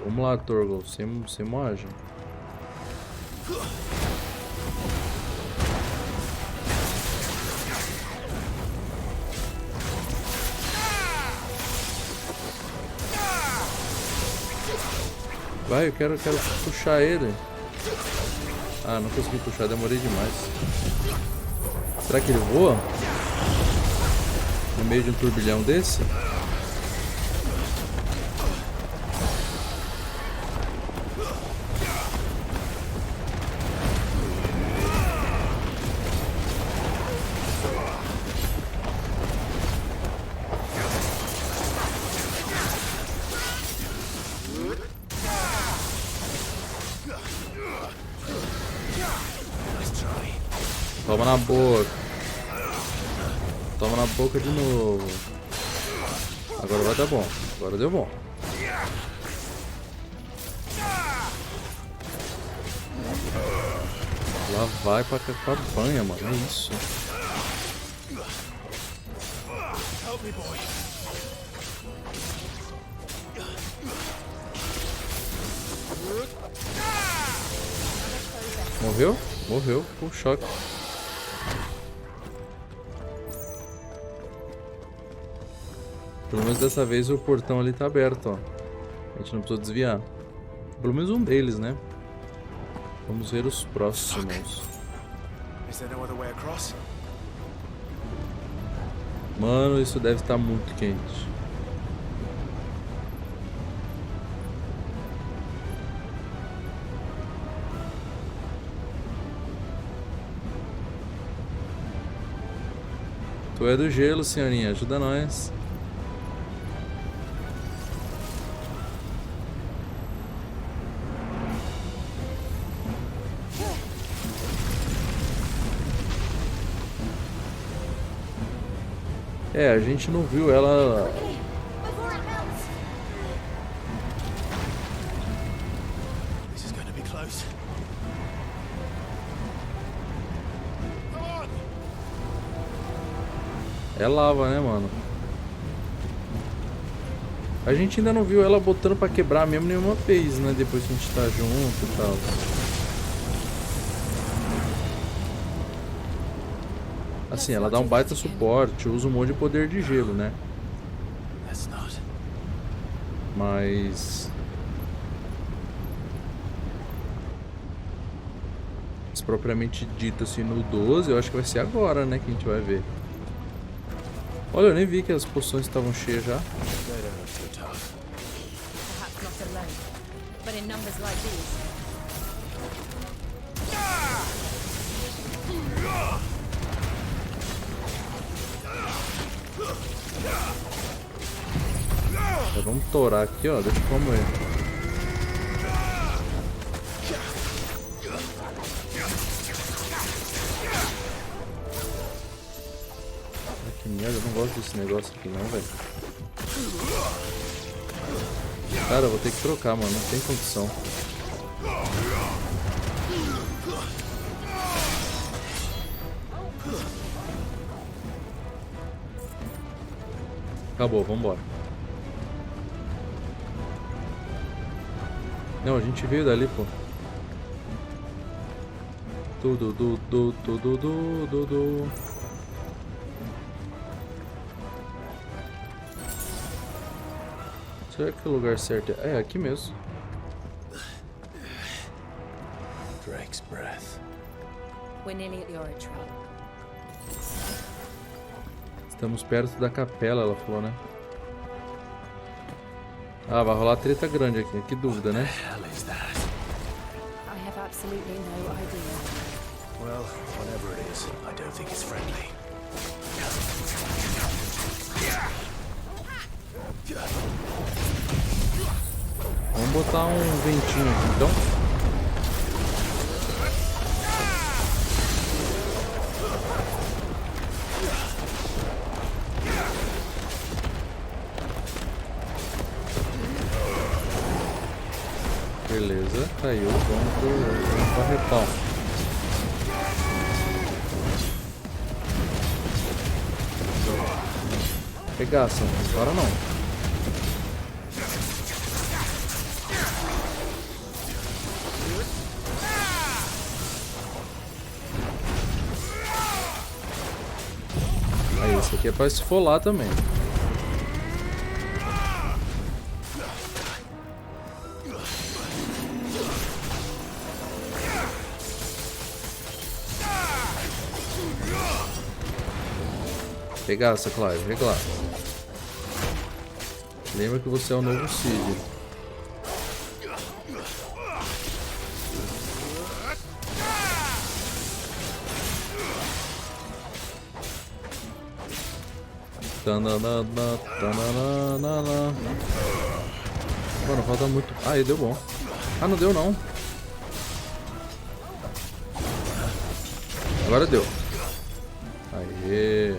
Vamos lá, Torgal, sem moagem. Vai, eu quero puxar ele. Ah, não consegui puxar, demorei demais. Será que ele voa? No meio de um turbilhão desse? Toma na boca. Toma na boca de novo. Agora vai dar bom. Agora deu bom. Lá vai pra banha, mano. É isso. Morreu? Morreu. Por choque. Pelo menos dessa vez o portão ali tá aberto, ó. A gente não precisa desviar. Pelo menos um deles, né? Vamos ver os próximos. Mano, isso deve estar muito quente. Tu é do gelo, senhorinha. Ajuda nós. É, a gente não viu ela. É lava, né, mano? A gente ainda não viu ela botando pra quebrar mesmo nenhuma vez, né? Depois que a gente tá junto e tal. Assim, ela dá um baita suporte, usa um monte de poder de gelo, né? Mas propriamente dito assim no 12, eu acho que vai ser agora, né, que a gente vai ver. Olha, eu nem vi que as poções estavam cheias já. Então, vamos torar aqui, ó, deixa eu comer. Que merda, eu não gosto desse negócio aqui não, velho. Cara, eu vou ter que trocar, mano, não tem condição. Acabou, vambora. Não, a gente veio dali, pô. Tudo. Será que o lugar certo é aqui mesmo? Drake's breath. We're nearly at the oratory. Estamos perto da capela, ela falou, né? Ah, vai rolar treta grande aqui, que dúvida, né? I have absolutely no idea. Well, whatever it is, I don't think it's friendly. Vamos botar um ventinho aqui, então. Beleza, caiu. Vamos para repau. Pegação, agora não. Aí, esse aqui é pra esfolar também. Regaça, Clive, regaça. Lembra que você é o novo Cid. Mano, falta muito. Ah, aí deu bom. Ah, não deu não. Agora deu. Aê.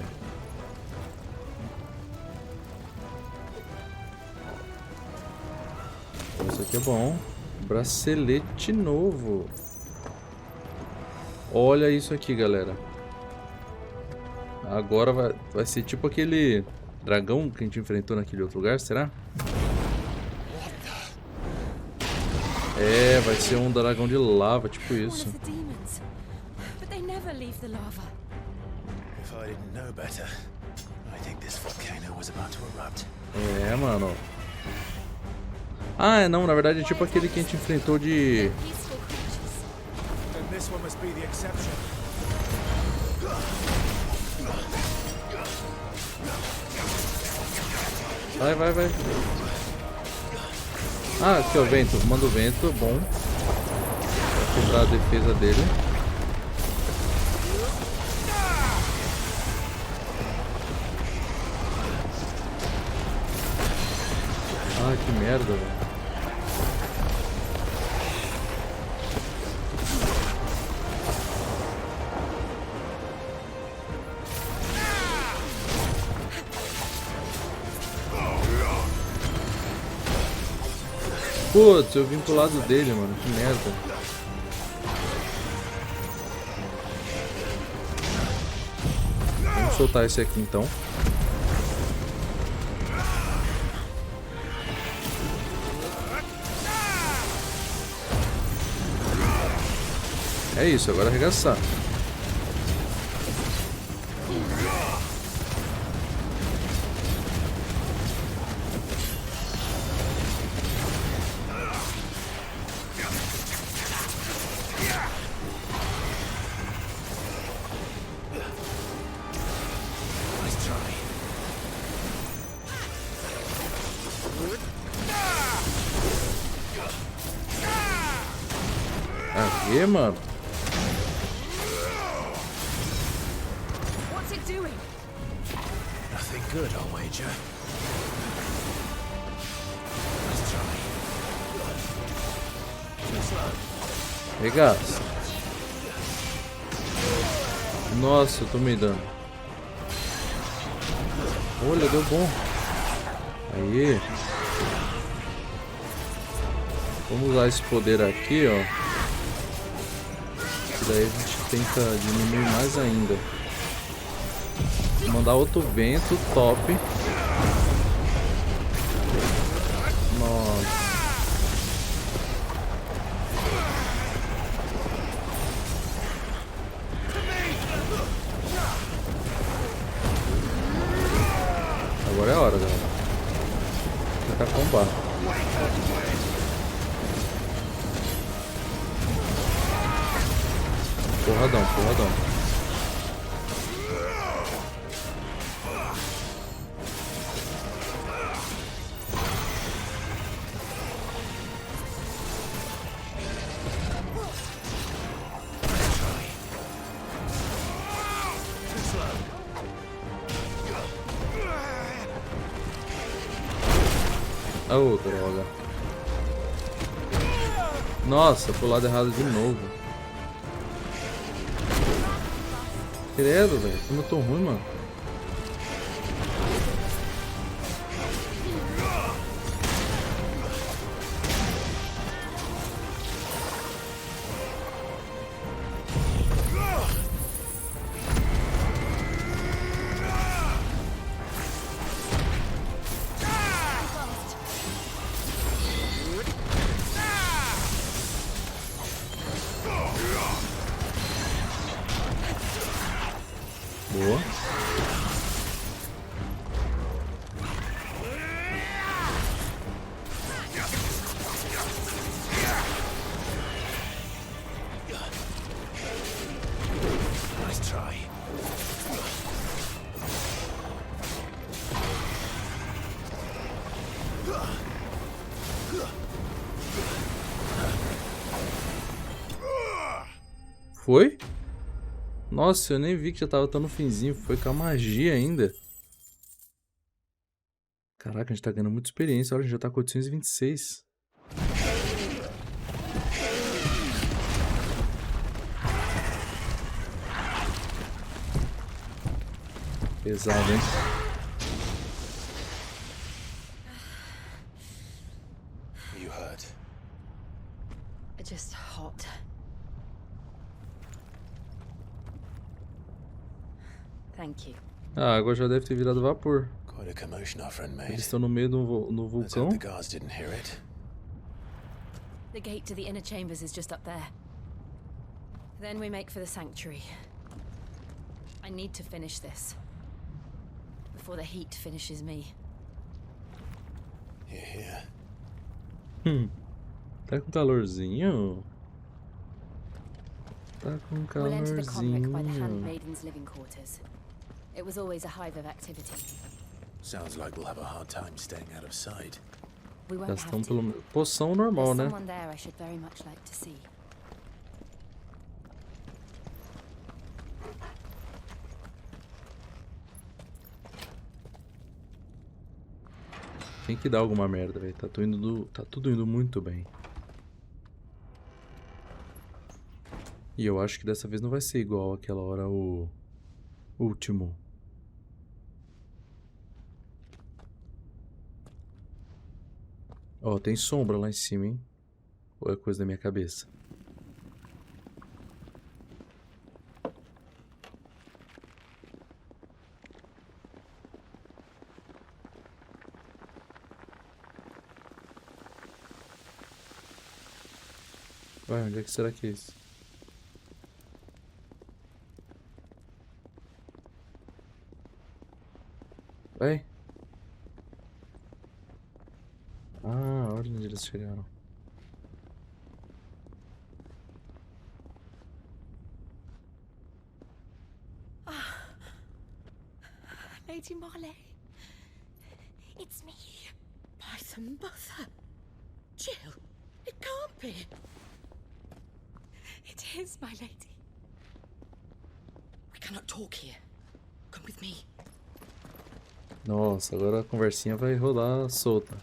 Isso aqui é bom. Bracelete novo. Olha isso aqui, galera. Agora vai ser tipo aquele dragão que a gente enfrentou naquele outro lugar, será? É, vai ser um dragão de lava, tipo isso. É, mano. Ah, não, na verdade é tipo aquele que a gente enfrentou de... Vai. Ah, aqui ó, vento. Manda o vento, bom. Vai quebrar a defesa dele. Ah, que merda, velho. Putz, eu vim pro lado dele, mano. Que merda. Vamos soltar esse aqui então. É isso, agora arregaçar. Aí, mano. What's it doing? Nothing good, I'll wager. Let's try. Too slow. Regaça. Nossa, eu tomei dano. Olha, deu bom. Aí. Vamos usar esse poder aqui, ó. Daí a gente tenta diminuir mais ainda. Vou mandar outro vento top. Nossa. Agora é a hora, galera. Tentar combar. Porradão, porradão. Oh, droga. Nossa, pro lado errado de novo. Credo, velho. Como eu tô ruim, mano. Boa. Nice try. Foi? Nossa, eu nem vi que já tava no finzinho. Foi com a magia ainda. Caraca, a gente tá ganhando muita experiência. Olha, a gente já tá com 826. Pesado, hein? You hurt. It's just hot. Thank you. A água já deve ter virado vapor. Quite a commotion our friend made. Eles estão no meio do Let's vulcão. hope the guards didn't hear it. The gate to the inner chambers is just up there. Then we make for the sanctuary. I need to finish this before the heat finishes me. Here. Tá com calorzinho? Tá com We'll enter the convict by the calorzinho. handmaidens' living quarters. It was always a hive of activity. Sounds like we'll have a hard time staying out of sight. We won't Elas have estão to. pelo poção normal, There's né? someone there I should very much like to see. Tem que dar alguma merda, velho. Tá tudo indo muito bem. E eu acho que dessa vez não vai ser igual àquela hora o último. Ó, tem sombra lá em cima, hein? Ou é coisa da minha cabeça? Ué, onde é que será que é isso? Ué? Ah, olha onde eles chegaram. Lady Marley. It's me. By the mother. Jill, it can't be. It is, my lady. We cannot talk here. Come with me. Nossa, agora a conversinha vai rodar solta.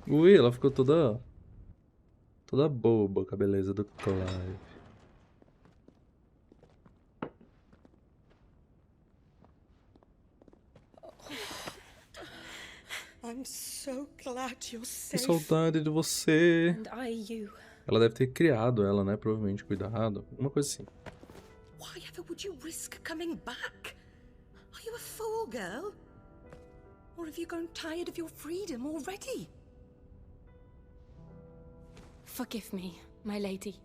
Ui, ela ficou toda boba com a beleza do Clive. I'm so glad you're Que safe. saudade de você. And I you. Ela deve ter criado ela, né? Provavelmente cuidado, alguma coisa assim. Why ever would you risk coming back? Are you a fool, girl? Or have you grown tired of your freedom already? Forgive me, my lady,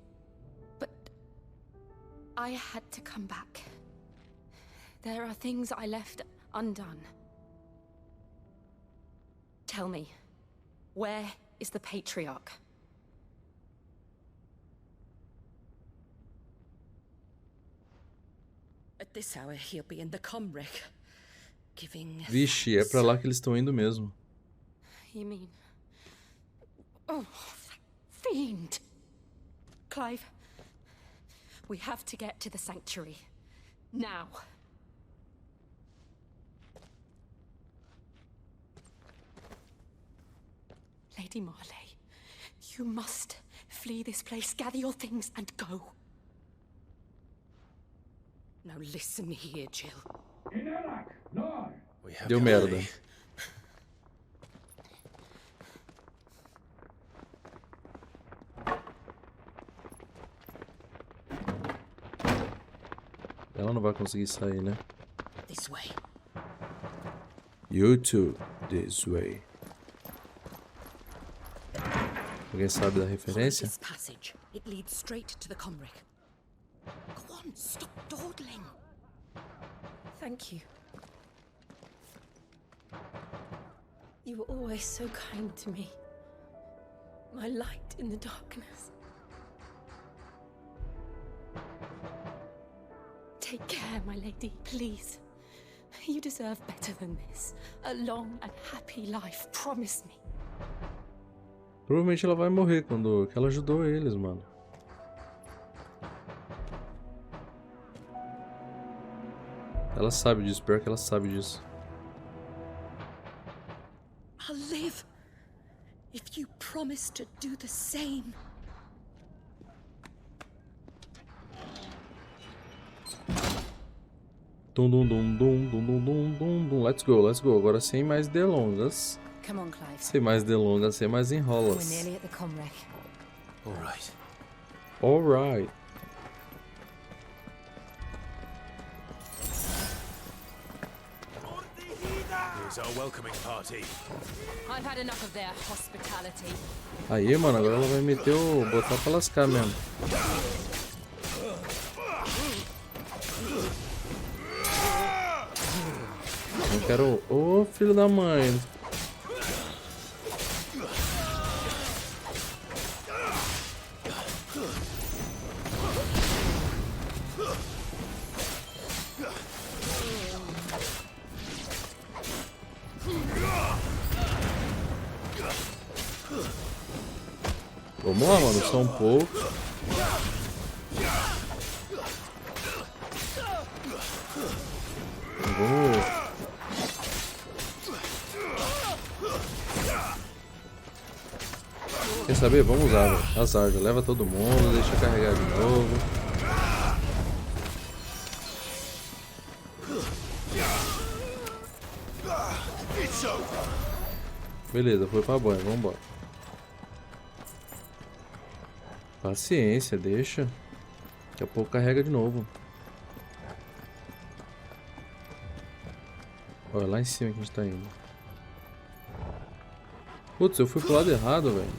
but I had to come back. There are things I left undone. Tell me, where is the patriarch? At this hour, he'll be in the comwreck, giving. Vixe, é pra lá que eles estão indo mesmo. You mean... Oh, that fiend! Clive, we have to get to the sanctuary. Now. Lady Marley, you must flee this place, gather your things and go. Now listen here, Jill. Deu merda. Ela não vai conseguir sair, né? This way. You too, this way. Alguém sabe da referência? This passage. It leads straight to the comwreck. Go on, stop dawdling. Thank you. You were always so kind to me. My light in the darkness. Take care, my lady, please. You deserve better than this. A long and happy life, promise me. Provavelmente ela vai morrer quando que ela ajudou eles, mano. Ela sabe disso, pior que ela sabe disso. I'll live if you promise to do the same. Dum dum dum dum dum dum dum dum dum. Let's go, let's go. Agora sem mais delongas. Come on, Clive. Sem mais delongas, sem mais enrolas. We're nearly at the comwreck. All right. All right. Here's our welcoming party. I've had enough of their hospitality. Aí, mano, agora ela vai meter o... botar pra lascar mesmo. Eu quero... Ô, filho da mãe. Vamos lá, mano, só um pouco. Vamos. Quer saber? Vamos usar, velho. Azar, já leva todo mundo, deixa eu carregar de novo. Beleza, foi pra banho, vambora. Paciência, deixa. Daqui a pouco carrega de novo. Olha, lá em cima que a gente tá indo. Putz, eu fui pro lado errado, velho.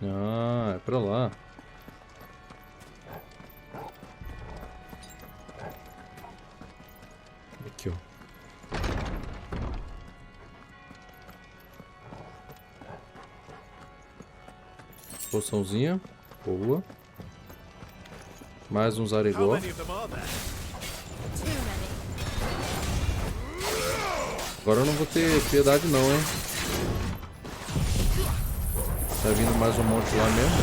Ah, é pra lá. Aqui, ó. Poçãozinha. Boa. Mais uns arigó. Agora eu não vou ter piedade não, hein. Tá vindo mais um monte lá mesmo.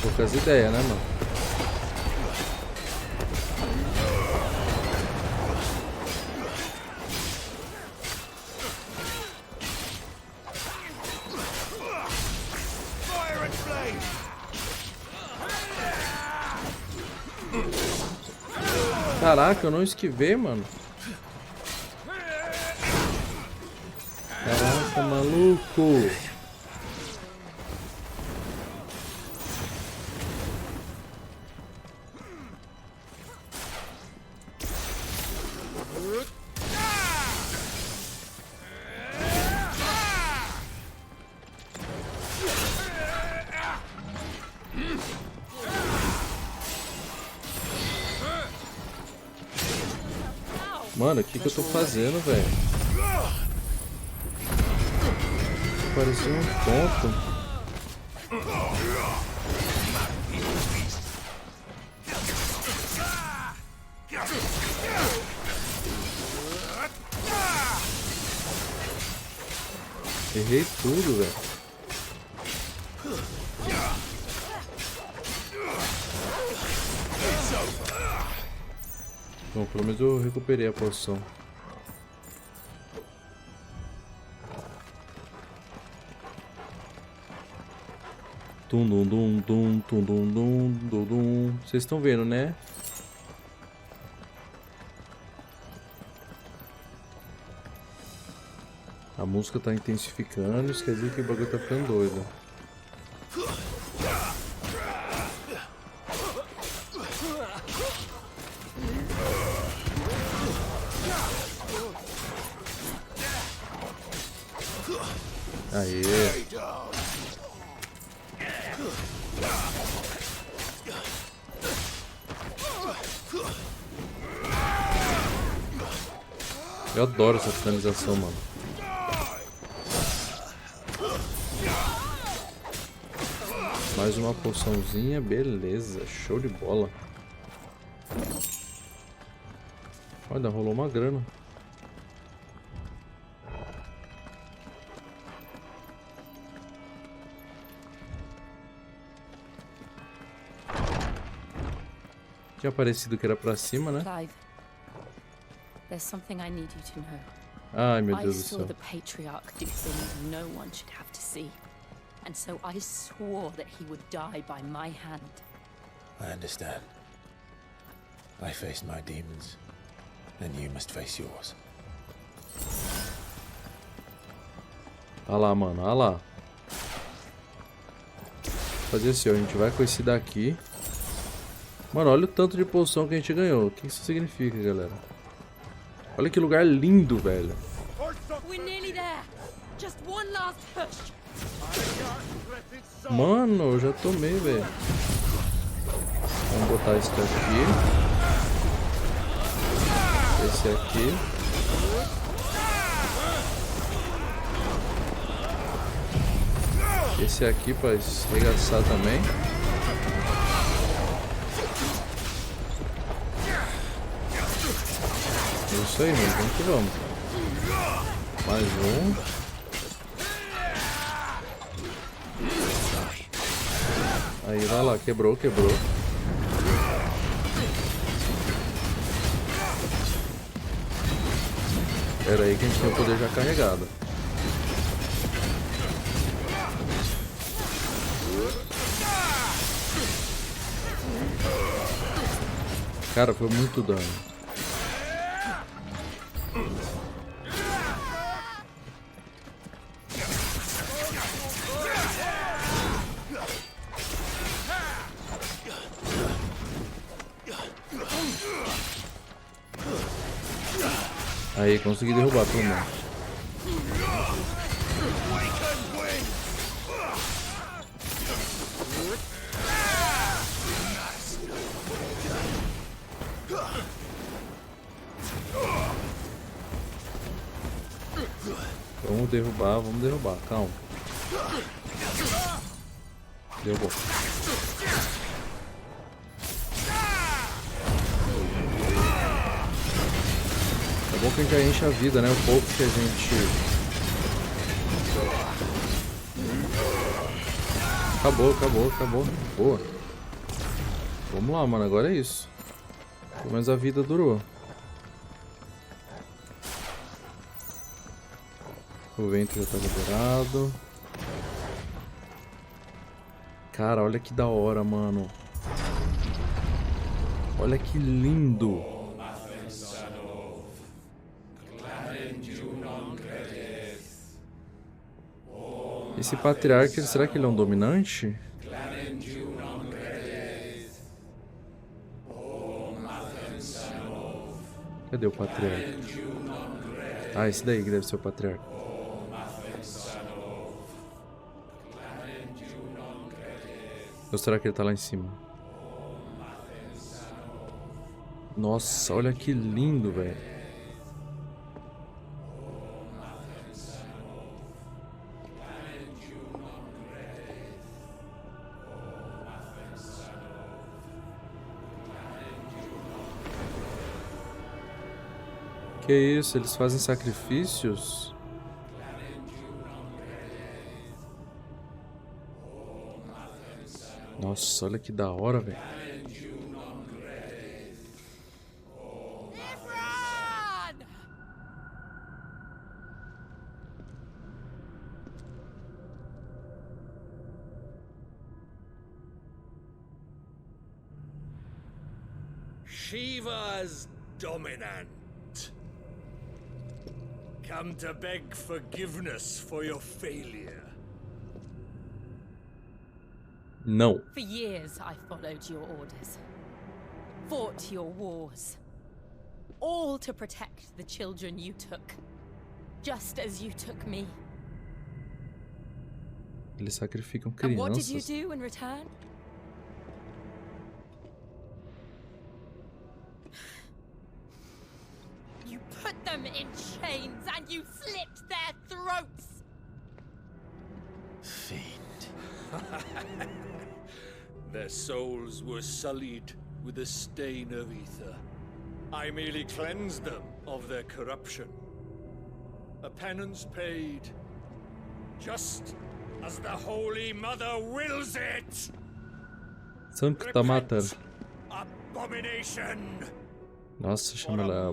Poucas ideias, né, mano? Caraca, eu não esquivei, mano. Caraca, maluco. Mano, o que eu tô fazendo, velho? Parecia um tonto. Errei tudo, velho. Bom, pelo menos eu recuperei a poção. Tum dum dum dum tum dum dum dum dum. Vocês estão vendo, né? A música tá intensificando, isso quer dizer que o bagulho tá ficando doido. Aê. Eu adoro essa finalização, mano. Mais uma poçãozinha, beleza, show de bola. Olha, rolou uma grana. Tinha parecido que era pra cima, né? Clive, there's something I need you to know. Ai, meu Deus do I saw céu. the patriarch do things no one should have to see. And so I swore that he would die by my hand. I understand. I faced my demons, and you must face yours. Olha lá, mano, olha lá. Vou fazer assim, ó, a gente vai com esse daqui. Mano, olha o tanto de poção que a gente ganhou. O que isso significa, galera? Olha que lugar lindo, velho. Mano, eu já tomei, velho. Vamos botar esse aqui. Esse aqui. Esse aqui pra esregaçar também. Isso aí, mano. Vamos que vamos. Mais um. Aí, vai lá. Quebrou, quebrou. Pera aí que a gente tem o poder já carregado. Cara, foi muito dano. Aí, consegui derrubar pelo menos. Vamos derrubar, calma. Derrubou. É bom que a gente já enche a vida, né? O pouco que a gente... Acabou. Boa. Vamos lá, mano. Agora é isso. Pelo menos a vida durou. O vento já tá liberado. Cara, olha que da hora, mano. Olha que lindo. Esse patriarca, será que ele é um dominante? Cadê o patriarca? Ah, esse daí que deve ser o patriarca. Ou será que ele tá lá em cima? Nossa, olha que lindo, velho. Que isso? Eles fazem sacrifícios? Nossa, olha que da hora, velho. Shiva's dominant. Come to beg forgiveness for your failure. Não. For years I followed your orders, fought your wars, all to protect the children you took, just as you took me. Eles sacrificam And what did you crianças. do in return? You put them in chains and you slit their throats. Fiend. Their souls were sullied with the stain of ether. I merely cleansed them of their corruption. A penance paid, just as the Holy Mother wills it. Sancta Mater. Abomination. Nossa, chama ela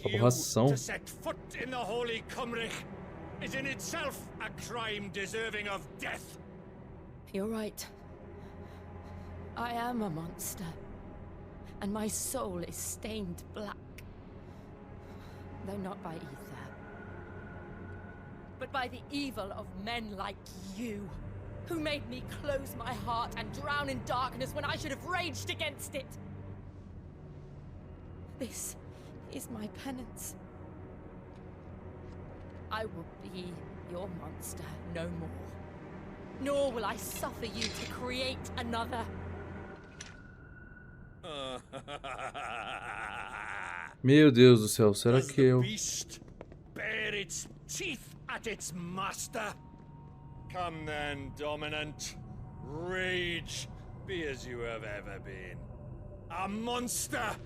aberração. To set foot in the Holy Cymrich is in itself a crime deserving of death. You're right. I am a monster, and my soul is stained black. Though not by ether, but by the evil of men like you, who made me close my heart and drown in darkness when I should have raged against it. This is my penance. I will be your monster no more. Nor will I suffer you to create another. Meu Deus do céu, será que eu... Beast bare its teeth at its master. Come then, dominant. Rage, be as you have ever been. A monster!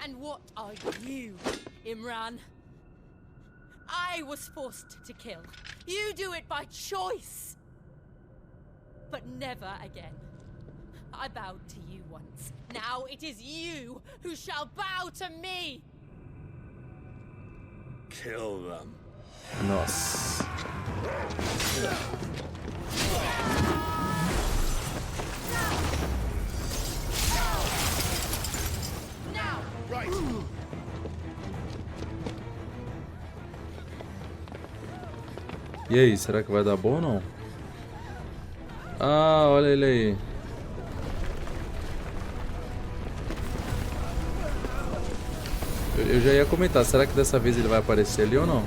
And what are you, Imran? I was forced to kill. You do it by choice. But never again. I bowed to you once. Now it is you who shall bow to me. Kill them. Nossa. Now, right. E aí, será que vai dar bom ou não? Ah, olha ele aí. Eu já ia comentar, será que dessa vez ele vai aparecer ali ou não?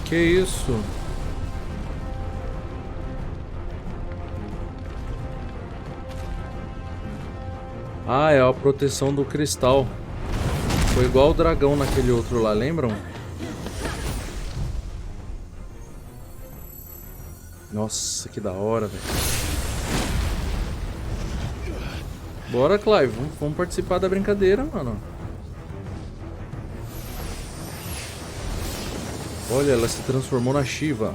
Que isso? Ah, é a proteção do cristal. Foi igual o dragão naquele outro lá, lembram? Nossa, que da hora, velho. Bora, Clive, vamos participar da brincadeira, mano. Olha, ela se transformou na Shiva.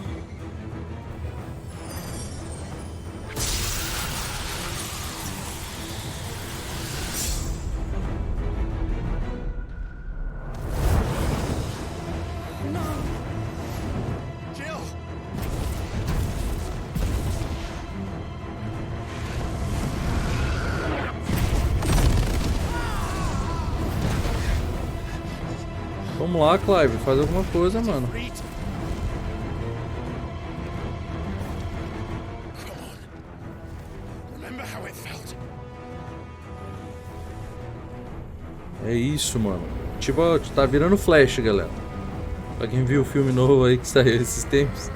Vamos lá, Clive, faz alguma coisa, mano. É isso, mano. Tipo, tá virando Flash, galera. Pra quem viu o filme novo aí que saiu esses tempos.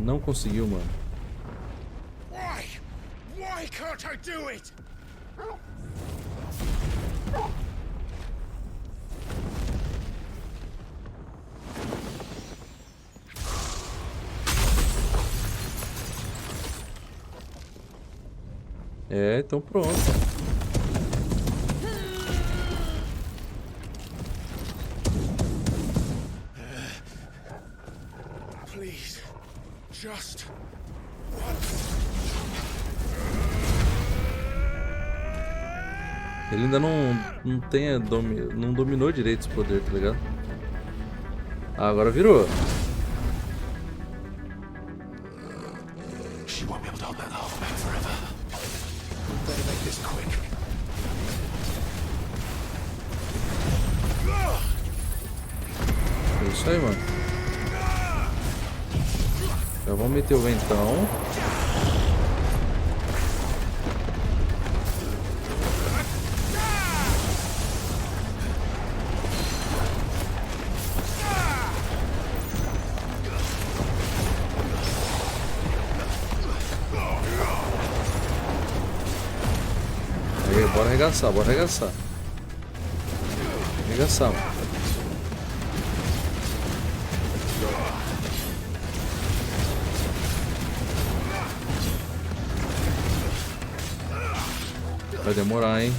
Não conseguiu, mano. Why can't I do it? É, então pronto. Please, just Ele ainda não dominou direito esse poder, tá ligado? Ah, agora virou. She won't be able to hold that half back forever. Better make this quick. É isso aí, mano. Já vamos meter o ventão. Aí, bora arregaçar, bora arregaçar. Arregaçar, mano. Vai demorar, hein?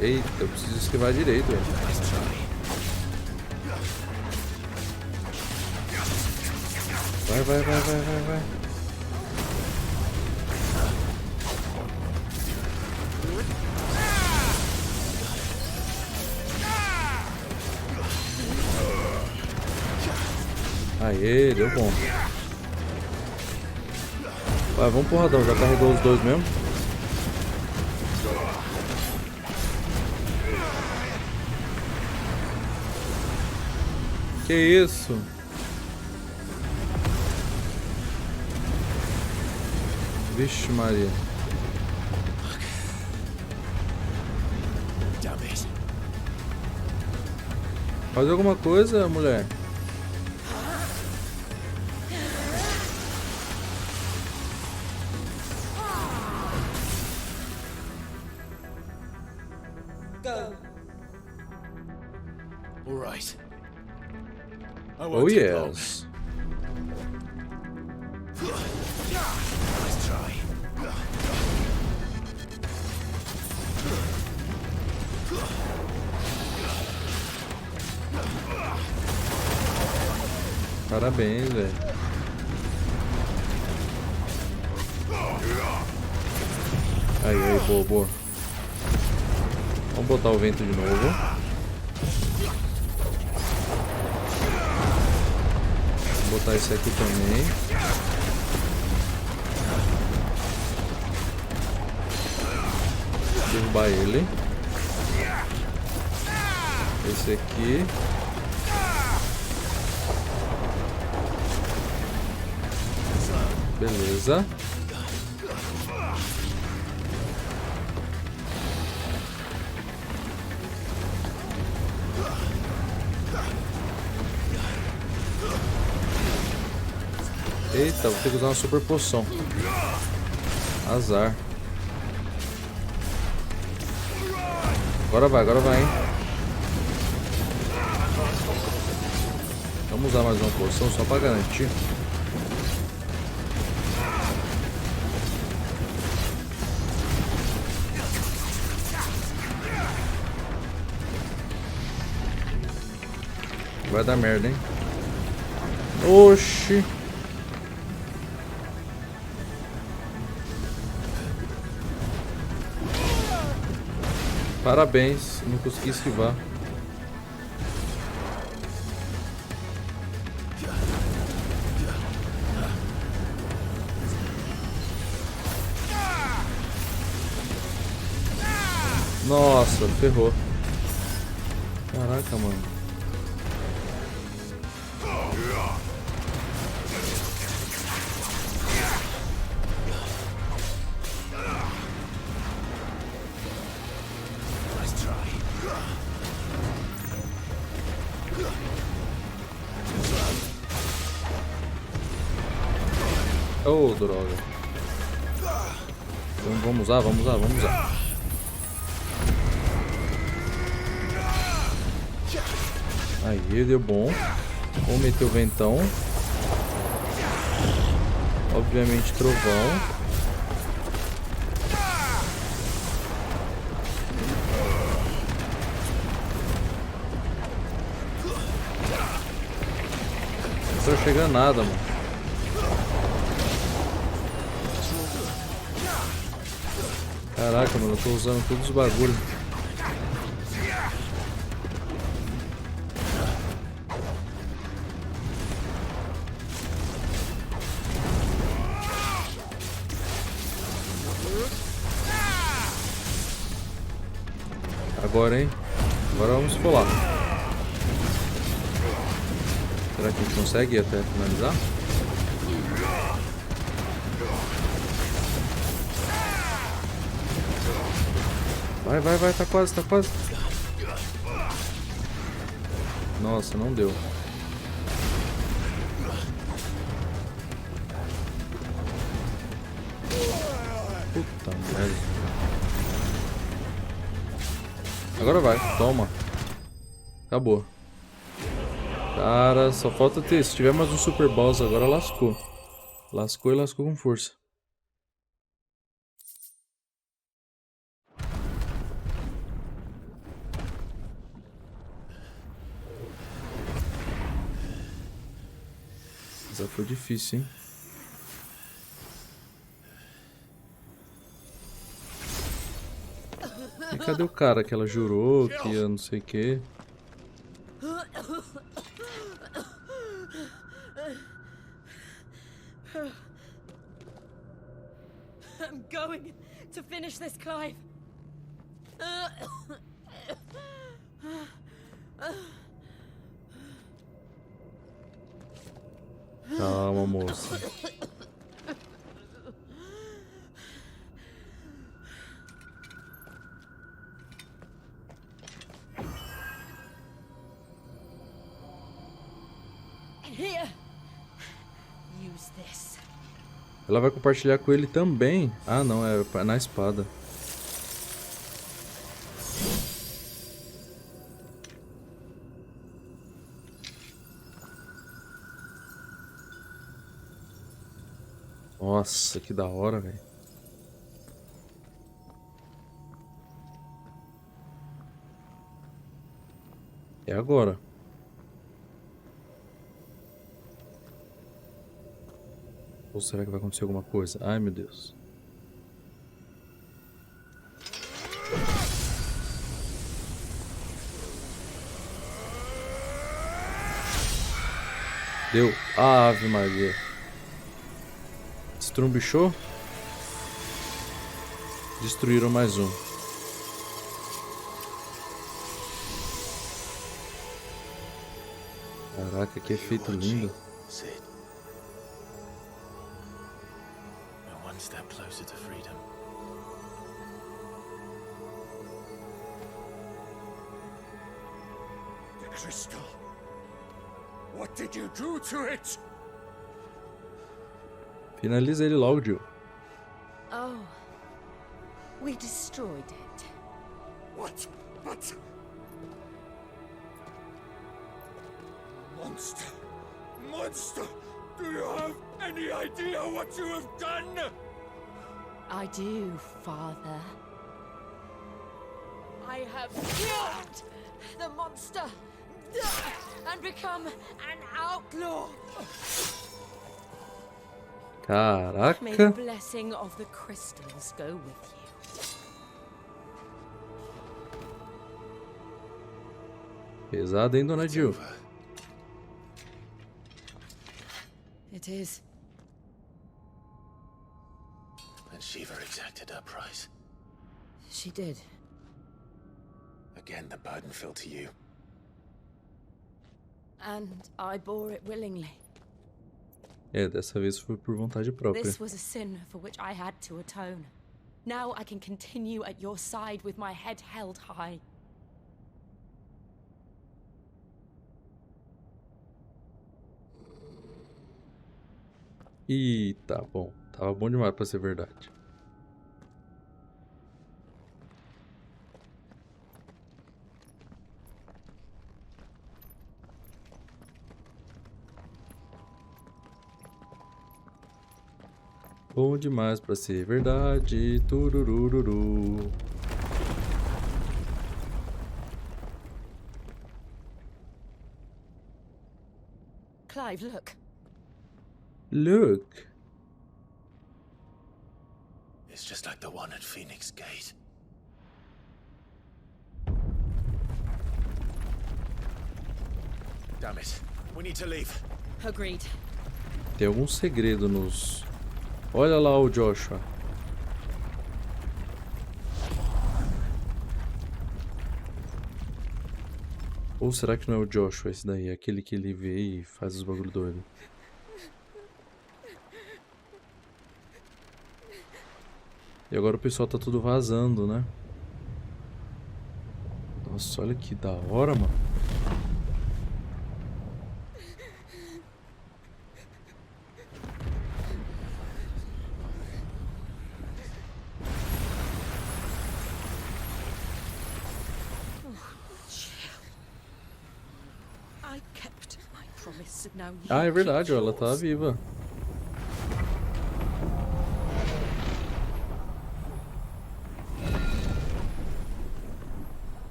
Eita, eu preciso esquivar direito, velho. Vai. Aê, deu bom. Vai, vamos porradão, já carregou os dois mesmo. Que isso? Vixe Maria. Faz alguma coisa, mulher. Oh yes. Parabéns, velho. Aí, boa. Vamos botar o vento de novo. matar esse aqui também. Derrubar ele. Esse aqui. Beleza. Eita, vou ter que usar uma super poção. Azar. Agora vai, hein? Vamos usar mais uma poção só pra garantir. Vai dar merda, hein? Oxi. Parabéns, não consegui esquivar. Nossa, ferrou. Caraca, mano. Oh, droga. Então vamos usar. Aí, deu bom. Vamos meter o ventão. Obviamente, trovão. Não tô chegando nada, mano. Caraca, mano, eu tô usando todos os bagulhos. Agora, hein? Agora vamos pular. Será que a gente consegue ir até finalizar? Vai, tá quase. Nossa, não deu. Puta merda. Agora vai, toma. Acabou. Cara, só falta ter. Se tiver mais um super boss agora, lascou. Lascou e lascou com força. Foi difícil, hein? E cadê o cara que ela jurou que ia não sei o quê? I'm going to finish this, Clive. Calma, moça. Ela vai compartilhar com ele também. Ah, não, é na espada. Nossa, que da hora, velho. É agora. Ou será que vai acontecer alguma coisa? Ai, meu Deus. Deu. Ave Maria. Estrumbichou. Destruíram mais um. Caraca, que efeito lindo. We're one step closer to freedom. The crystal. What did you do to it? Finaliza ele logo, Jill. Oh, we destroyed it. What? But... Monster! Monster! Do you have any idea what you have done? I do, Father. I have killed the monster and become an outlaw. Caraca. May the blessing of the crystals go with you. Pesado, hein, Dona Jill? It is. And Shiva exacted her price. She did. Again, the burden fell to you. And I bore it willingly. Dessa vez foi por vontade própria. This was a sin for which I had to atone. Now I can continue at your side with my head held high. Ih, tá bom. Tava bom demais pra ser verdade. Bom demais pra ser verdade. Tururururu. Clive, look. Look. It's just like the one at Phoenix Gate. Damn it. We need to leave. Agreed. Tem algum segredo nos... Olha lá o Joshua. Ou será que não é o Joshua esse daí? Aquele que ele vê e faz os bagulho doido. E agora o pessoal tá tudo vazando, né? Nossa, olha que da hora, mano. Ah, é verdade, ó, ela tá viva.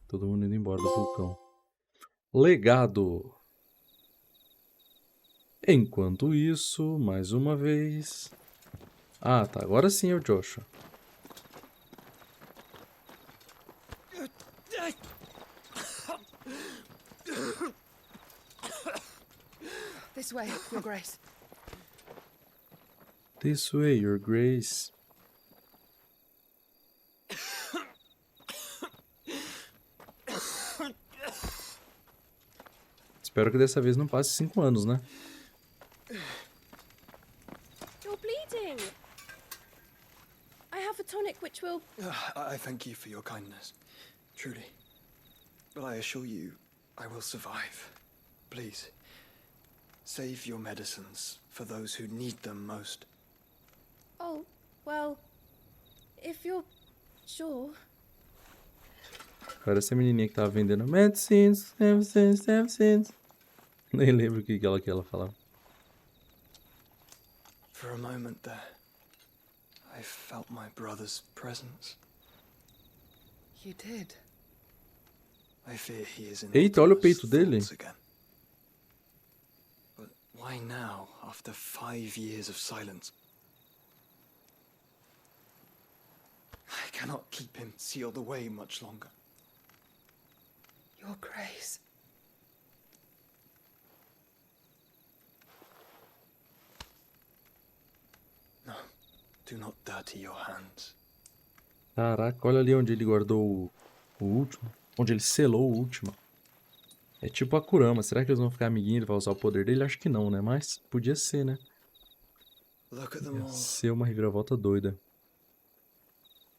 Todo mundo indo embora do vulcão. Legado. Enquanto isso, mais uma vez... Ah, tá. Agora sim é o Joshua. This way, Your Grace. This way, Your Grace. Espero que dessa vez não passe 5 anos, né? You're bleeding. I have a tonic which will... I thank you for your kindness, truly. But I assure you, I will survive. Please, save your medicines for those who need them most. Oh, well, if you're sure... Parece a menininha que tava vendendo medicines, medicines. Nem lembro o que ela falava. For a moment there, I felt my brother's presence. You did. I fear he is in Eita, olha o peito dele. again. But why now, after 5 years of silence? I cannot keep him sealed away much longer. Your Grace. Do not dirty your hands. Caraca, olha ali onde ele guardou o último. Onde ele selou o último. É tipo a Kurama. Será que eles vão ficar amiguinhos e ele vai usar o poder dele? Acho que não, né? Mas podia ser, né? Look at them Ia all. ser uma reviravolta doida.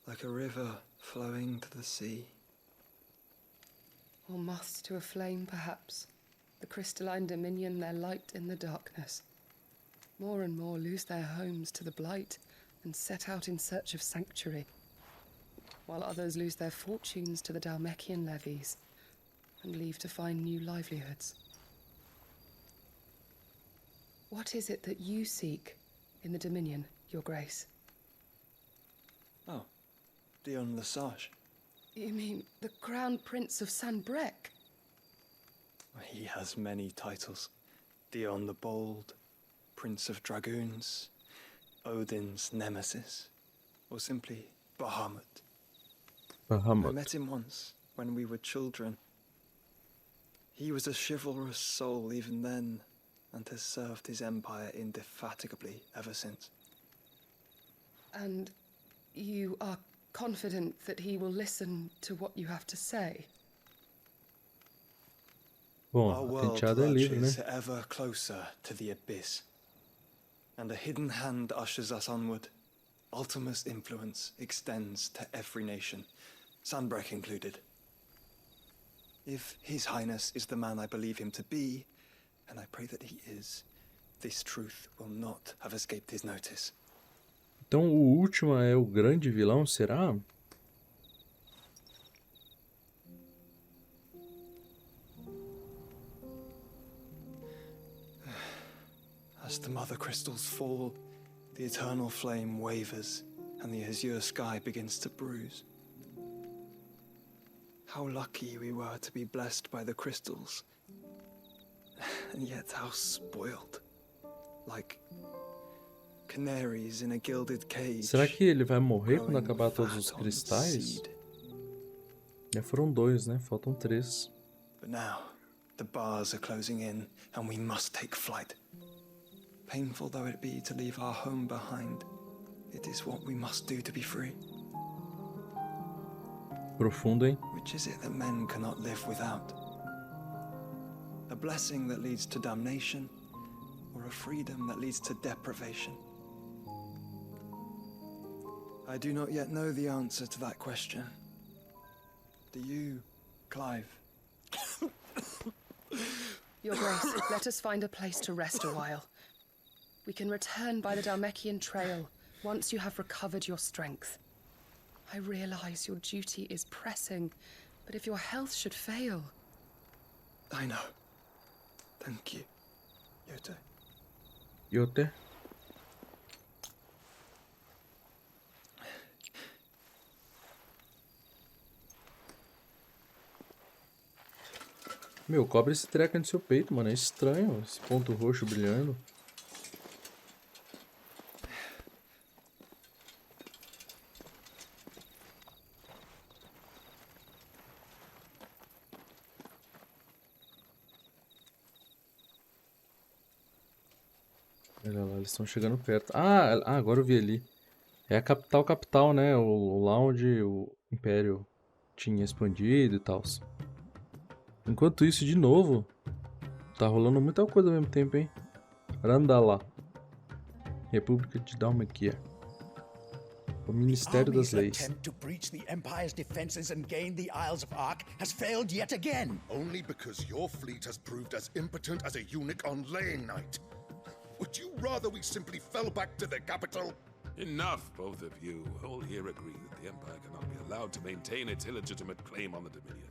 Like a river flowing to the sea. Or moths to a flame, perhaps. The crystalline dominion, their light in the darkness. More and more lose their homes to the blight and set out in search of sanctuary, while others lose their fortunes to the Dhalmekian levies and leave to find new livelihoods. What is it that you seek in the Dominion, Your Grace? Oh, Dion Lesage. You mean the Crown Prince of Sanbreque? He has many titles. Dion the Bold, Prince of Dragoons, Odin's Nemesis, or simply Bahamut. I met him once, when we were children. He was a chivalrous soul even then, and has served his empire indefatigably ever since. And you are confident that he will listen to what you have to say? Bom, Our a world penteada é livre, lurches né? ever closer to the abyss, and a hidden hand ushers us onward. Ultima's influence extends to every nation, Sanbreque included. If His Highness is the man I believe him to be, and I pray that he is, this truth will not have escaped his notice. Então o último é o grande vilão, será? As the mother crystals fall, the eternal flame wavers, and the azure sky begins to bruise. How lucky we were to be blessed by the crystals, and yet how spoiled, like canaries in a gilded cage. Será que ele vai morrer quando acabar todos os cristais? Já foram 2, né? Faltam 3. But now, the bars are closing in, and we must take flight. Painful though it be to leave our home behind, it is what we must do to be free. Profundo, hein? Which is it that men cannot live without? A blessing that leads to damnation, or a freedom that leads to deprivation? I do not yet know the answer to that question. Do you, Clive? Your Grace, let us find a place to rest a while. We can return by the Dhalmekian trail once you have recovered your strength. I realize your duty is pressing, but if your health should fail... I know. Thank you, Yote. Yote? Meu, cobre esse treco no seu peito, mano. É estranho, esse ponto roxo brilhando. Olha lá, eles estão chegando perto. Ah, agora eu vi ali. É a capital, né? Lá onde o Império tinha expandido e tal. Enquanto isso, de novo, tá rolando muita coisa ao mesmo tempo, hein? Randala. República de Dhalmekia. O Ministério das Leis. attempt to breach the Empire's defenses and gain the Isles of Ark has failed yet again. Only because your fleet has proved as impotent as a eunuch on laying night. Would you rather we simply fell back to the capital? Enough, both of you. All here agree that the Empire cannot be allowed to maintain its illegitimate claim on the Dominion.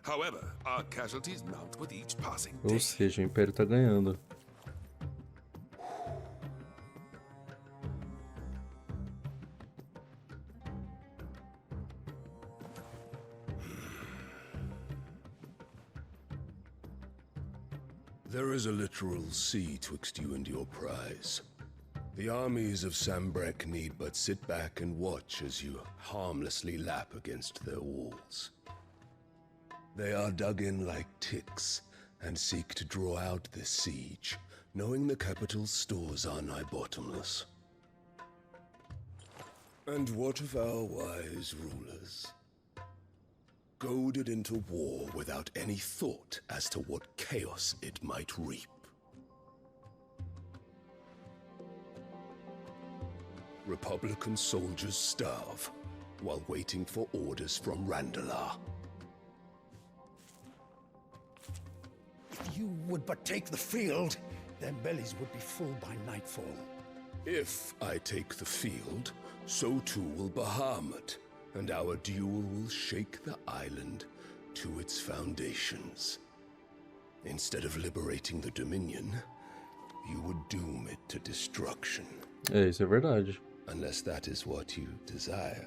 However, our casualties mount with each passing day. Ou seja, o Império tá ganhando. There is a literal sea twixt you and your prize. The armies of Sanbreque need but sit back and watch as you harmlessly lap against their walls. They are dug in like ticks and seek to draw out this siege, knowing the capital's stores are nigh bottomless. And what of our wise rulers? Goaded into war without any thought as to what chaos it might reap. Republican soldiers starve while waiting for orders from Randalar. If you would but take the field, their bellies would be full by nightfall. If I take the field, so too will Bahamut, and our duel will shake the island to its foundations. Instead of liberating the Dominion, you would doom it to destruction. Isso é verdade. Unless that is what you desire.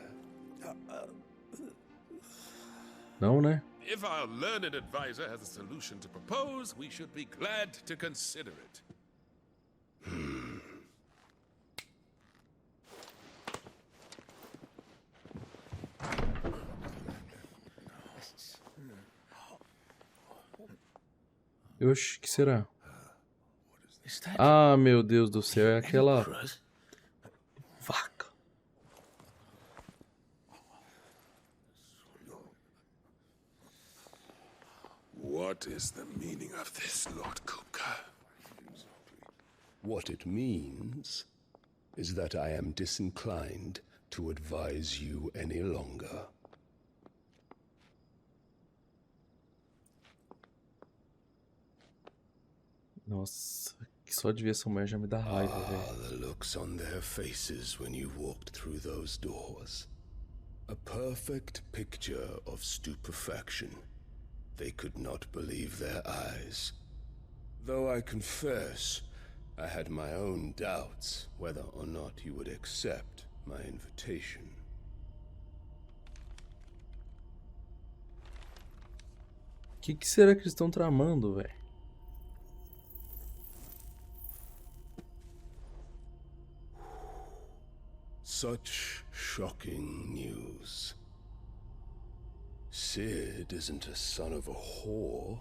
Não, né? If our learned advisor has a solution to propose, we should be glad to consider it. Oxi, que será? Ah, meu Deus do céu, é aquela vaca. What is the meaning of this, Lord Kupka? What it means is that I am disinclined to advise you any longer. Nossa, que só de ver essa mulher já me dá raiva, velho. The looks on their faces when you walked through those doors. A perfect picture of stupefaction. They could not believe their eyes. Though I confess, I had my own doubts whether or not you would accept my invitation. Que será que eles estão tramando, velho? Such shocking news. Sid isn't a son of a whore.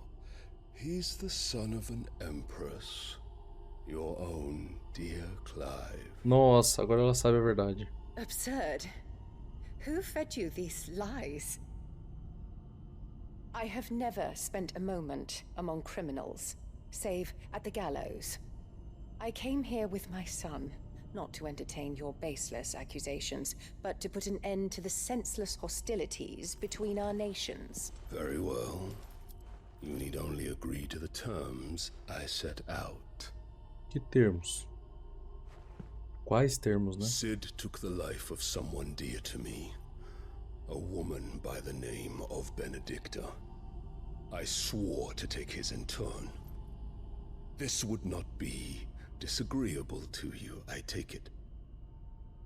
He's the son of an empress. Your own dear Clive. Nossa, agora ela sabe a verdade. Absurd. Who fed you these lies? I have never spent a moment among criminals, save at the gallows. I came here with my son, not to entertain your baseless accusations, but to put an end to the senseless hostilities between our nations. Very well. You need only agree to the terms I set out. Que termos? Quais termos, né? Sid took the life of someone dear to me. A woman by the name of Benedicta. I swore to take his in turn. This would not be disagreeable to you, I take it.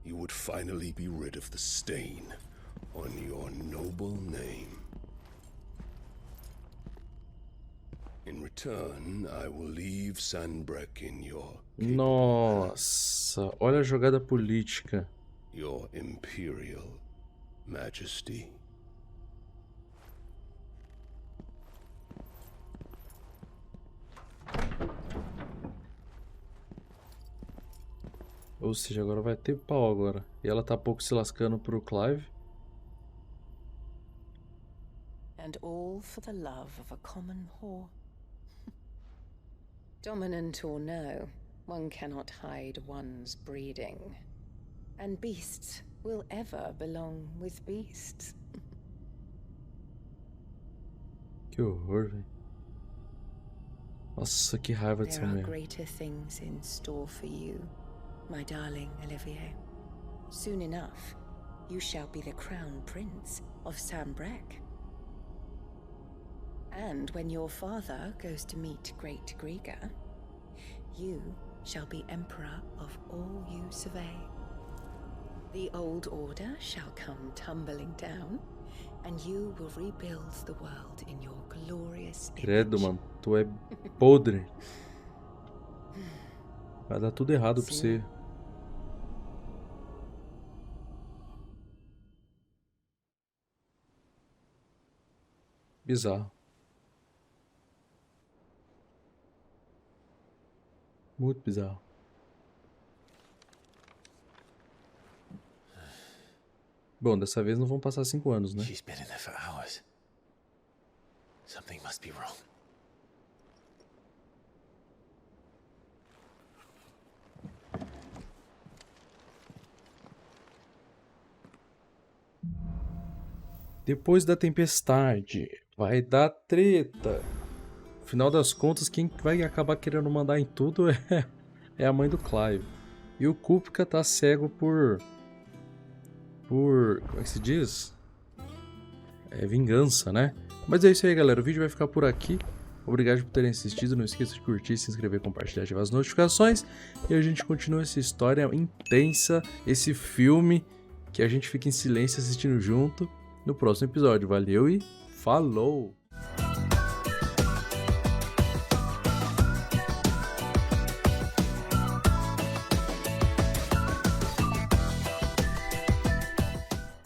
You would finally be rid of the stain on your noble name. In return, I will leave Sanbreque in your Nossa, olha a jogada política. Your Imperial Majesty. Ou seja, agora vai ter pau agora. E ela tá pouco se lascando pro Clive. And all for the love of a common whore. Dominant or no, one cannot hide one's breeding. And beasts will ever belong with beasts. Que horror, velho. Nossa, que raiva dessa There are mulher. greater things in store for you, my darling Olivier. Soon enough, you shall be the crown prince of Sanbreque. And when your father goes to meet Great Griga, you shall be emperor of all you survey. The old order shall come tumbling down, and you will rebuild the world in your glorious image. Credo, mano, tu é podre. Vai dar tudo errado pra você. Bizarro. Muito bizarro. Bom, dessa vez não vão passar 5 anos, né? She's been in there for hours. Something must be wrong. Depois da tempestade, vai dar treta. Afinal das contas, quem vai acabar querendo mandar em tudo é a mãe do Clive. E o Kupka tá cego por... como é que se diz? É vingança, né? Mas é isso aí, galera. O vídeo vai ficar por aqui. Obrigado por terem assistido. Não esqueça de curtir, se inscrever, compartilhar e ativar as notificações. E a gente continua essa história intensa, esse filme que a gente fica em silêncio assistindo junto no próximo episódio. Valeu e falou!